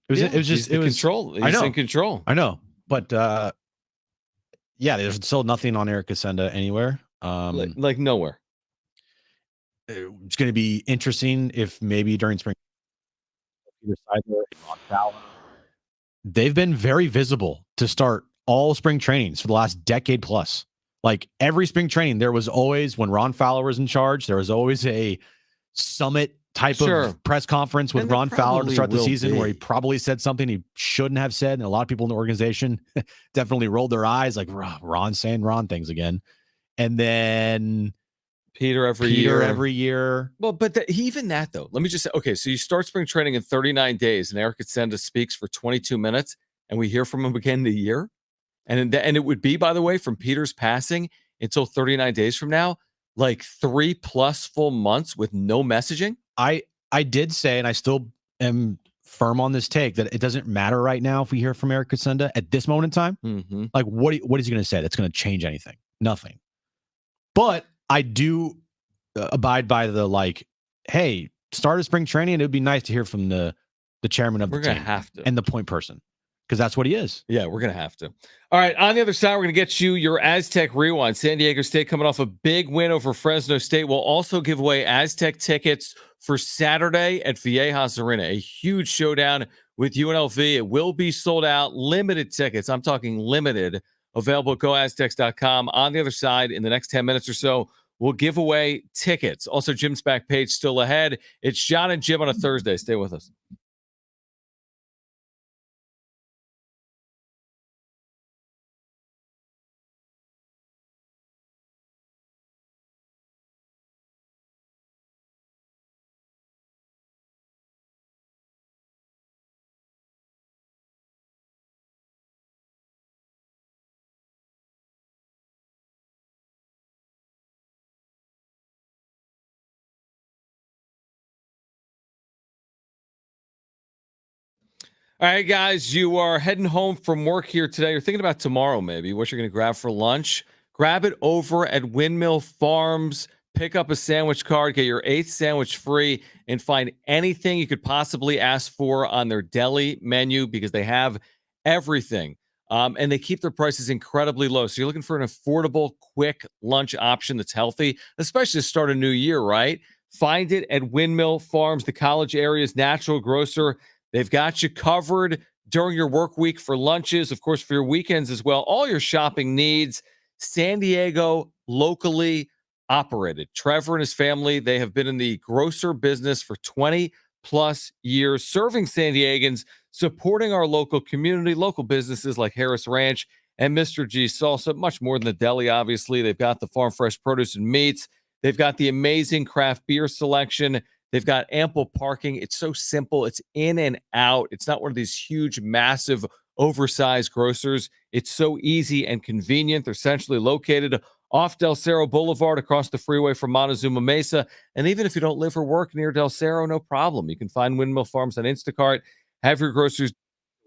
He's Control. He's I know. in control. I know. But yeah, there's still nothing on Eric Kasenda anywhere. Like nowhere. It's going to be interesting if maybe during spring, Peter Seidler and Ron Fowler, they've been very visible to start all spring trainings for the last decade plus. Like every spring training, there was always, when Ron Fowler was in charge, there was always a summit type of press conference with And there Ron Fowler to start the will season where he be. probably said something he shouldn't have said. And a lot of people in the organization definitely rolled their eyes like, Ron saying Ron things again. And then Peter every year. Well, but even that though, let me just say, okay, so you start spring training in 39 days, and Eric Katsenda speaks for 22 minutes, and we hear from him again in a year, and it would be, by the way, from Peter's passing until 39 days from now, like 3+ full months with no messaging. I did say, and I still am firm on this take, that it doesn't matter right now if we hear from Eric Katsenda at this moment in time. Mm-hmm. Like, what is he going to say that's going to change anything? Nothing. But I do abide by the, like, hey, start of spring training, and it would be nice to hear from the chairman of the team. We're going to have to. And the point person, because that's what he is. Yeah, we're going to have to. All right, on the other side, we're going to get you your Aztec Rewind. San Diego State coming off a big win over Fresno State. We'll also give away Aztec tickets for Saturday at Viejas Arena, a huge showdown with UNLV. It will be sold out, limited tickets. I'm talking limited, available at goaztecs.com. On the other side, in the next 10 minutes or so, we'll give away tickets. Also, Jim's back page still ahead. It's Jon and Jim on a Thursday. Stay with us. All right, guys, you are heading home from work here today. You're thinking about tomorrow, maybe, what you're going to grab for lunch. Grab it over at Windmill Farms. Pick up a sandwich card, get your 8th sandwich free, and find anything you could possibly ask for on their deli menu because they have everything. And they keep their prices incredibly low. So you're looking for an affordable, quick lunch option that's healthy, especially to start a new year, right? Find it at Windmill Farms, the college area's natural grocer. They've got you covered during your work week for lunches, of course, for your weekends as well. All your shopping needs. San Diego, locally operated. Trevor and his family, they have been in the grocer business for 20+ years, serving San Diegans, supporting our local community, local businesses like Harris Ranch and Mr. G Salsa. Much more than the deli, obviously. They've got the farm fresh produce and meats. They've got the amazing craft beer selection. They've got ample parking. It's so simple. It's in and out. It's not one of these huge, massive, oversized grocers. It's so easy and convenient. They're centrally located off Del Cerro Boulevard across the freeway from Montezuma Mesa. And even if you don't live or work near Del Cerro, no problem. You can find Windmill Farms on Instacart. Have your groceries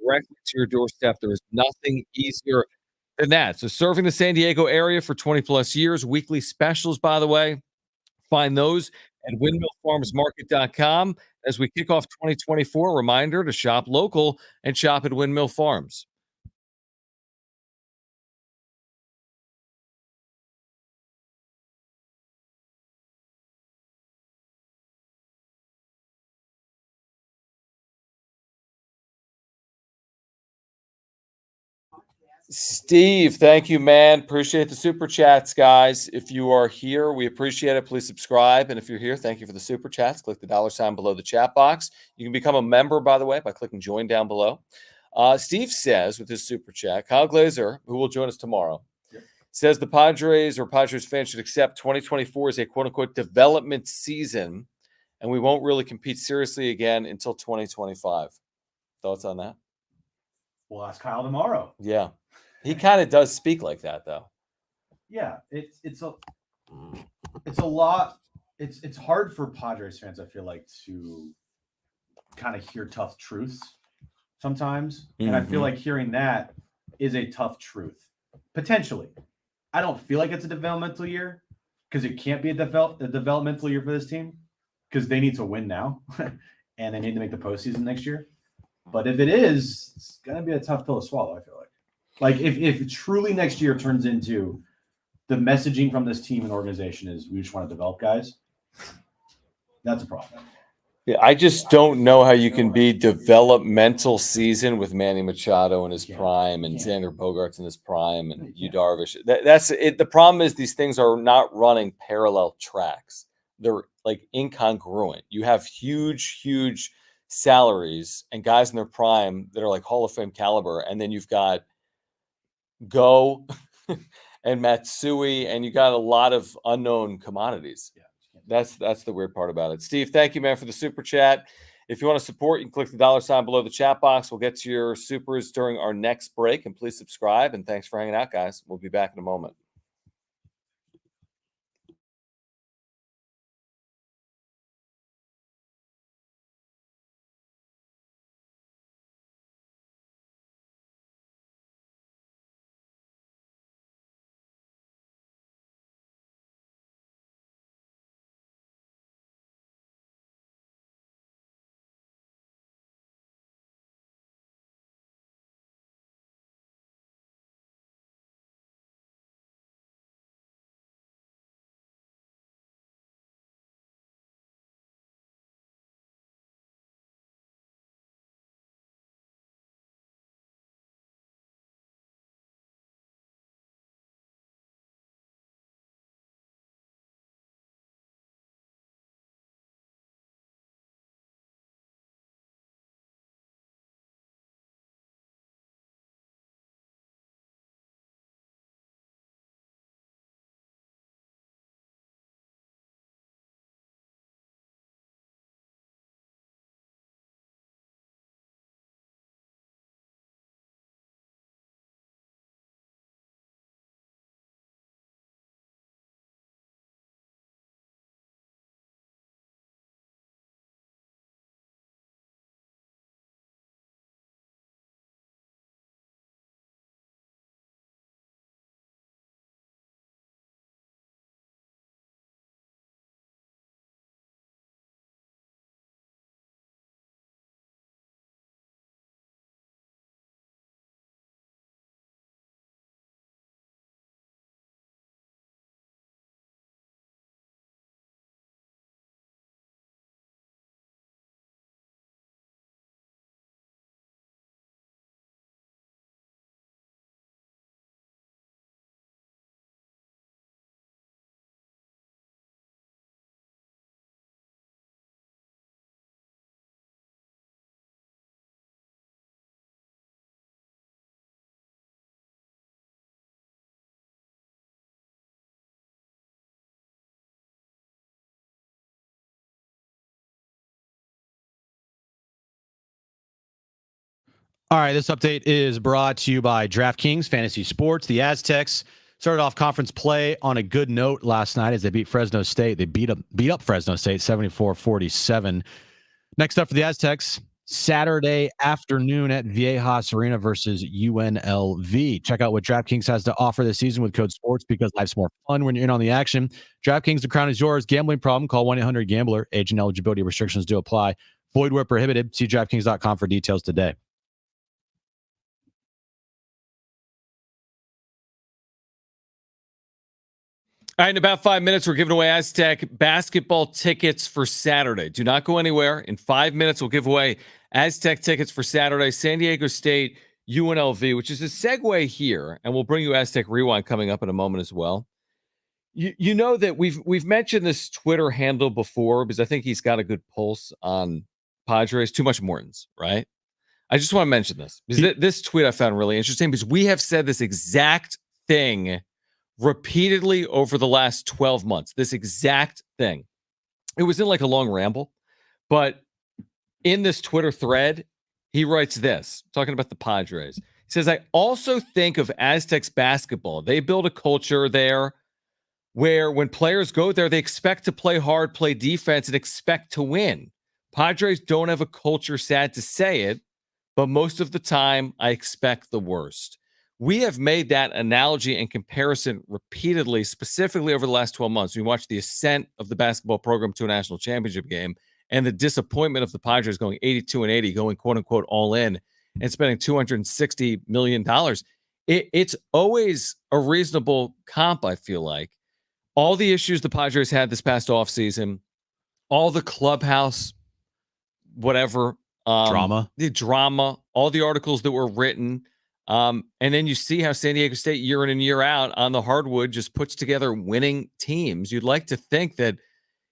directly to your doorstep. There is nothing easier than that. So serving the San Diego area for 20+ years. Weekly specials, by the way. Find those at windmillfarmsmarket.com. As we kick off 2024, reminder to shop local and shop at Windmill Farms. Steve, thank you, man. Appreciate the super chats, guys. If you are here, we appreciate it. Please subscribe. And if you're here, thank you for the super chats. Click the $ below the chat box. You can become a member, by the way, by clicking join down below. Steve says with his super chat, Kyle Glazer, who will join us tomorrow, Yep. says the Padres fans should accept 2024 as a quote-unquote development season, and we won't really compete seriously again until 2025. Thoughts on that? We'll ask Kyle tomorrow. Yeah. He kind of does speak like that, though. Yeah, it's a lot. It's hard for Padres fans, I feel like, to kind of hear tough truths sometimes. And I feel like hearing that is a tough truth. Potentially. I don't feel like it's a developmental year because it can't be a developmental year for this team because they need to win now and they need to make the postseason next year. But if it is, it's going to be a tough pill to swallow, I feel like. Like, if truly next year turns into the messaging from this team and organization is we just want to develop guys, that's a problem. Yeah, I just don't know how you can be developmental season with Manny Machado in his prime and Xander Bogaerts in his prime and Yu Darvish. That's it. The problem is these things are not running parallel tracks. They're like incongruent. You have huge salaries and guys in their prime that are like Hall of Fame caliber, and then you've got Go and Matsui, and you got a lot of unknown commodities. That's the weird part about it. Steve, thank you, man, for the super chat. If you want to support, you can click the $ below the chat box. We'll get to your supers during our next break, and please subscribe. And thanks for hanging out, guys. We'll be back in a moment. All right, this update is brought to you by DraftKings Fantasy Sports. The Aztecs started off conference play on a good note last night as they beat Fresno State. They beat up Fresno State 74-47. Next up for the Aztecs, Saturday afternoon at Viejas Arena versus UNLV. Check out what DraftKings has to offer this season with code SPORTS because life's more fun when you're in on the action. DraftKings, the crown is yours. Gambling problem? Call 1-800-GAMBLER. Age and eligibility restrictions do apply. Void where prohibited. See DraftKings.com for details today. All right, in about 5 minutes, we're giving away Aztec basketball tickets for Saturday. Do not go anywhere. In 5 minutes, we'll give away Aztec tickets for Saturday, San Diego State, UNLV, which is a segue here, and we'll bring you Aztec Rewind coming up in a moment as well. You know that we've mentioned this Twitter handle before because I think he's got a good pulse on Padres. Too much Mortons, right? I just want to mention this because this tweet I found really interesting because we have said this exact thing repeatedly over the last 12 months. This exact thing. It was in like a long ramble, but in this Twitter thread, he writes this, talking about the Padres. He says, I also think of Aztecs basketball. They build a culture there where when players go there, they expect to play hard, play defense, and expect to win. Padres don't have a culture, sad to say it, but most of the time, I expect the worst. We have made that analogy and comparison repeatedly, specifically over the last 12 months. We watched the ascent of the basketball program to a national championship game and the disappointment of the Padres going 82-80, going quote-unquote all in and spending $260 million. It's always a reasonable comp, I feel like. All the issues the Padres had this past offseason, all the clubhouse, whatever, the drama, all the articles that were written. And then you see how San Diego State year in and year out on the hardwood just puts together winning teams. You'd like to think that,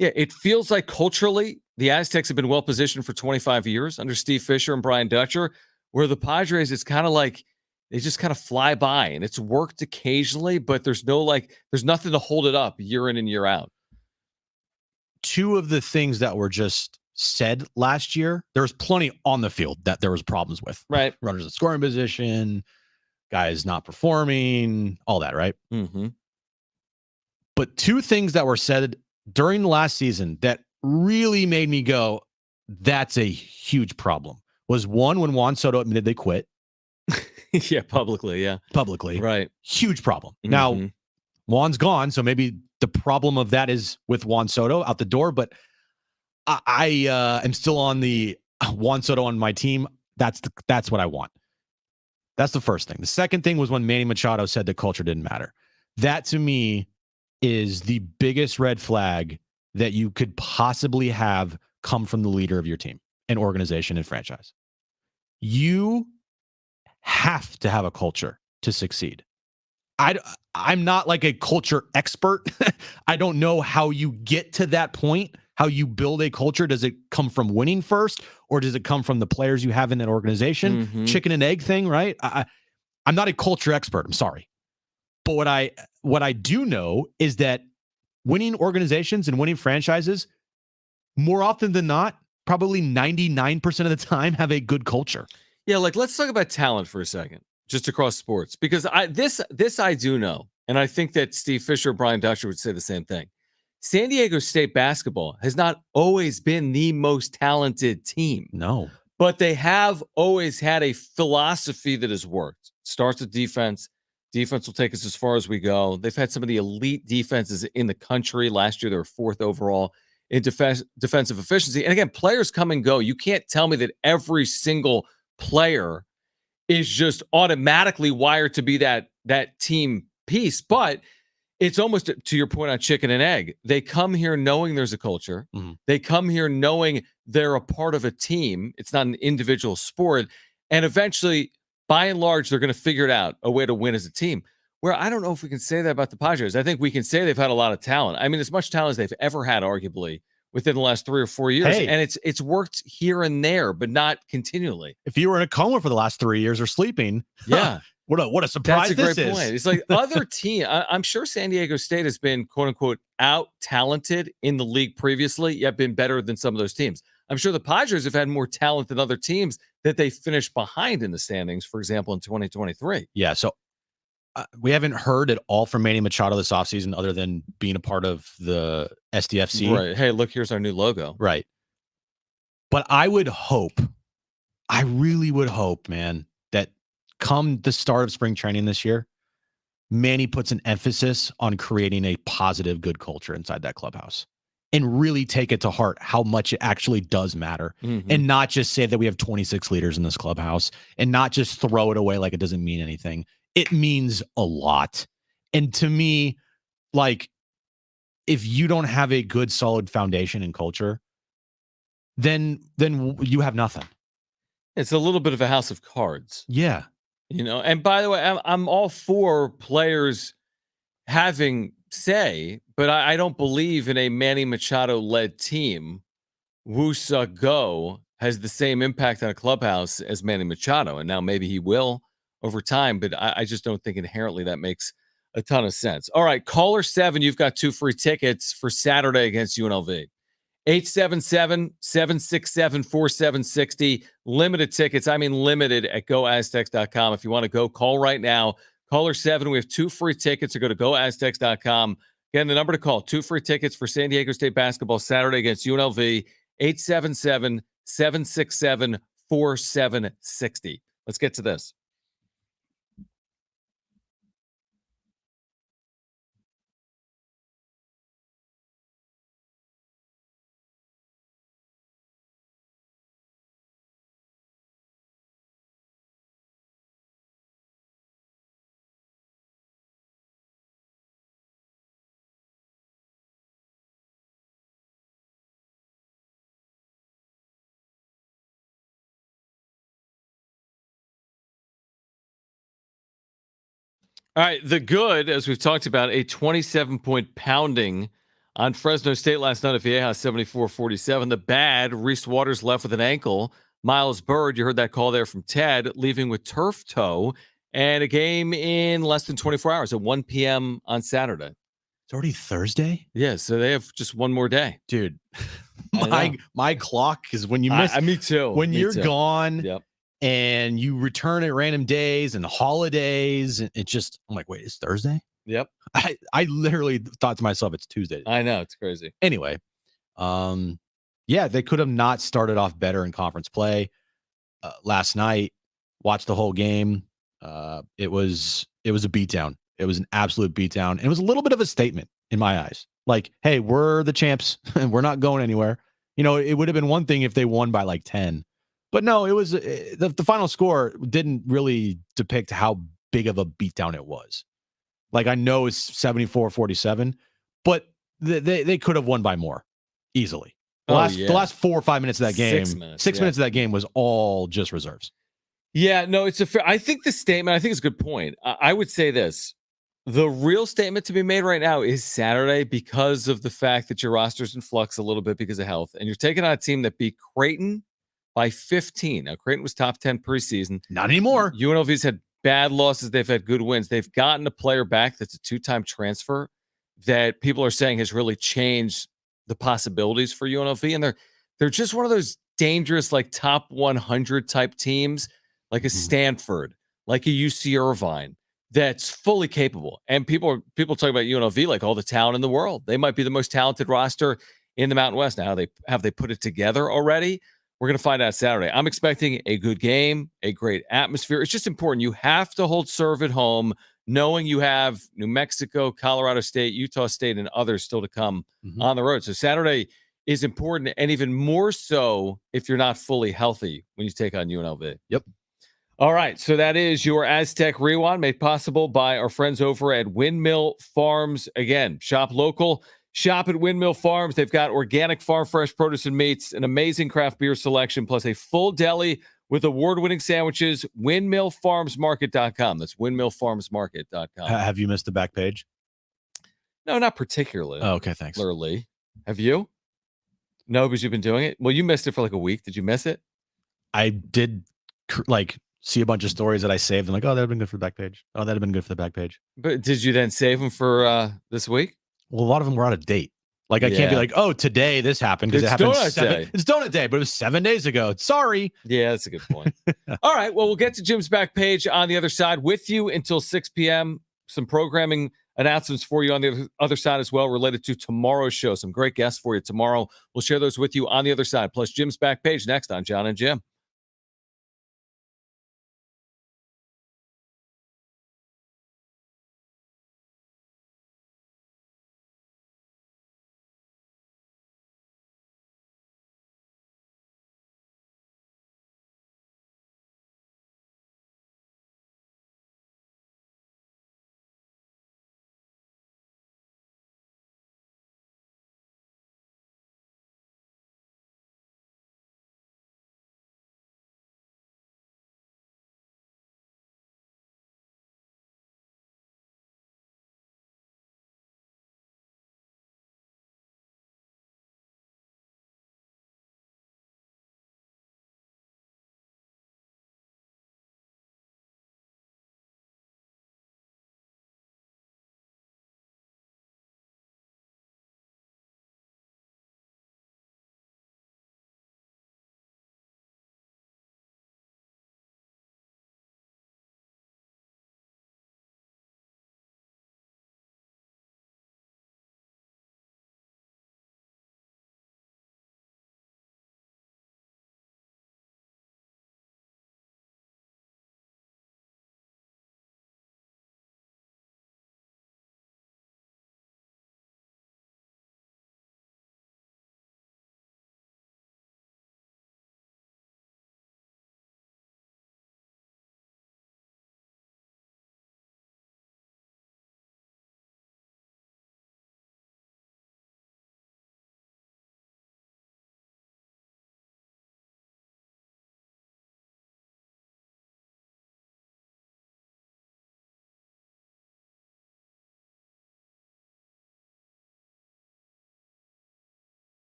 yeah, it feels like culturally the Aztecs have been well positioned for 25 years under Steve Fisher and Brian Dutcher, where the Padres, it's kind of like they just kind of fly by and it's worked occasionally, but there's nothing to hold it up year in and year out. Two of the things that were just said last year, there was plenty on the field that there was problems with. Right. Runners in scoring position, guys not performing, all that, right? Mm-hmm. But two things that were said during the last season that really made me go, that's a huge problem, was one, when Juan Soto admitted they quit. Yeah, publicly. Right. Huge problem. Mm-hmm. Now, Juan's gone, so maybe the problem of that is with Juan Soto out the door, but I am still on the Juan Soto on my team. That's what I want. That's the first thing. The second thing was when Manny Machado said the culture didn't matter. That to me is the biggest red flag that you could possibly have come from the leader of your team and organization and franchise. You have to have a culture to succeed. I'm not like a culture expert. I don't know how you get to that point. How you build a culture. Does it come from winning first, or does it come from the players you have in that organization? Mm-hmm. Chicken and egg thing, right? I'm not a culture expert. I'm sorry. But what I do know is that winning organizations and winning franchises, more often than not, probably 99% of the time, have a good culture. Yeah, like let's talk about talent for a second, just across sports, because this I do know, and I think that Steve Fisher, Brian Dutcher would say the same thing. San Diego State basketball has not always been the most talented team. No. But they have always had a philosophy that has worked. Starts with defense. Defense will take us as far as we go. They've had some of the elite defenses in the country. Last year, they were 4th overall in defensive efficiency. And again, players come and go. You can't tell me that every single player is just automatically wired to be that team piece. But it's almost to your point on chicken and egg. They come here knowing there's a culture. Mm-hmm. They come here knowing they're a part of a team. It's not an individual sport. And eventually, by and large, they're going to figure it out, a way to win as a team. Where I don't know if we can say that about the Padres. I think we can say they've had a lot of talent. I mean, as much talent as they've ever had, arguably, within the last 3 or 4 years. Hey. And it's worked here and there, but not continually. If you were in a coma for the last 3 years or sleeping, yeah. What a surprise. That's a great point. It's like other team. I'm sure San Diego State has been quote unquote out talented in the league previously, yet been better than some of those teams. I'm sure the Padres have had more talent than other teams that they finished behind in the standings, for example, in 2023. Yeah. So we haven't heard at all from Manny Machado this offseason other than being a part of the SDFC. Right. Hey, look, here's our new logo. Right. But I really would hope, man, that come the start of spring training this year, Manny puts an emphasis on creating a positive, good culture inside that clubhouse and really take it to heart how much it actually does matter. Mm-hmm. And not just say that we have 26 leaders in this clubhouse and not just throw it away like it doesn't mean anything. It means a lot. And to me, like, if you don't have a good, solid foundation and culture, then you have nothing. It's a little bit of a house of cards. Yeah. And by the way, I'm all for players having say, but I don't believe in a Manny Machado-led team, Wusa go, has the same impact on a clubhouse as Manny Machado. And now maybe he will over time, but I just don't think inherently that makes a ton of sense. All right, caller 7, you've got 2 free tickets for Saturday against UNLV. 877-767-4760. Limited tickets. I mean limited at goaztecs.com. If you want to go, call right now. Caller 7, we have 2 free tickets, so go to goaztecs.com. Again, the number to call, 2 free tickets for San Diego State basketball Saturday against UNLV, 877-767-4760. Let's get to this. All right, the good, as we've talked about, a 27-point pounding on Fresno State last night at Viejas, 74-47. The bad, Reese Waters left with an ankle. Miles Bird, you heard that call there from Ted, leaving with turf toe, and a game in less than 24 hours at 1 p.m. on Saturday. It's already Thursday? Yeah, so they have just one more day. Dude, I know. my clock is when you miss. Me too. When Me you're too. gone. Yep. And you return at random days and holidays. And it just, I'm like, wait, it's Thursday? Yep. I literally thought to myself, it's Tuesday. I know. It's crazy. Anyway, yeah, they could have not started off better in conference play. Last night, watched the whole game. It was a beatdown. It was an absolute beatdown. And it was a little bit of a statement in my eyes. Like, hey, we're the champs and we're not going anywhere. You know, it would have been one thing if they won by like 10. But no, it was the final score didn't really depict how big of a beatdown it was. Like, I know it's 74-47, but they could have won by more easily. The last 4 or 5 minutes of that game, 6 minutes of that game was all just reserves. Yeah, no, it's a fair. I think the statement, I think it's a good point. I would say this. The real statement to be made right now is Saturday because of the fact that your roster's in flux a little bit because of health. And you're taking on a team that beat Creighton by 15. Now, Creighton was top 10 preseason. Not anymore. UNLV's had bad losses. They've had good wins. They've gotten a player back that's a 2-time transfer that people are saying has really changed the possibilities for UNLV. And they're just one of those dangerous, like top 100 type teams, like a Stanford, like a UC Irvine, that's fully capable. And people talk about UNLV like all the talent in the world. They might be the most talented roster in the Mountain West. Now, have they put it together already? We're going to find out Saturday. I'm expecting a good game, a great atmosphere. It's just important. You have to hold serve at home, knowing you have New Mexico, Colorado State, Utah State, and others still to come on the road. So Saturday is important, and even more so if you're not fully healthy when you take on UNLV. Yep. All right, so that is your Aztec Rewind, made possible by our friends over at Windmill Farms. Again, shop local. Shop at Windmill Farms. They've got organic farm fresh produce and meats, an amazing craft beer selection, plus a full deli with award-winning sandwiches. WindmillFarmsMarket.com. That's WindmillFarmsMarket.com. Have you missed the back page? No, not particularly. Oh, okay, thanks. Literally. Have you? No, because you've been doing it? Well, you missed it for like a week. Did you miss it? I did see a bunch of stories that I saved. I'm like, oh, that would have been good for the back page. Oh, that would have been good for the back page. But did you then save them for this week? Well, a lot of them were out of date. Like, I can't be like, oh, today this happened because it happened it's donut day, but it was 7 days ago. Sorry. Yeah, that's a good point. All right. Well, we'll get to Jim's back page on the other side with you until 6 p.m. Some programming announcements for you on the other side as well related to tomorrow's show. Some great guests for you tomorrow. We'll share those with you on the other side. Plus Jim's back page next on Jon and Jim.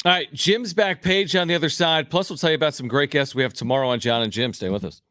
All right, Jim's back, Page on the other side. Plus, we'll tell you about some great guests we have tomorrow on Jon and Jim. Stay with us.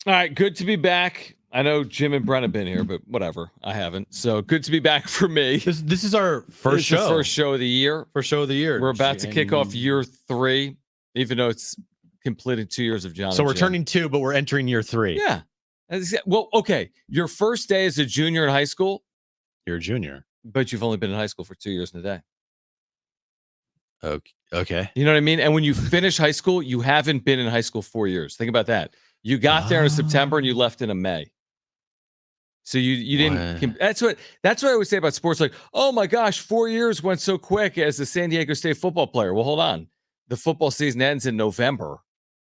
All right, good to be back. I know Jim and Brent have been here, but whatever. I haven't. So good to be back for me. This is our first show. First show of the year. First show of the year. We're about to kick off year 3, even though it's completed 2 years of Jon. So and we're Jim. turning 2, but we're entering year 3. Yeah. Well, okay. Your first day as a junior in high school, You're a junior. but you've only been in high school for 2 years and a day. Okay. You know what I mean? And when you finish high school, you haven't been in high school 4 years. Think about that. You got there in September and you left in a May. So you didn't. That's what I always say about sports. Like, oh my gosh, 4 years went so quick as a San Diego State football player. Well, hold on. The football season ends in November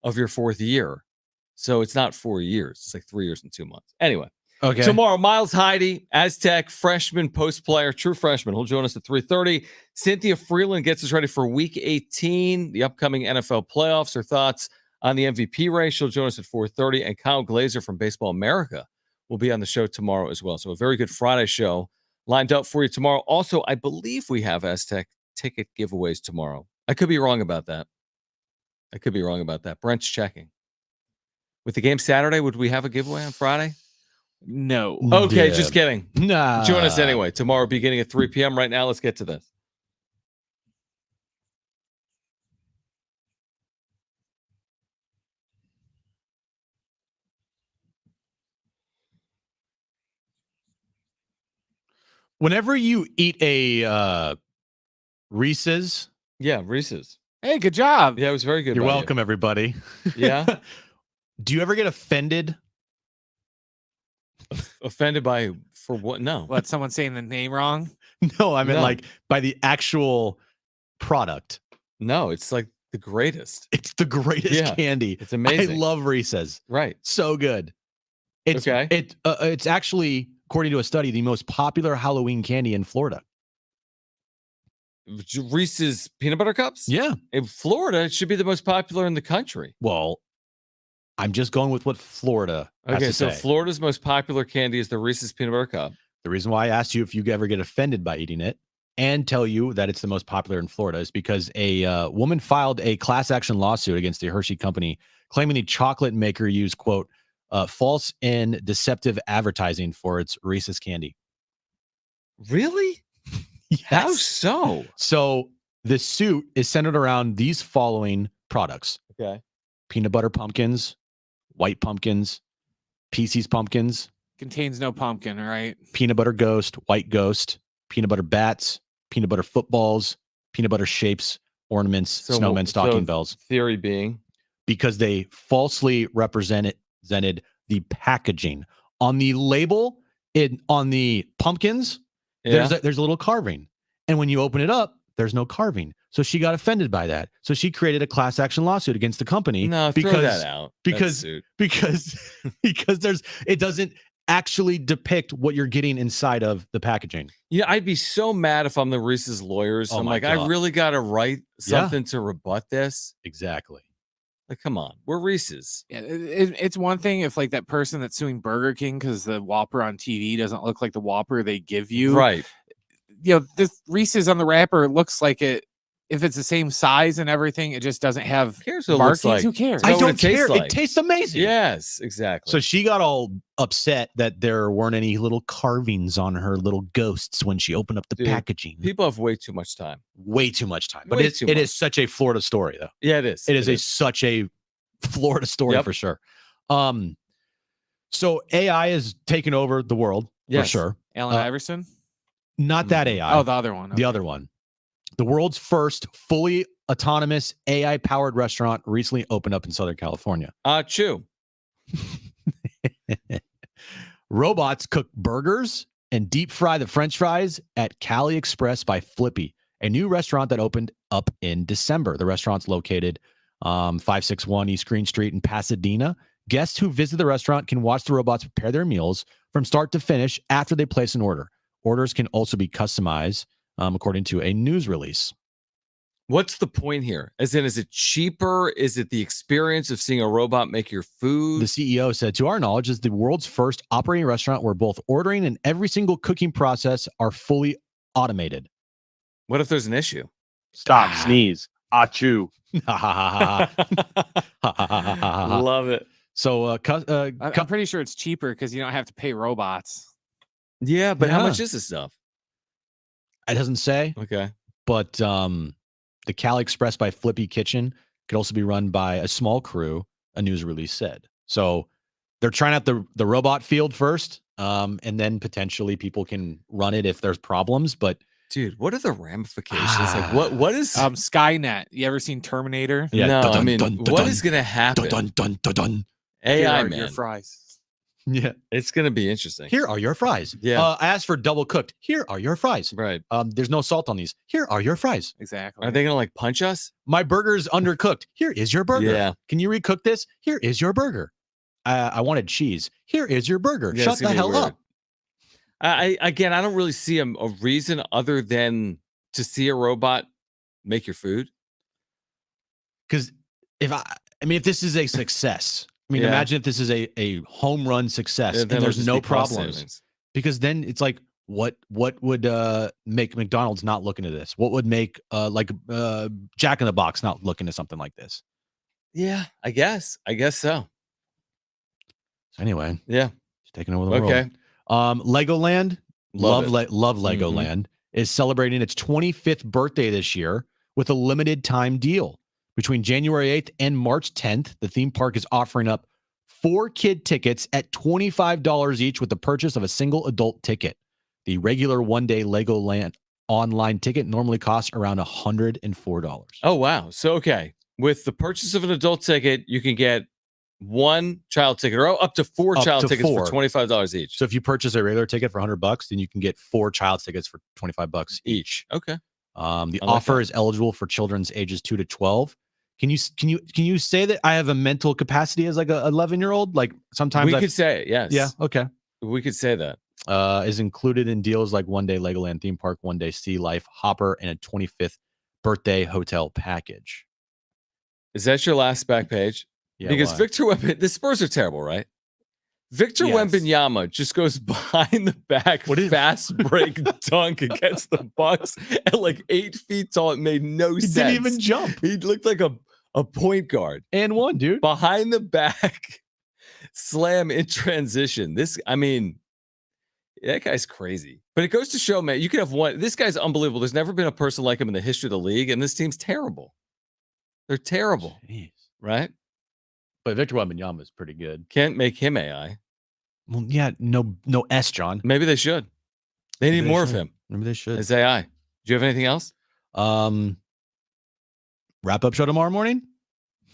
of your 4th year, so it's not 4 years. It's like 3 years and 2 months. Anyway, Okay. tomorrow, Miles Heide, Aztec freshman, post player, true freshman. He'll join us at 3:30. Cynthia Freeland gets us ready for Week 18, the upcoming NFL playoffs. Her thoughts on the MVP race. She'll join us at 4:30. And Kyle Glazer from Baseball America will be on the show tomorrow as well. So a very good Friday show lined up for you tomorrow. Also, I believe we have Aztec ticket giveaways tomorrow. I could be wrong about that. Brent's checking. With the game Saturday, would we have a giveaway on Friday? No. Okay, Yeah. just kidding. Nah. Join us anyway. Tomorrow beginning at 3 p.m. Right now, let's get to this. Whenever you eat a Reese's, Yeah, Reese's. Hey, good job. Yeah, it was very good. you're by you. welcome, everybody. Yeah. Do you ever get offended? Offended by for what? No. What, someone saying the name wrong? No, I mean No. like by the actual product. No, it's like the greatest. It's the greatest Yeah, candy. It's amazing. I love Reese's. Right. So good. It's Okay. It's actually, according to a study, the most popular Halloween candy in Florida. Reese's peanut butter cups? Yeah. In Florida, it should be the most popular in the country. Well, I'm just going with what Florida has Okay, to so say. Florida's most popular candy is the Reese's peanut butter cup. The reason why I asked you if you ever get offended by eating it and tell you that it's the most popular in Florida is because a woman filed a class action lawsuit against the Hershey company, claiming the chocolate maker used, quote, false and deceptive advertising for its Reese's candy. Really? How so? So the suit is centered around these following products: Okay. peanut butter pumpkins, white pumpkins, PC's pumpkins, Contains no pumpkin, right? peanut butter ghost, white ghost, peanut butter bats, peanut butter footballs, peanut butter shapes, ornaments, snowmen, stocking bells. Theory being because they falsely represented the packaging on the label. On the pumpkins, there's a little carving, and when you open it up, there's no carving. So she got offended by that. So she created a class action lawsuit against the company. No, throw that out. Because it doesn't actually depict what you're getting inside of the packaging. Yeah, I'd be so mad if I'm the Reese's lawyers. Oh I'm my like, God. I really got to write something to rebut this. Exactly. Like, come on, we're Reese's. Yeah, it's one thing if like that person that's suing Burger King because the Whopper on TV doesn't look like the Whopper they give you. Right. You know, this Reese's on the wrapper looks like it. If it's the same size and everything, it just doesn't have Who cares what it looks markings. like? Who cares? I I what don't it tastes care. like. It tastes amazing. Yes, exactly. So she got all upset that there weren't any little carvings on her little ghosts when she opened up the Dude, packaging. people have way too much time. Way too much time. But Way it too is much. such a Florida story, though. Yeah, it is. It is such a Florida story Yep. for sure. So AI is taking over the world for Yes. sure. Allen Iverson. Not that AI. Oh, the other one. The other one. The world's first fully autonomous AI powered restaurant recently opened up in Southern California. Chew. Robots cook burgers and deep fry the French fries at Cali Express by Flippy, a new restaurant that opened up in December. The restaurant's located 561 East Green Street in Pasadena. Guests who visit the restaurant can watch the robots prepare their meals from start to finish after they place an order. Orders can also be customized, according to a news release. What's the point here? As in, is it cheaper? Is it the experience of seeing a robot make your food? The CEO said, to our knowledge, is the world's first operating restaurant where both ordering and every single cooking process are fully automated. What if there's an issue? Stop, sneeze, achoo. Love it. So, I'm pretty sure it's cheaper because you don't have to pay robots. Yeah, but how Yeah. much is this stuff? it doesn't say, Okay. but the Cali Express by Flippy Kitchen could also be run by a small crew, a news release said. So they're trying out the robot field first, and then potentially people can run it if there's problems. But Dude, what are the ramifications? Like what is Skynet? You ever seen Terminator? yeah, no, dun, I mean, dun, dun, what dun, is gonna happen? dun, dun, dun, dun. Here AI are man. your fries. Yeah, It's gonna be interesting. here are your fries. Yeah. I asked for double cooked. Here are your fries. Right. There's no salt on these. Here are your fries. Exactly. Are they gonna like punch us? My burger's undercooked. Here is your burger. Yeah. Can you recook this? Here is your burger. I wanted cheese. Here is your burger. Yeah, Shut it's the gonna be hell weird. up. I don't really see a reason other than to see a robot make your food. Because if this is a success, Yeah. imagine if this is a home run success Yeah, and then it'll there's just no be cost problems. savings. Because then it's like, what would make McDonald's not look into this? What would make Jack in the Box not look into something like this? Yeah, I guess so. So anyway, Yeah. it's taking over the Okay. world. Legoland, Love love it. Legoland, is celebrating its 25th birthday this year with a limited time deal. Between January 8th and March 10th, the theme park is offering up 4 kid tickets at $25 each with the purchase of a single adult ticket. The regular one-day Legoland online ticket normally costs around $104. Oh wow. So okay. With the purchase of an adult ticket, you can get 1 child ticket or up to 4 Up child to tickets 4. for $25 each. So if you purchase a regular ticket for $100, then you can get 4 child tickets for $25 each. Okay. The I like offer that. is eligible for children's ages 2 to 12. Can you say that I have a mental capacity as like a 11-year-old? Like sometimes We could say it, yes. yeah, okay. We could say that. Is included in deals like one-day Legoland theme park, one-day Sea Life Hopper, and a 25th birthday hotel package. Is that your last back page? Yeah, Because why? Victor Wembanyama, the Spurs are terrible, right? Victor Yes. Wembanyama just goes behind the back, fast break dunk against the Bucks at like 8 feet tall. It made no He sense. didn't even jump He looked like a point guard. and one, dude. Behind the back slam in transition. That guy's crazy. But it goes to show, man, you can have one. This guy's unbelievable. There's never been a person like him in the history of the league, and this team's terrible. They're terrible, Jeez. right? But Victor Wembanyama is pretty good. Can't make him AI. Well, yeah, no S, John. Maybe they should. They need more of him Maybe they should. as AI. Do you have anything else? Wrap up show tomorrow morning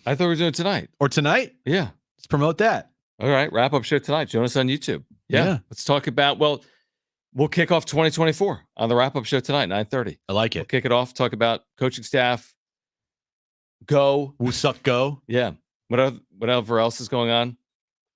I thought we were doing it tonight. or tonight. Yeah. Let's promote that. All right. Wrap up show tonight. Join us on YouTube. Yeah. Yeah. Let's talk about, we'll kick off 2024 on the wrap up show tonight, 9:30. I like We'll it. kick it off. Talk about coaching staff. Go. Woo suck go. Yeah. Whatever else is going on.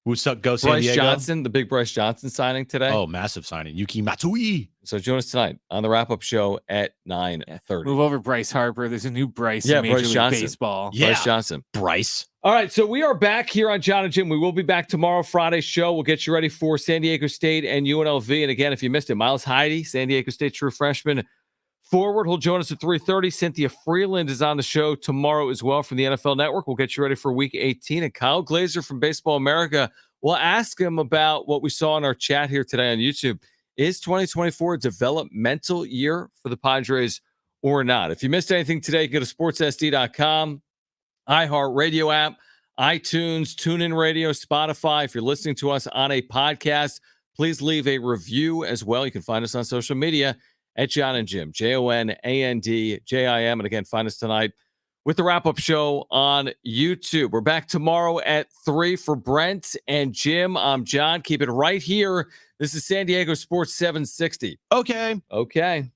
Woo suck go. San Bryce Diego. Johnson, the big Bryce Johnson signing today. Oh, massive signing. Yuki Matsui. So join us tonight on the wrap up show at 9:30. Move over Bryce Harper. There's a new Bryce Yeah, in Major Bryce League Johnson. Baseball. Yeah. Bryce Johnson. Bryce. All right, so we are back here on Jon and Jim. We will be back tomorrow, Friday's show. We'll get you ready for San Diego State and UNLV. And again, if you missed it, Miles Heide, San Diego State true freshman forward, he'll join us at 3:30. Cynthia Freeland is on the show tomorrow as well from the NFL Network. We'll get you ready for Week 18. And Kyle Glazer from Baseball America, we'll ask him about what we saw in our chat here today on YouTube. Is 2024 a developmental year for the Padres or not? If you missed anything today, go to sportsSD.com. iHeartRadio app, iTunes, TuneIn Radio, Spotify. If you're listening to us on a podcast, please leave a review as well. You can find us on social media at Jon and Jim, JONANDJIM. And again, find us tonight with the wrap-up show on YouTube. We're back tomorrow at 3 for Brent and Jim. I'm Jon. Keep it right here. This is San Diego Sports 760. Okay. Okay.